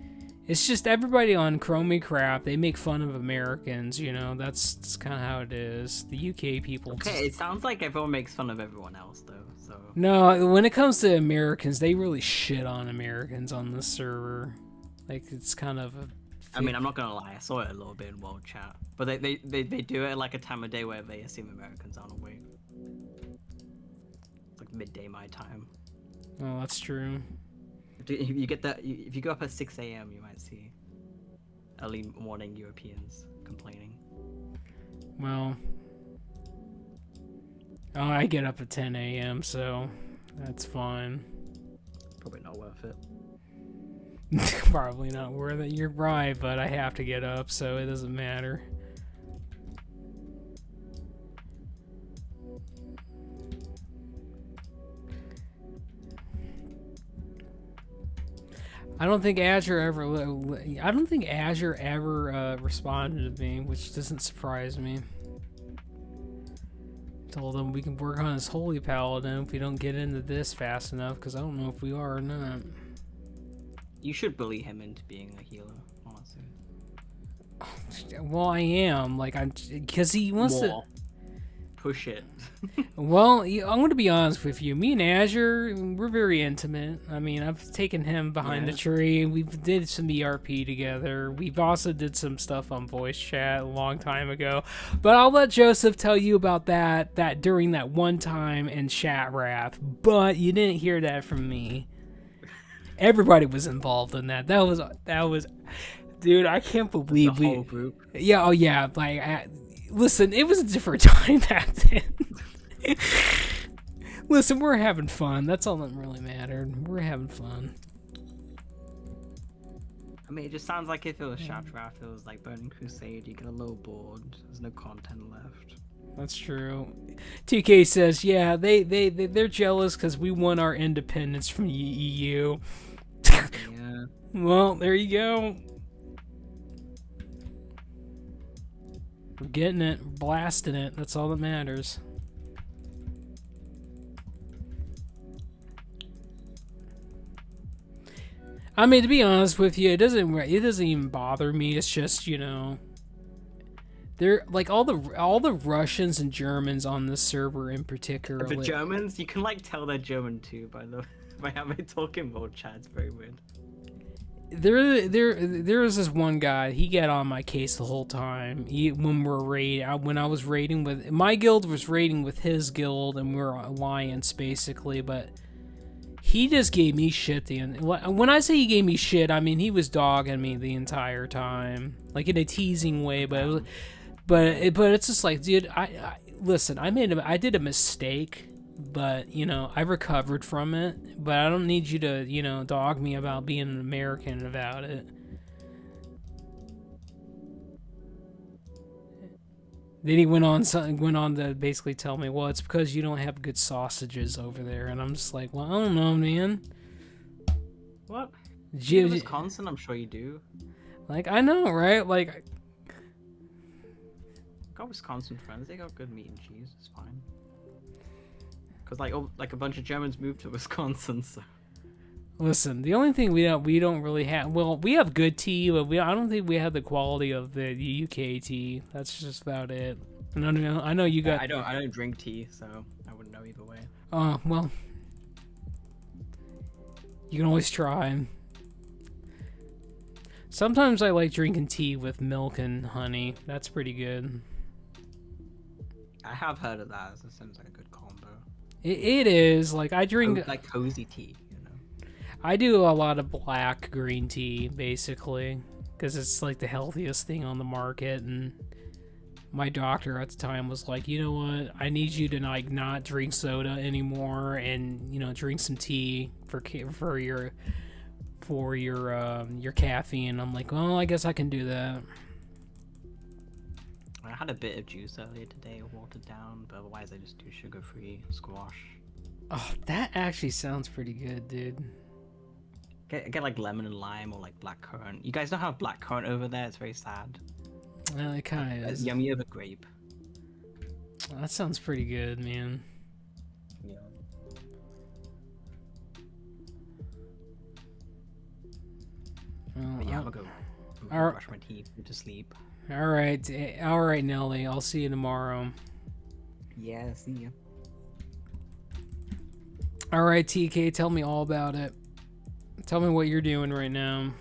S1: It's just everybody on Chromie Crap, they make fun of Americans, you know? That's kind of how it is. The UK people...
S2: Okay, it sounds like everyone makes fun of everyone else, though, so...
S1: No, when it comes to Americans, they really shit on Americans on this server. Like, it's kind of a...
S2: I mean, I'm not gonna lie, I saw it a little bit in World Chat. But they do it at like a time of day where they assume Americans aren't awake. It's like midday my time.
S1: Oh, that's true.
S2: If you get that, if you go up at 6 a.m., you might see early morning Europeans complaining.
S1: Well, oh, I get up at 10 a.m., so that's fine.
S2: Probably not worth it.
S1: Probably not worth it. You're right, but I have to get up, so it doesn't matter. I don't think Azure ever responded to me, which doesn't surprise me. Told them we can work on his Holy Paladin if we don't get into this fast enough, because I don't know if we are or not.
S2: You should bully him into being a healer, honestly.
S1: Well, I am. Like, because he wants to...
S2: Push it.
S1: Well, I'm going to be honest with you. Me and Azure, we're very intimate. I mean, I've taken him behind the tree. We did some ERP together. We've also did some stuff on voice chat a long time ago. But I'll let Joseph tell you about that during that one time in chat wrath. But you didn't hear that from me. Everybody was involved in that. That was, dude. I can't believe
S2: the whole group.
S1: Yeah. Oh yeah. Like. Listen, it was a different time back then. Listen, we're having fun. That's all that really mattered. We're having fun.
S2: I mean, it just sounds like if it was Shadraff, it was like Burning Crusade. You get a little bored. There's no content left.
S1: That's true. TK says, yeah, they're jealous because we won our independence from the EU.
S2: Yeah.
S1: Well, there you go. We're getting it, blasting it. That's all that matters. I mean, to be honest with you, it doesn't even bother me. It's just, you know, they're like all the Russians and Germans on this server in particular.
S2: The Germans, you can like tell they're German too by how they talk in World Chat. It's very weird. There was this one guy. He got on my case the whole time. When I was raiding with my guild was raiding with his guild, and we're alliance basically. But he just gave me shit. When I say he gave me shit, I mean he was dogging me the entire time, like in a teasing way. But it's just like, dude, listen. I did a mistake. But, you know, I recovered from it. But I don't need you to, you know, dog me about being an American about it. Then he went on to basically tell me, well, it's because you don't have good sausages over there. And I'm just like, well, I don't know, man. What? In Wisconsin, I'm sure you do.
S1: Like, I know, right? Like,
S2: got Wisconsin friends. They got good meat and cheese. It's fine. Because like a bunch of Germans moved to Wisconsin, so.
S1: Listen, the only thing we don't really have, well, we have good tea, but I don't think we have the quality of the UK tea. That's just about it. I know you got.
S2: I don't drink tea, so I wouldn't know either way.
S1: Oh well, you can always try. Sometimes I like drinking tea with milk and honey. That's pretty good.
S2: I have heard of that. It seems like a good combo.
S1: It is. Like, I drink...
S2: like cozy tea, you know?
S1: I do a lot of black green tea, basically. Because it's, like, the healthiest thing on the market. And my doctor at the time was like, you know what? I need you to, like, not drink soda anymore. And, you know, drink some tea for your caffeine. I'm like, well, I guess I can do that.
S2: I had a bit of juice earlier today, watered down, but otherwise I just do sugar-free squash.
S1: Oh, that actually sounds pretty good, dude.
S2: Get like lemon and lime or like blackcurrant. You guys don't have blackcurrant over there? It's very sad.
S1: Well, it kind of is.
S2: It's yummier than grape.
S1: That sounds pretty good, man.
S2: Yeah.
S1: Well,
S2: yeah, I'm gonna go
S1: All,
S2: brush my teeth, go to sleep.
S1: all right, Nelly. I'll see you tomorrow.
S2: Yeah, see ya.
S1: All right, TK, tell me all about it. Tell me what you're doing right now.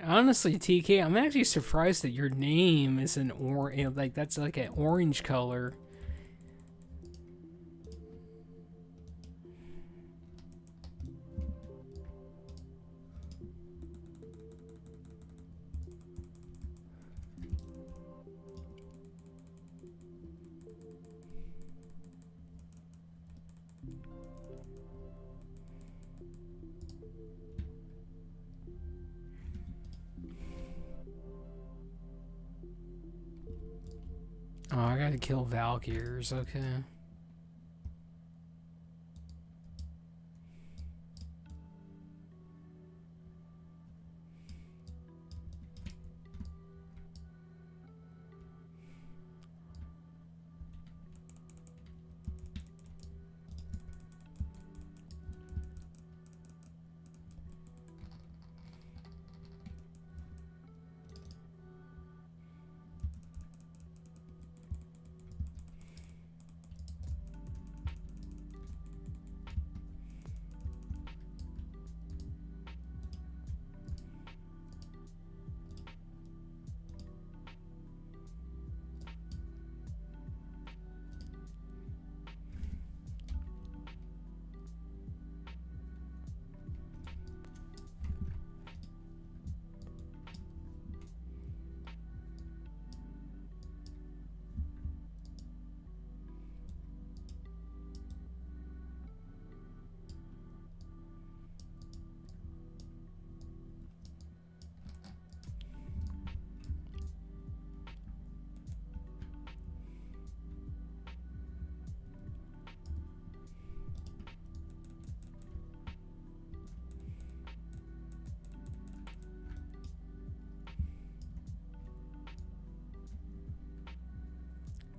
S1: Honestly, TK, I'm actually surprised that your name is an like that's like an orange color. Oh, I gotta kill Valkyrs, okay.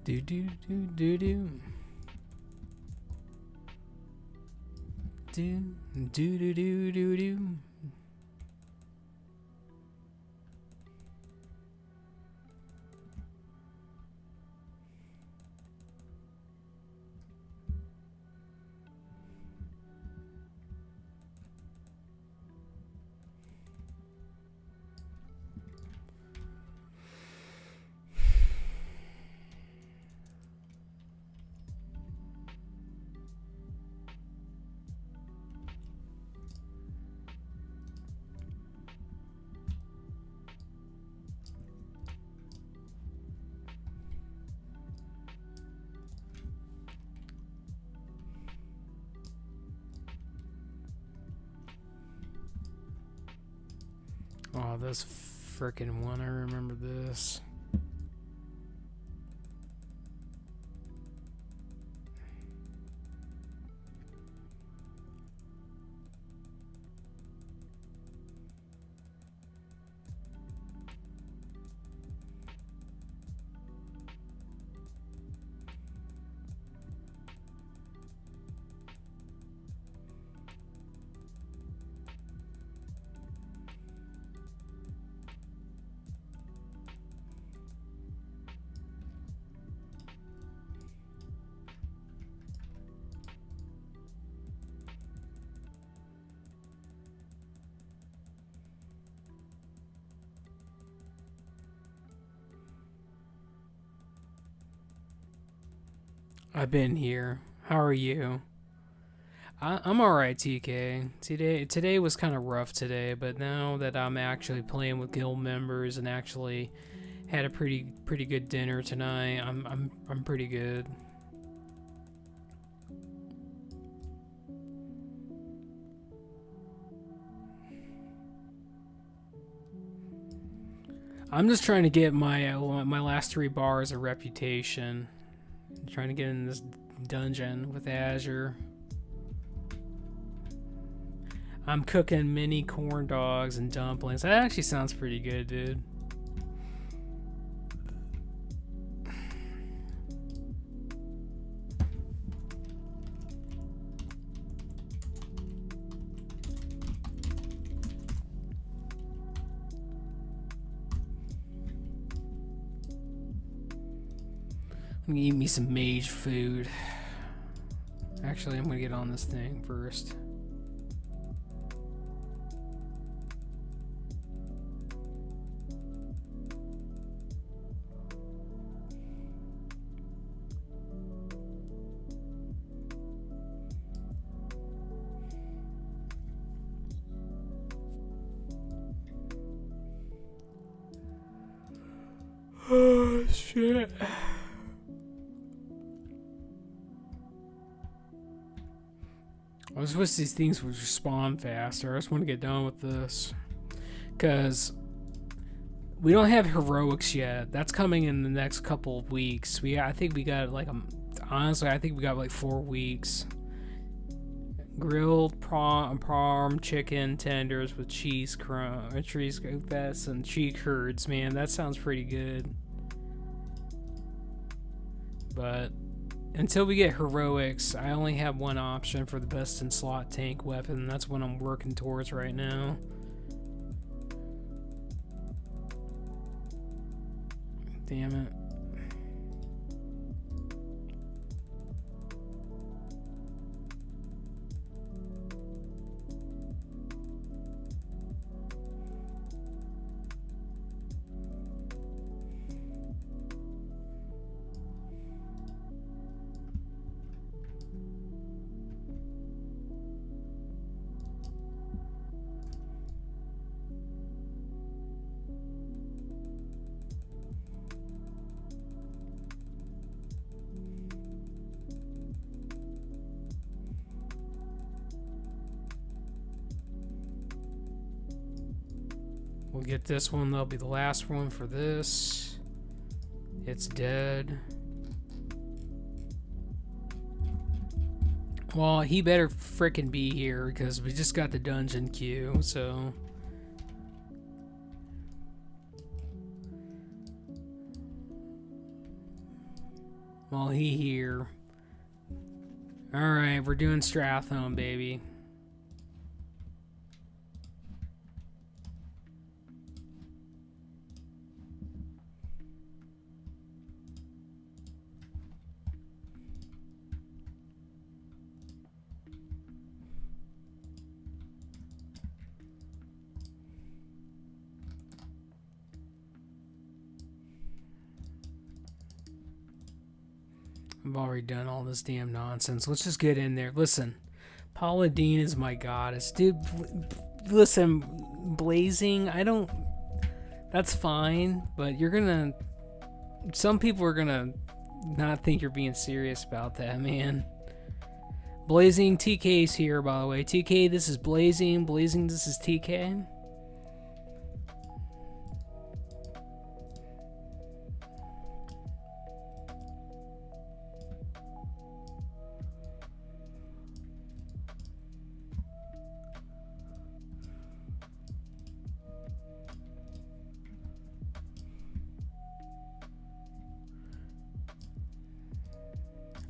S1: Do do do do do. Do do do do do do. Oh, this frickin' one, I remember this. I've been here. How are you? I'm alright, TK. Today was kind of rough today, but now that I'm actually playing with guild members and actually had a pretty good dinner tonight, I'm pretty good. I'm just trying to get my last 3 bars of reputation. I'm trying to get in this dungeon with Azure. I'm cooking mini corn dogs and dumplings. That actually sounds pretty good, dude. I'm gonna eat me some mage food. Actually, I'm gonna get on this thing first. Oh, shit. I just wish these things would spawn faster. I just want to get done with this. Because we don't have heroics yet. That's coming in the next couple of weeks. I think we got like, honestly, I think we got like 4 weeks. Grilled parm chicken tenders with cheese crust and cheese curds, man. That sounds pretty good. But until we get heroics, I only have one option for the best in slot tank weapon. That's what I'm working towards right now. Damn it. We'll get this one. That'll be the last one for this. It's dead. Well, he better frickin' be here because we just got the dungeon queue, so. Well, he here. Alright, we're doing Strathhome, baby. I've already done all this damn nonsense. Let's just get in there. Listen, Paula Deen is my goddess. Dude, listen, Blazing, I don't... That's fine, but you're gonna... Some people are gonna not think you're being serious about that, man. Blazing, TK's here, by the way. TK, this is Blazing. Blazing, this is TK.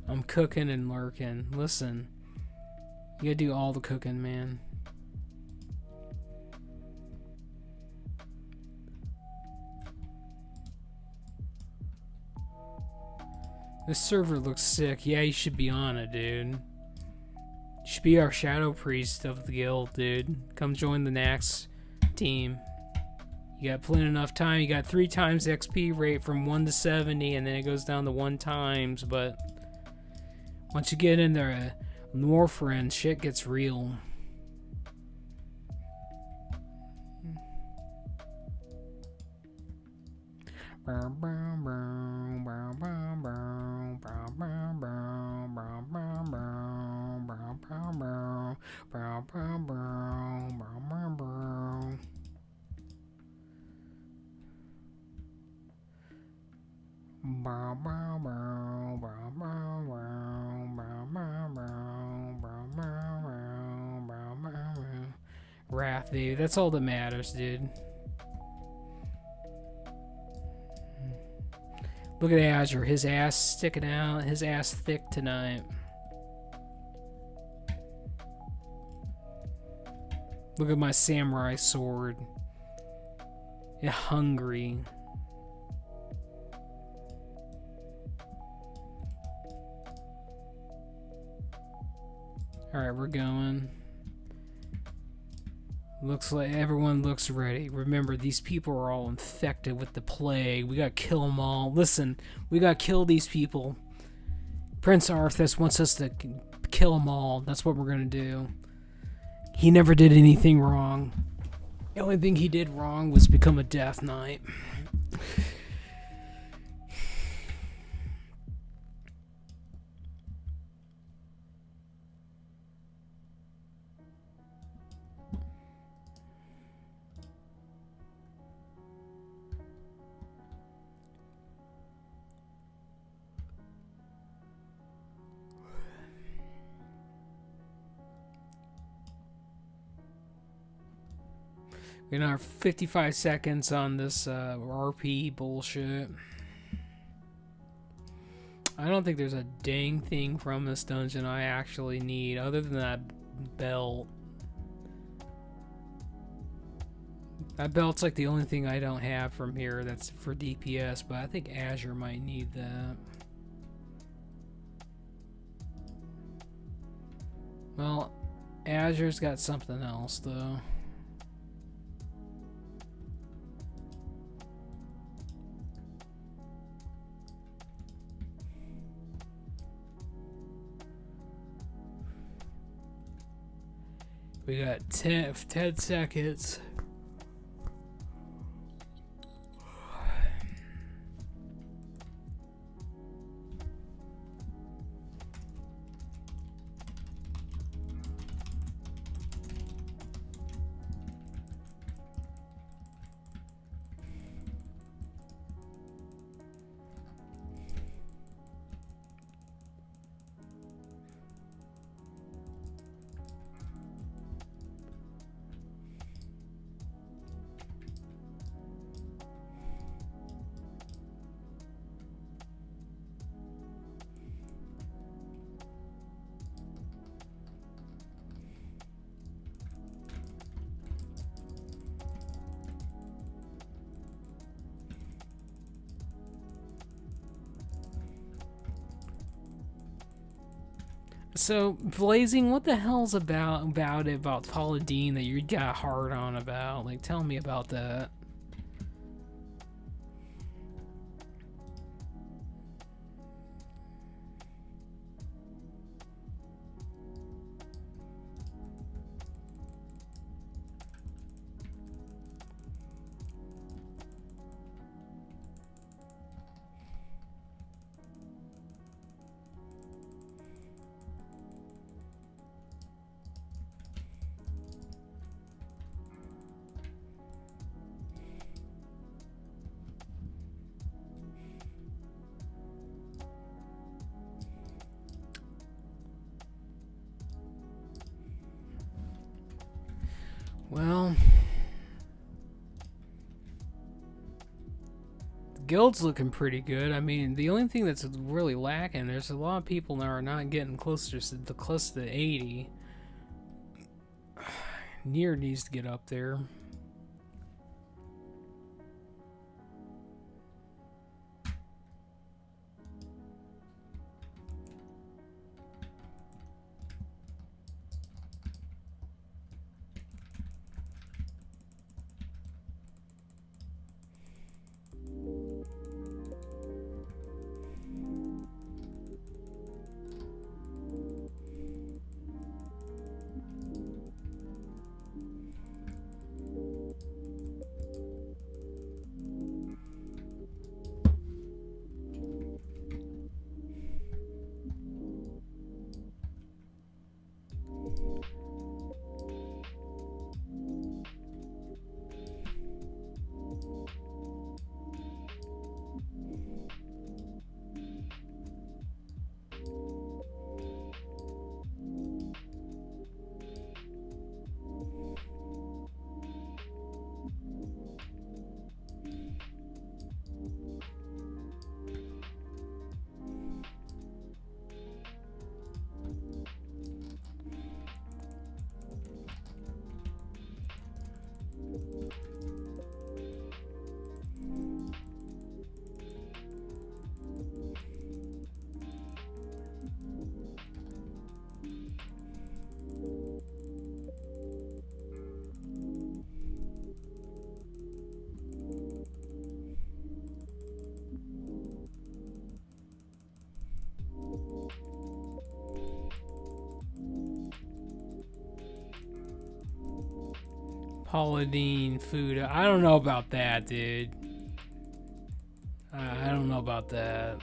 S1: I'm cooking and lurking. Listen, you gotta do all the cooking, man. This server looks sick. Yeah, you should be on it, dude. You should be our shadow priest of the guild, dude. Come join the Nax team. You got plenty enough time. You got 3 times XP rate from 1 to 70, and then it goes down to 1 times, but once you get in there, Northrend, shit gets real. Wrath, baby. That's all that matters, dude. Look at Azure. His ass sticking out. His ass thick tonight. Look at my samurai sword. Yeah, hungry. Alright, we're going. Looks like everyone looks ready. Remember, these people are all infected with the plague. We gotta kill them all. Listen, we gotta kill these people. Prince Arthas wants us to kill them all. That's what we're gonna do. He never did anything wrong. The only thing he did wrong was become a Death Knight. We got 55 seconds on this RP bullshit. I don't think there's a dang thing from this dungeon I actually need other than that belt. That belt's like the only thing I don't have from here that's for DPS, but I think Azure might need that. Well, Azure's got something else though. We got 10 seconds. So, Blazing, what the hell's about it, about Paula Deen that you got hard on about? Like, tell me about that. Well, the guild's looking pretty good. I mean, the only thing that's really lacking, there's a lot of people that are not getting closer to 80. Nier needs to get up there. Paladine food. I don't know about that, dude. I don't know about that.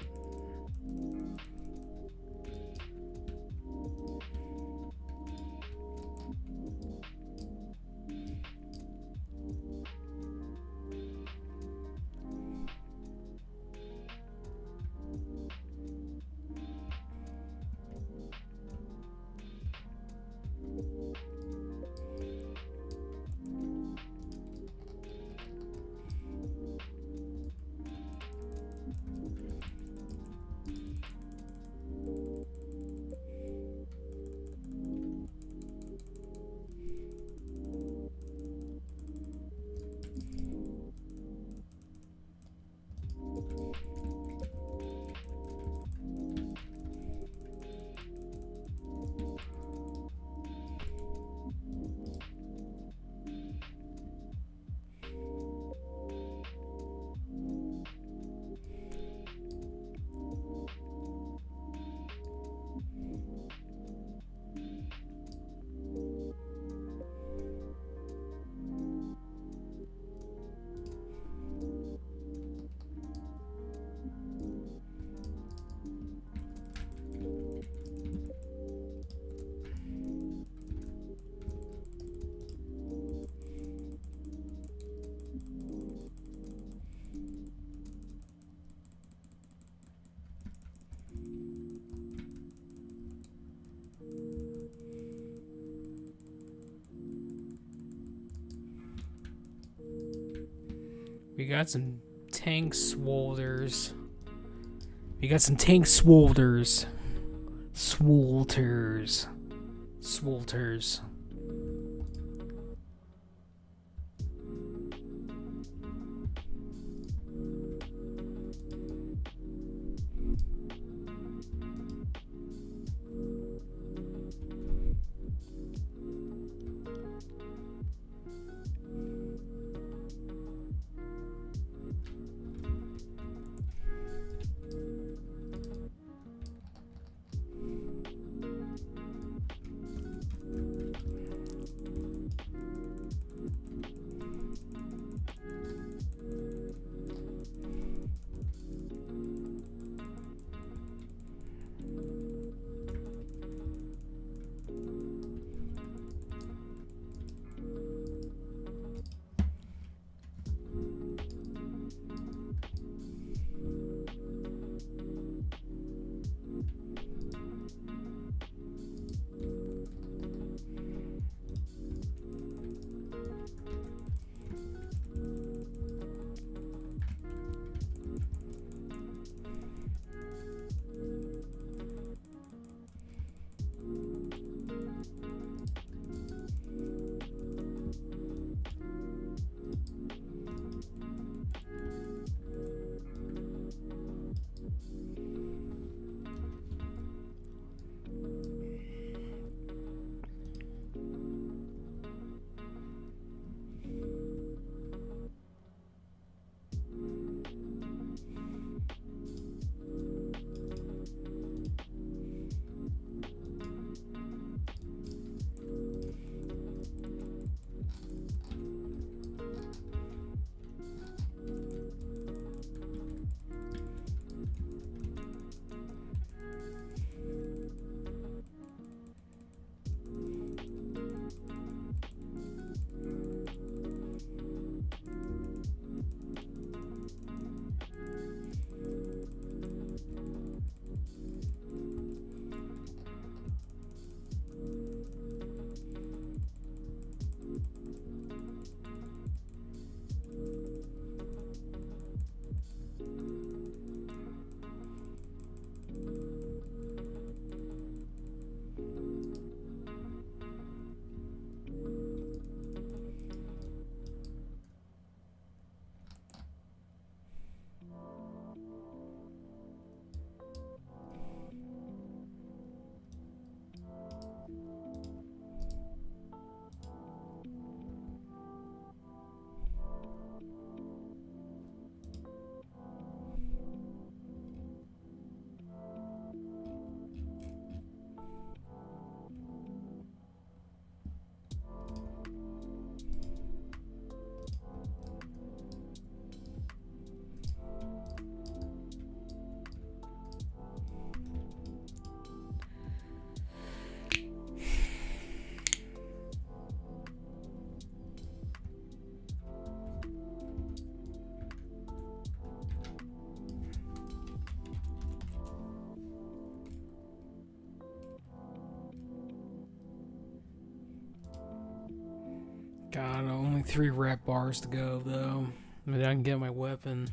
S1: We got some tank swolders. We got some tank swolders. Swolters. Swolters. God, only 3 rep bars to go though. Maybe I can get my weapon.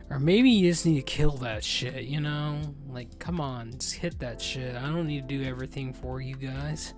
S1: Or maybe you just need to kill that shit, you know? Like, come on, just hit that shit. I don't need to do everything for you guys.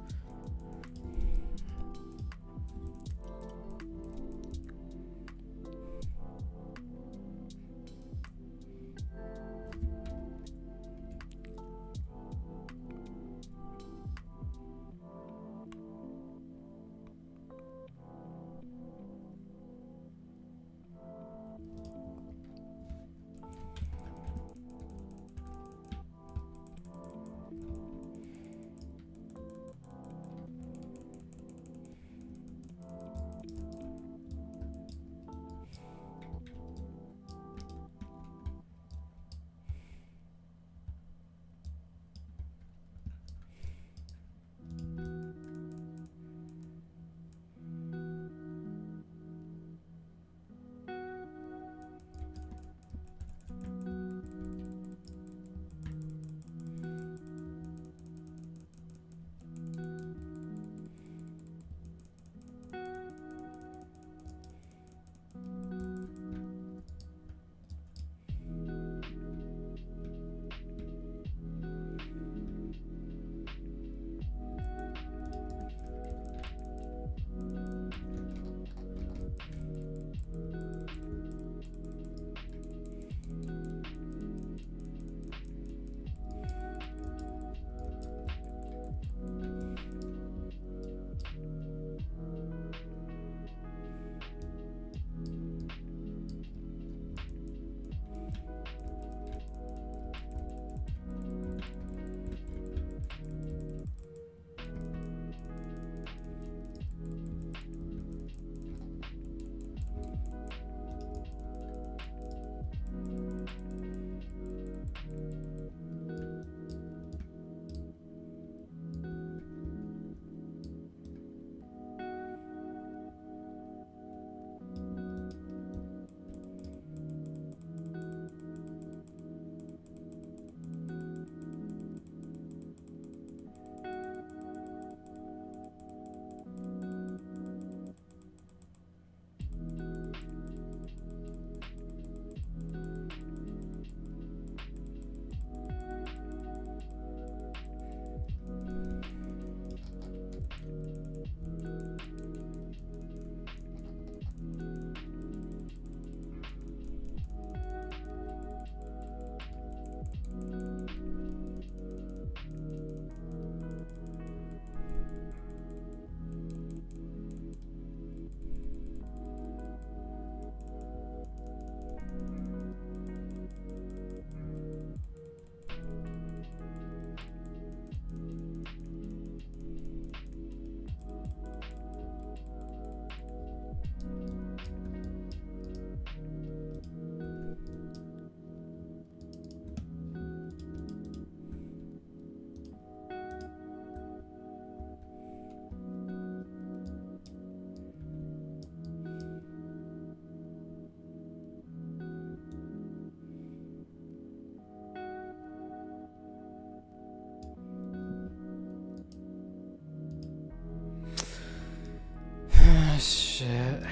S1: Shit.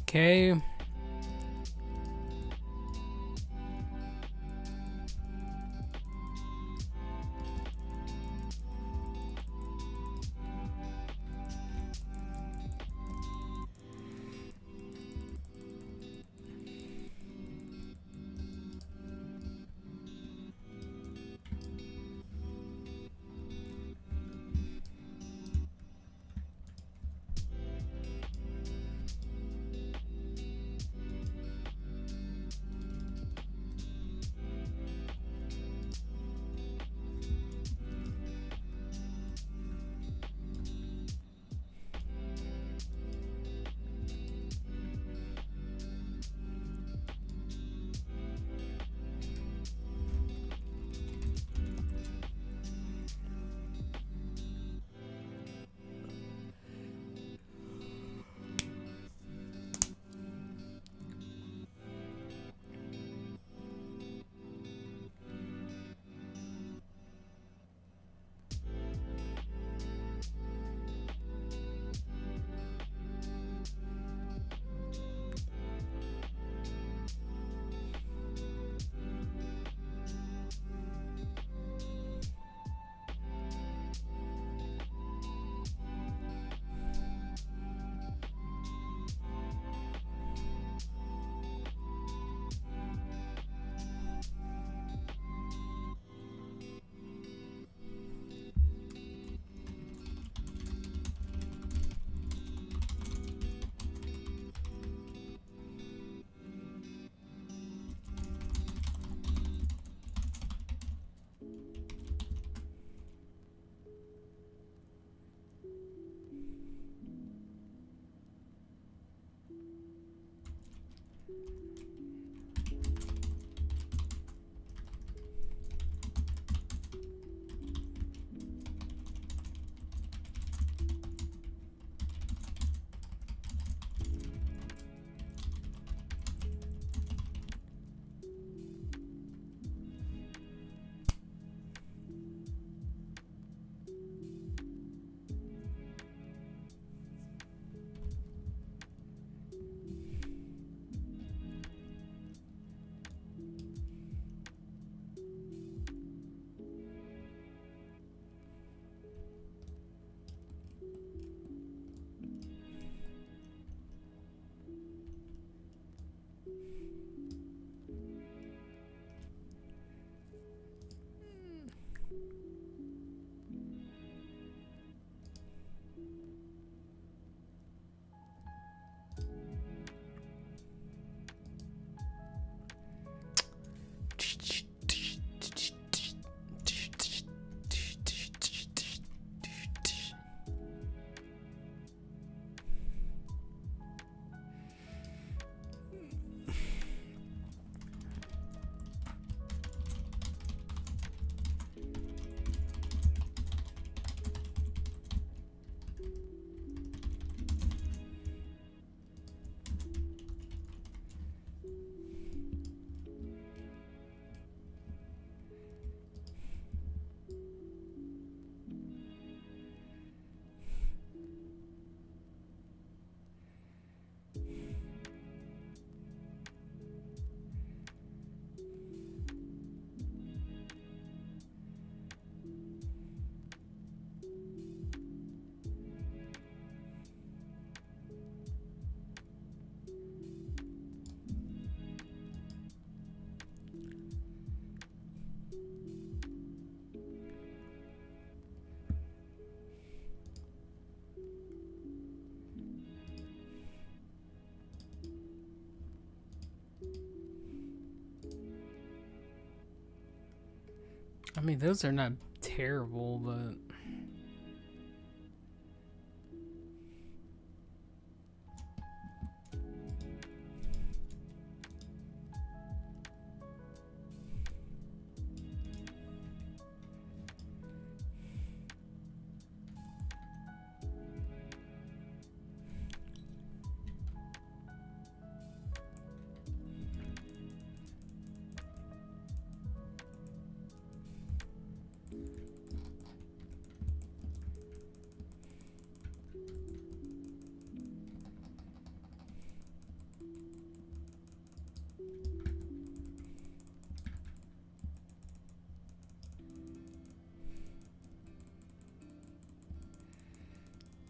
S1: Okay. I mean, those are not terrible, but...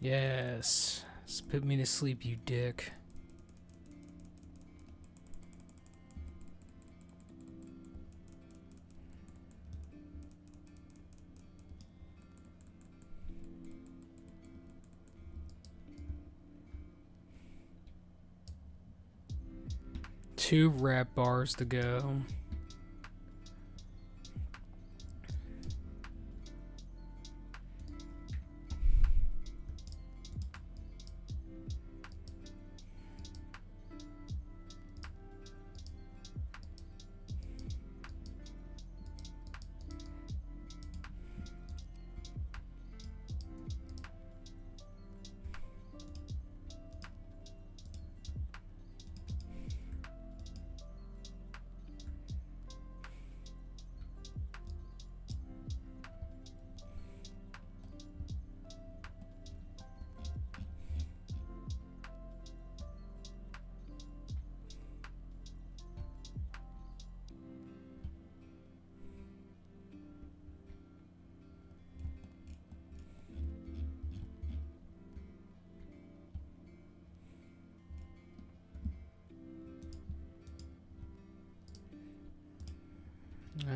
S1: Yes. Put me to sleep, you dick. Two rep bars to go.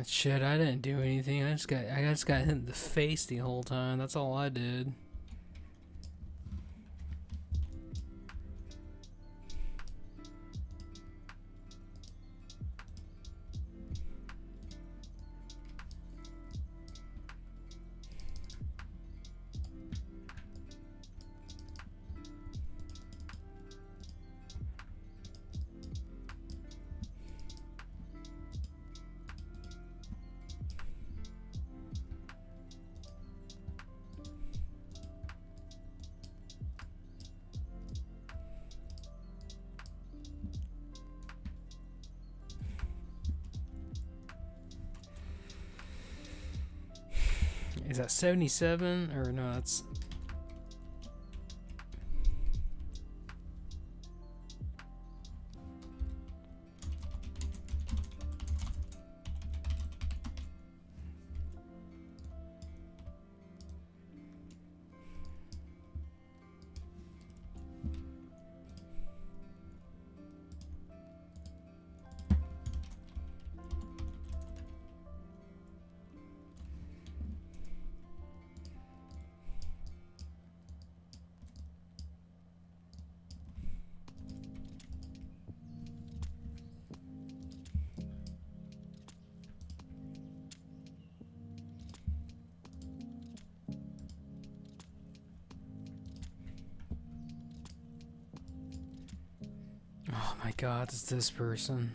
S1: Shit, I didn't do anything. I just got hit in the face the whole time. That's all I did. Is that 77 or no? That's oh my god, it's this person.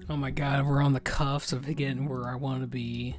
S1: Oh my god, we're on the cuffs of getting where I want to be.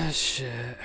S1: Shit.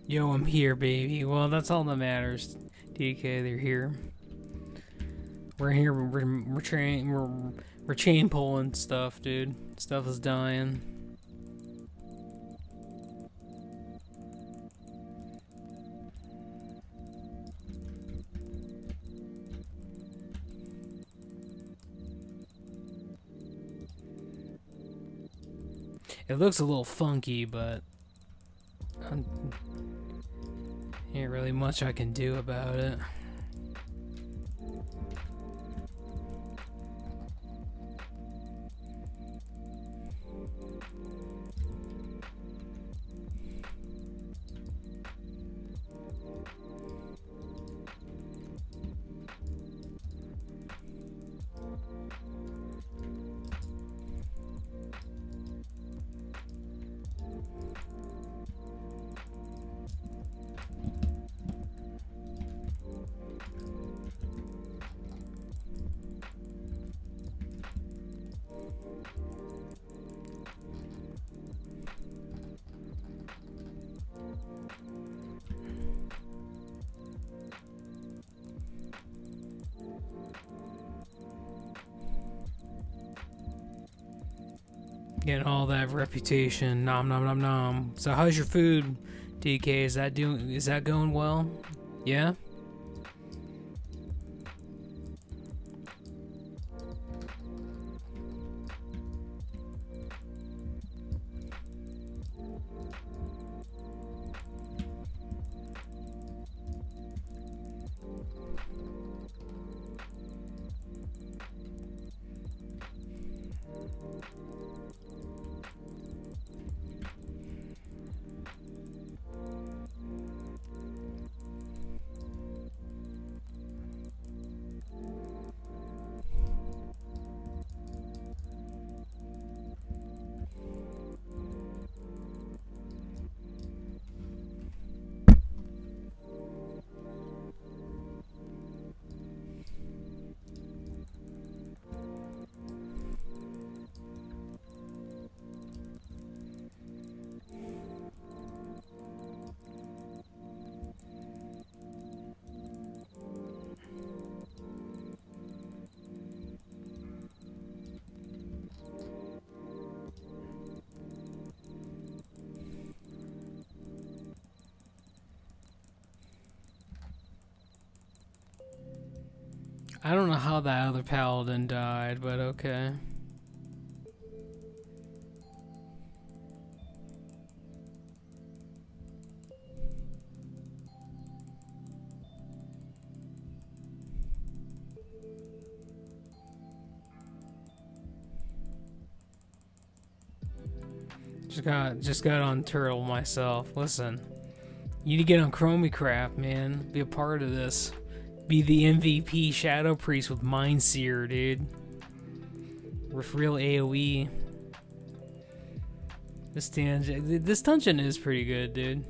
S1: Yo, I'm here, baby. Well, that's all that matters. DK, they're here. We're here. We're chain pulling stuff, dude. Stuff is dying. It looks a little funky, but ain't really much I can do about it. Getting all that reputation, nom nom nom nom. So how's your food, DK? Is that going well? Yeah? I don't know how that other paladin died, but okay. Just got on Turtle myself. Listen, you need to get on Chromicraft, man. Be a part of this. Be the MVP Shadow Priest with Mind Seer, dude. With real AoE. This dungeon is pretty good, dude.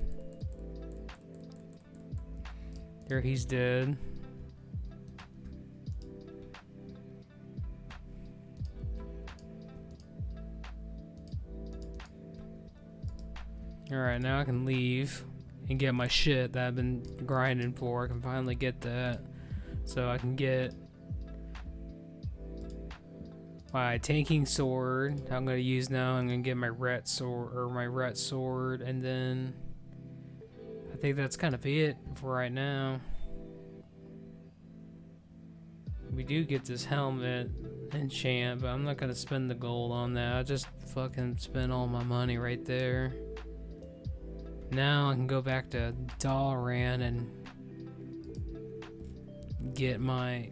S1: There, he's dead. Alright, now I can leave and get my shit that I've been grinding for. I can finally get that. So I can get my tanking sword. I'm gonna use now. I'm gonna get my ret sword, and then I think that's kind of it for right now. We do get this helmet enchant, but I'm not gonna spend the gold on that. I just fucking spent all my money right there. Now I can go back to Dalran and get my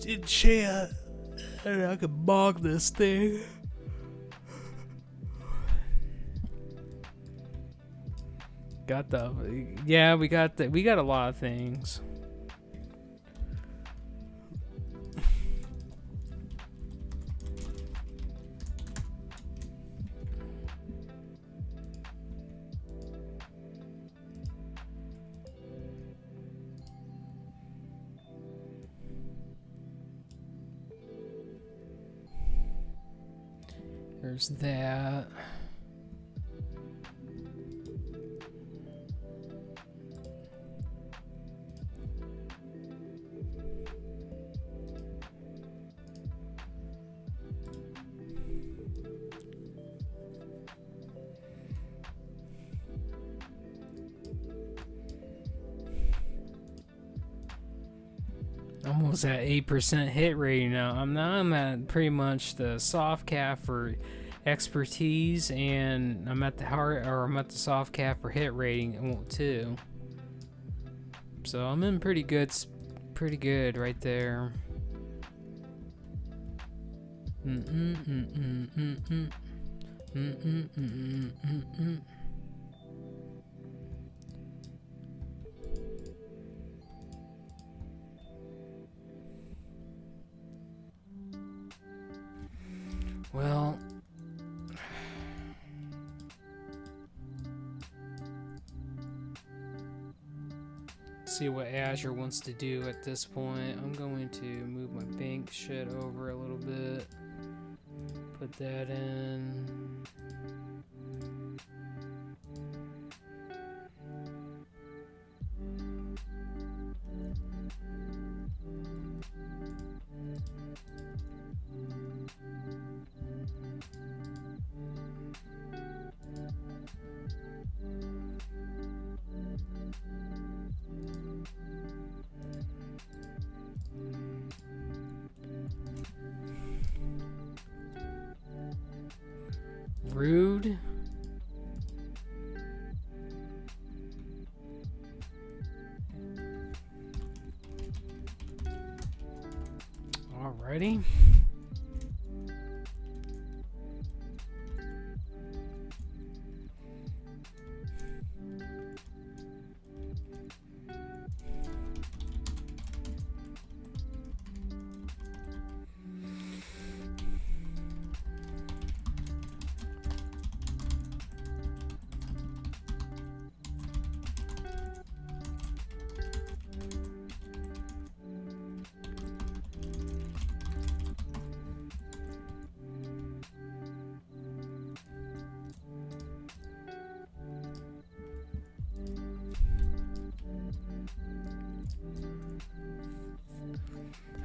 S1: enchant, and I can bog this thing. Got the, yeah, we got a lot of things. There's that. Almost at 8% hit rating now. I'm at pretty much the soft cap for expertise, and I'm at the soft cap for hit rating too. So I'm in pretty good right there. Well, see what Azure wants to do at this point. I'm going to move my bank shit over a little bit. Put that in. Rude. Alrighty.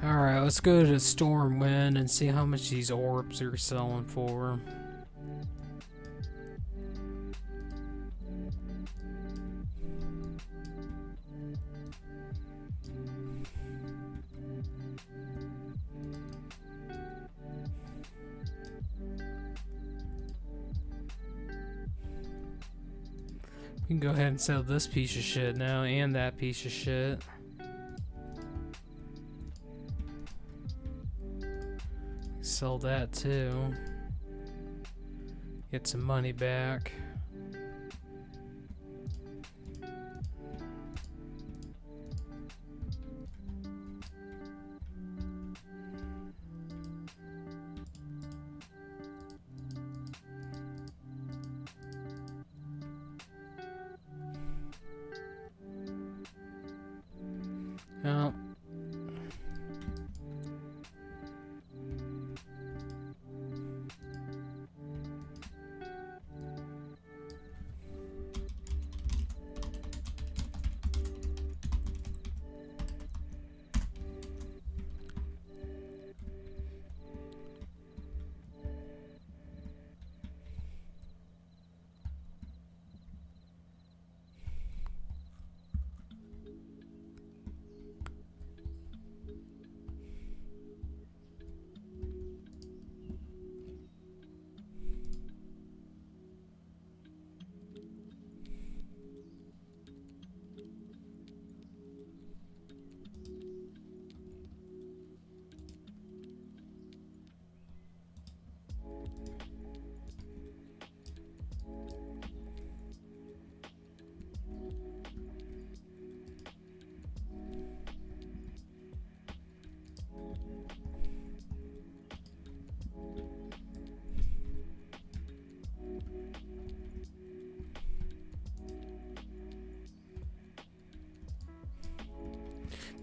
S1: Alright, let's go to Stormwind and see how much these orbs are selling for. We can go ahead and sell this piece of shit now, and that piece of shit. Sell that too. Get some money back. Oh.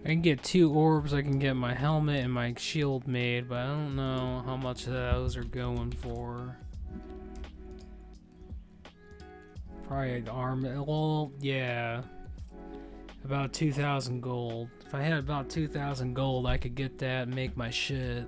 S1: I can get 2 orbs, I can get my helmet and my shield made, but I don't know how much those are going for. Probably an arm. Well, yeah. About 2,000 gold. If I had about 2,000 gold, I could get that and make my shit.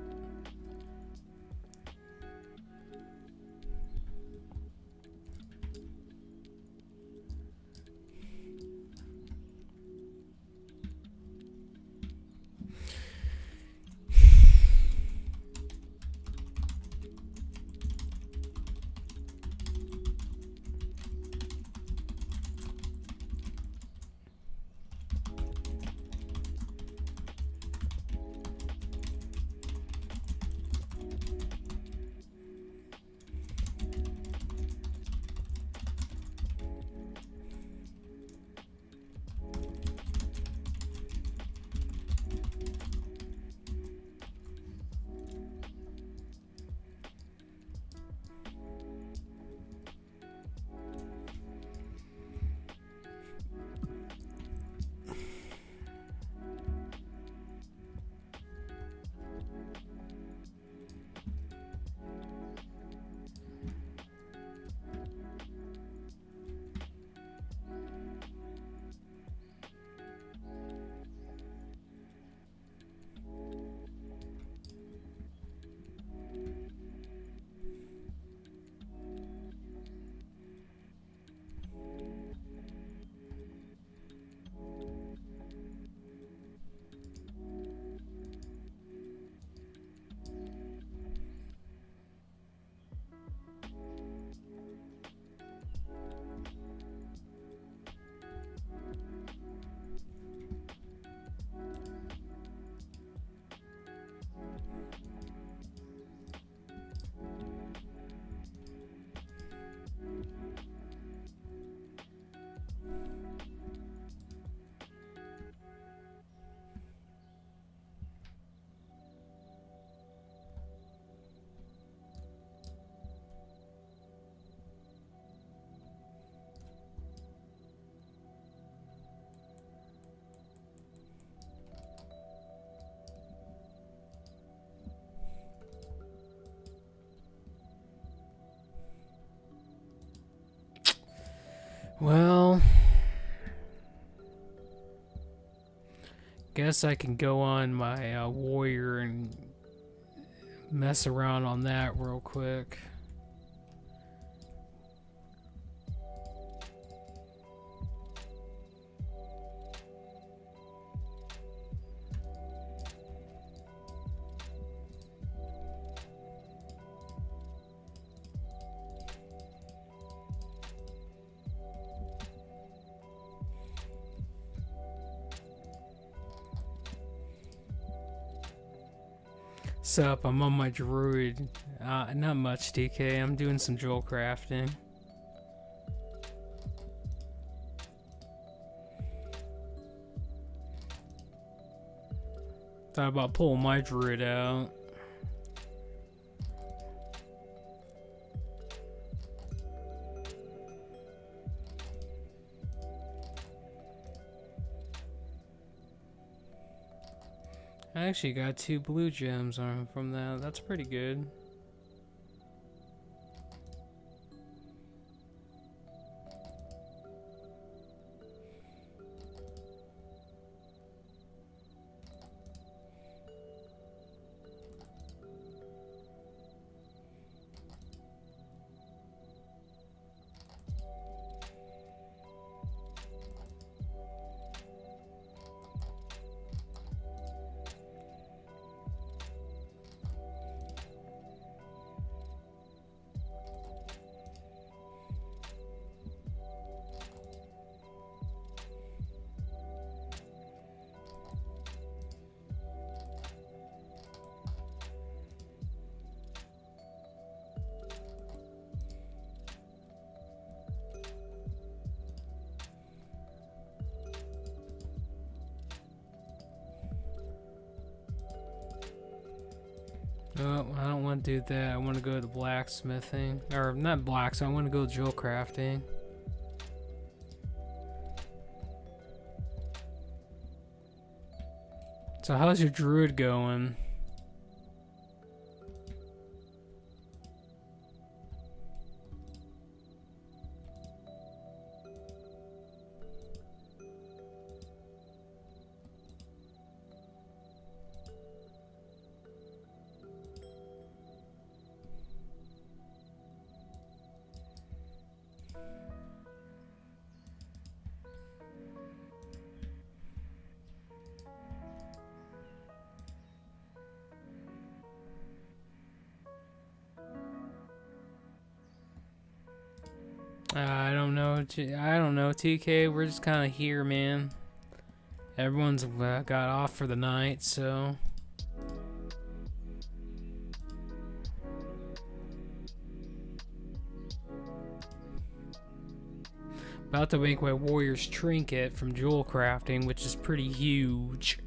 S1: Well, guess I can go on my warrior and mess around on that real quick. Sup, I'm on my druid. Not much, DK. I'm doing some jewel crafting. Thought about pulling my druid out. I actually got 2 blue gems from that. That's pretty good. Oh, I don't want to do that. I want to go to blacksmithing. Or, not blacksmithing, I want to go jewel crafting. So how's your druid going? I don't know. I don't know, TK. We're just kind of here, man. Everyone's got off for the night, so. About to make my warrior's trinket from jewel crafting, which is pretty huge.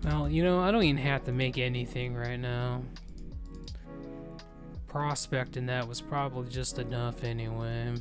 S1: Well, you know, I don't even have to make anything right now. Prospecting that was probably just enough anyway.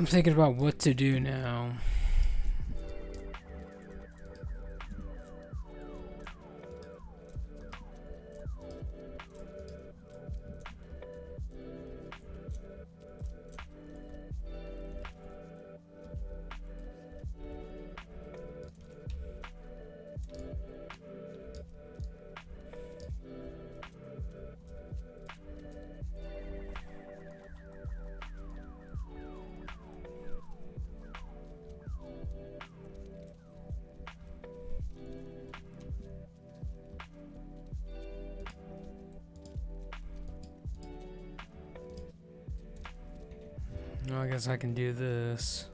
S1: I'm thinking about what to do now. Well, I guess I can do this.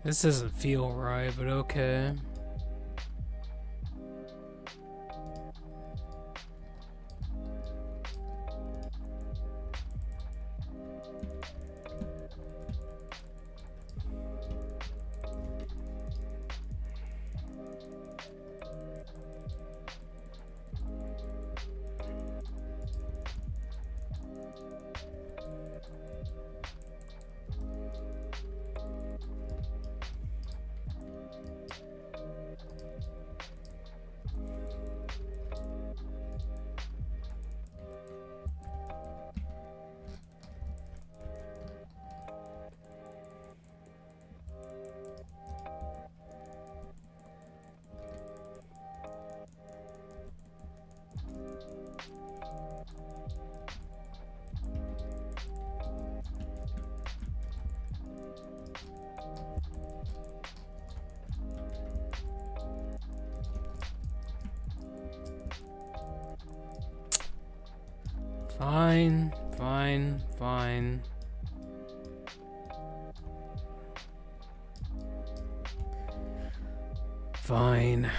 S1: This doesn't feel right, but okay. Fine, fine, fine. Fine.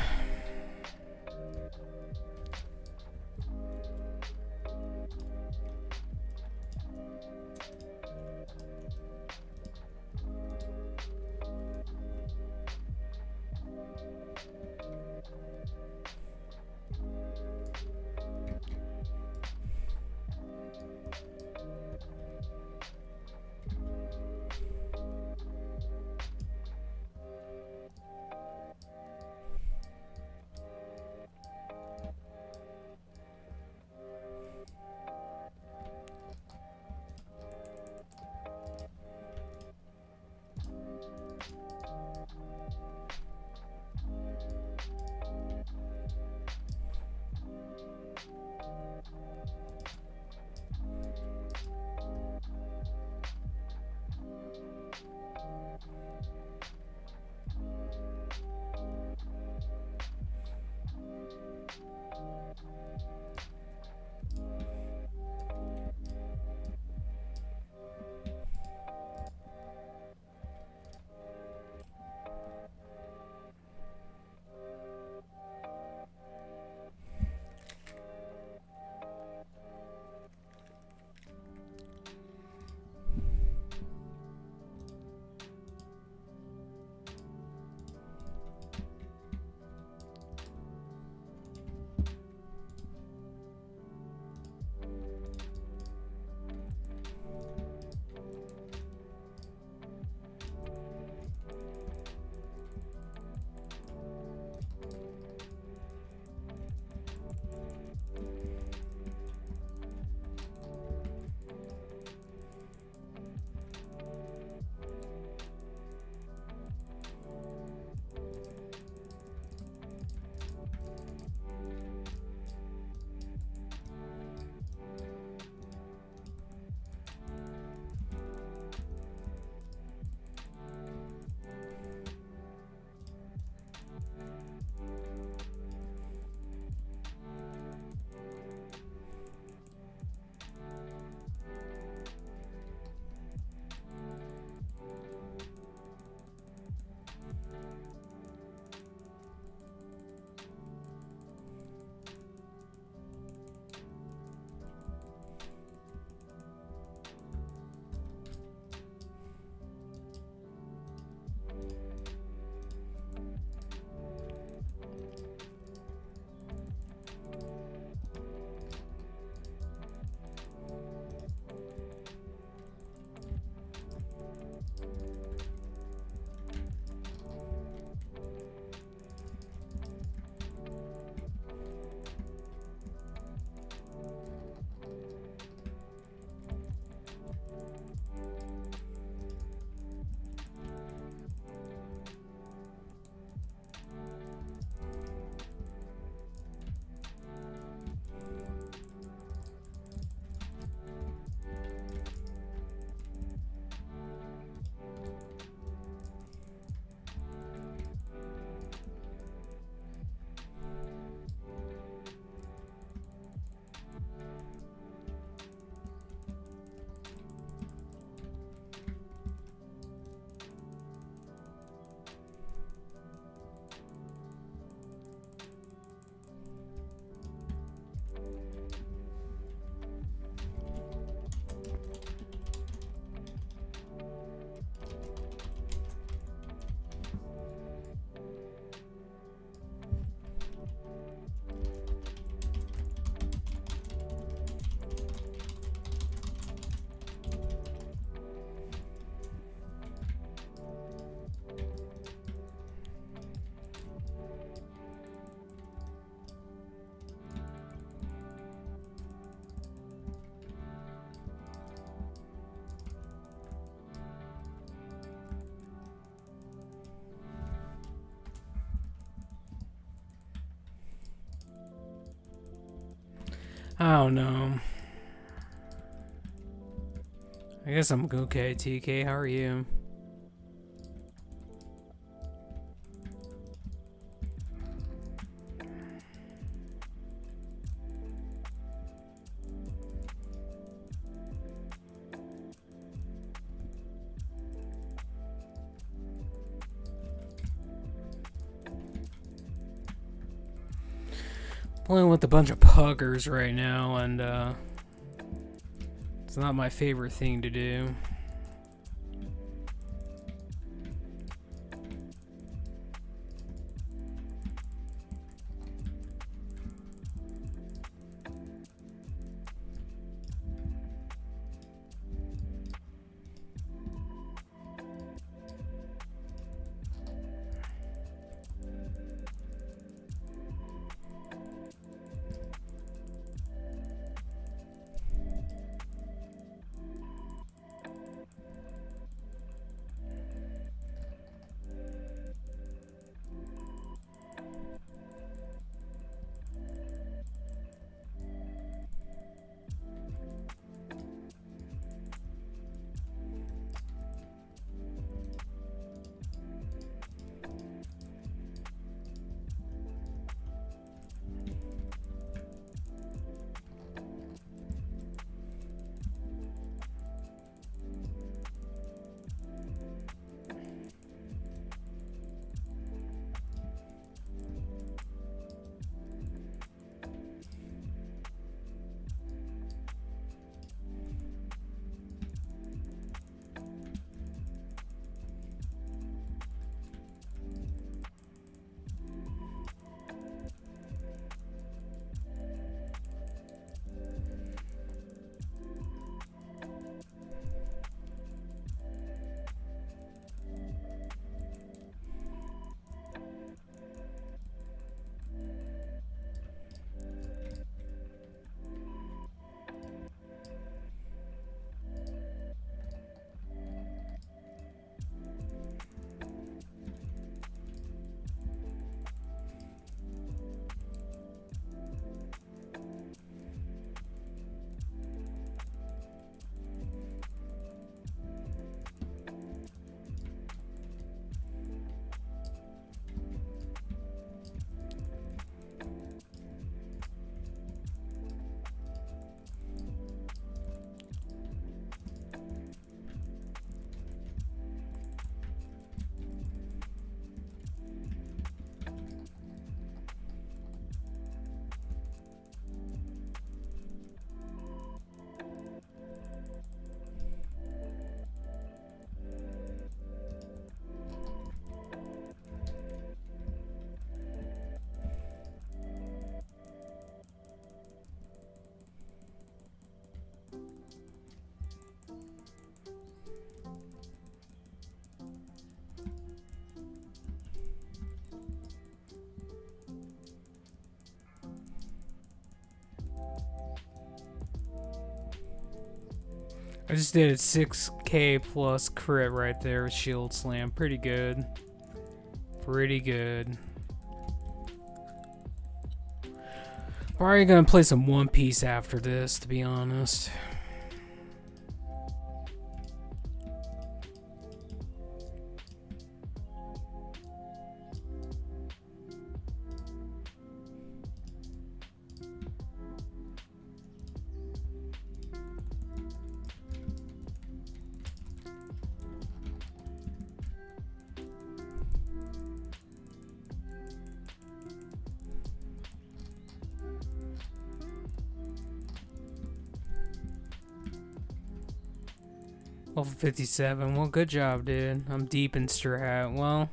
S1: I don't know. I guess I'm okay, TK. How are you? Playing with a bunch of puggers right now, and it's not my favorite thing to do. I just did a 6k plus crit right there with Shield Slam. Pretty good. Pretty good. Probably gonna play some One Piece after this, to be honest. Level 57. Well, good job, dude. I'm deep in strat. Well,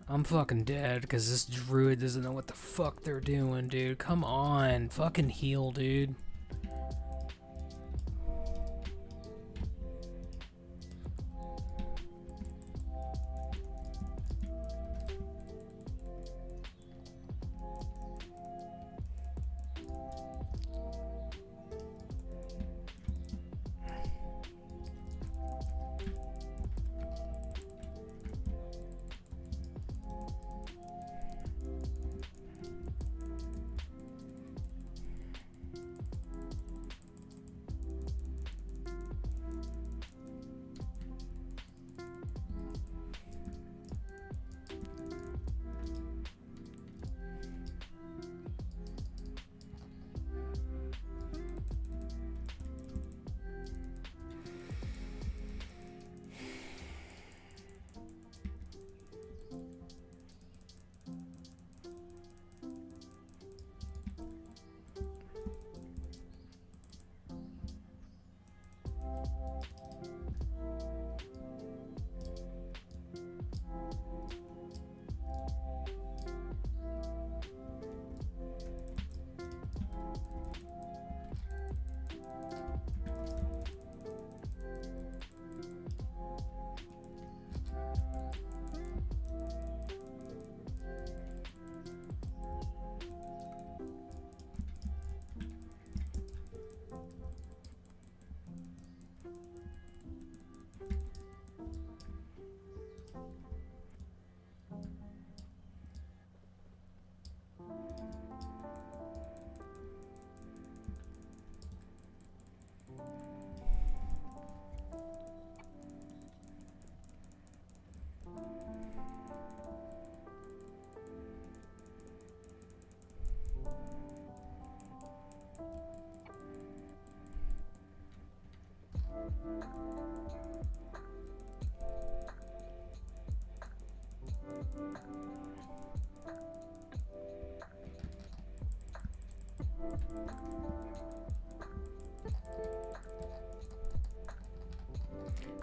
S1: I'm fucking dead because this druid doesn't know what the fuck they're doing, dude. Come on. Fucking heal, dude.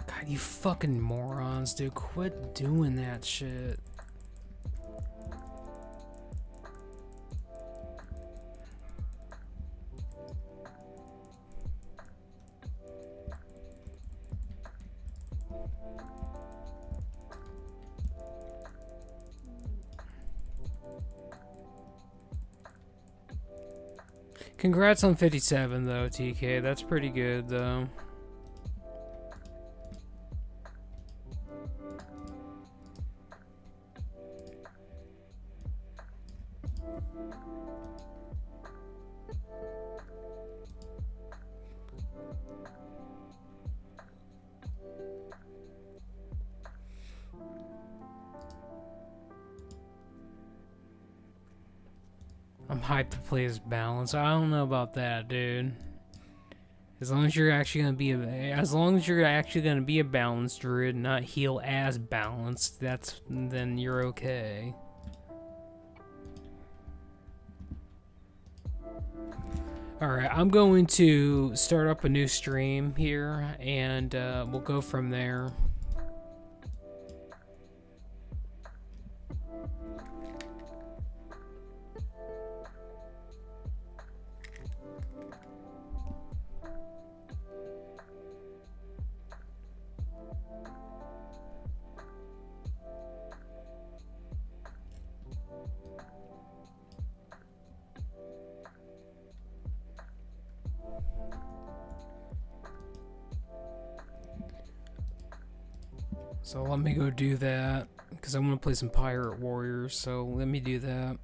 S1: God, you fucking morons, dude. Quit doing that shit. Congrats on 57 though, TK. That's pretty good though. I'm hyped to play as balanced. I don't know about that, dude. As long as you're actually gonna be a balanced druid, not heal as balanced, then you're okay. Alright, I'm going to start up a new stream here, and we'll go from there. So let me go do that, because I want to play some Pirate Warriors, so let me do that.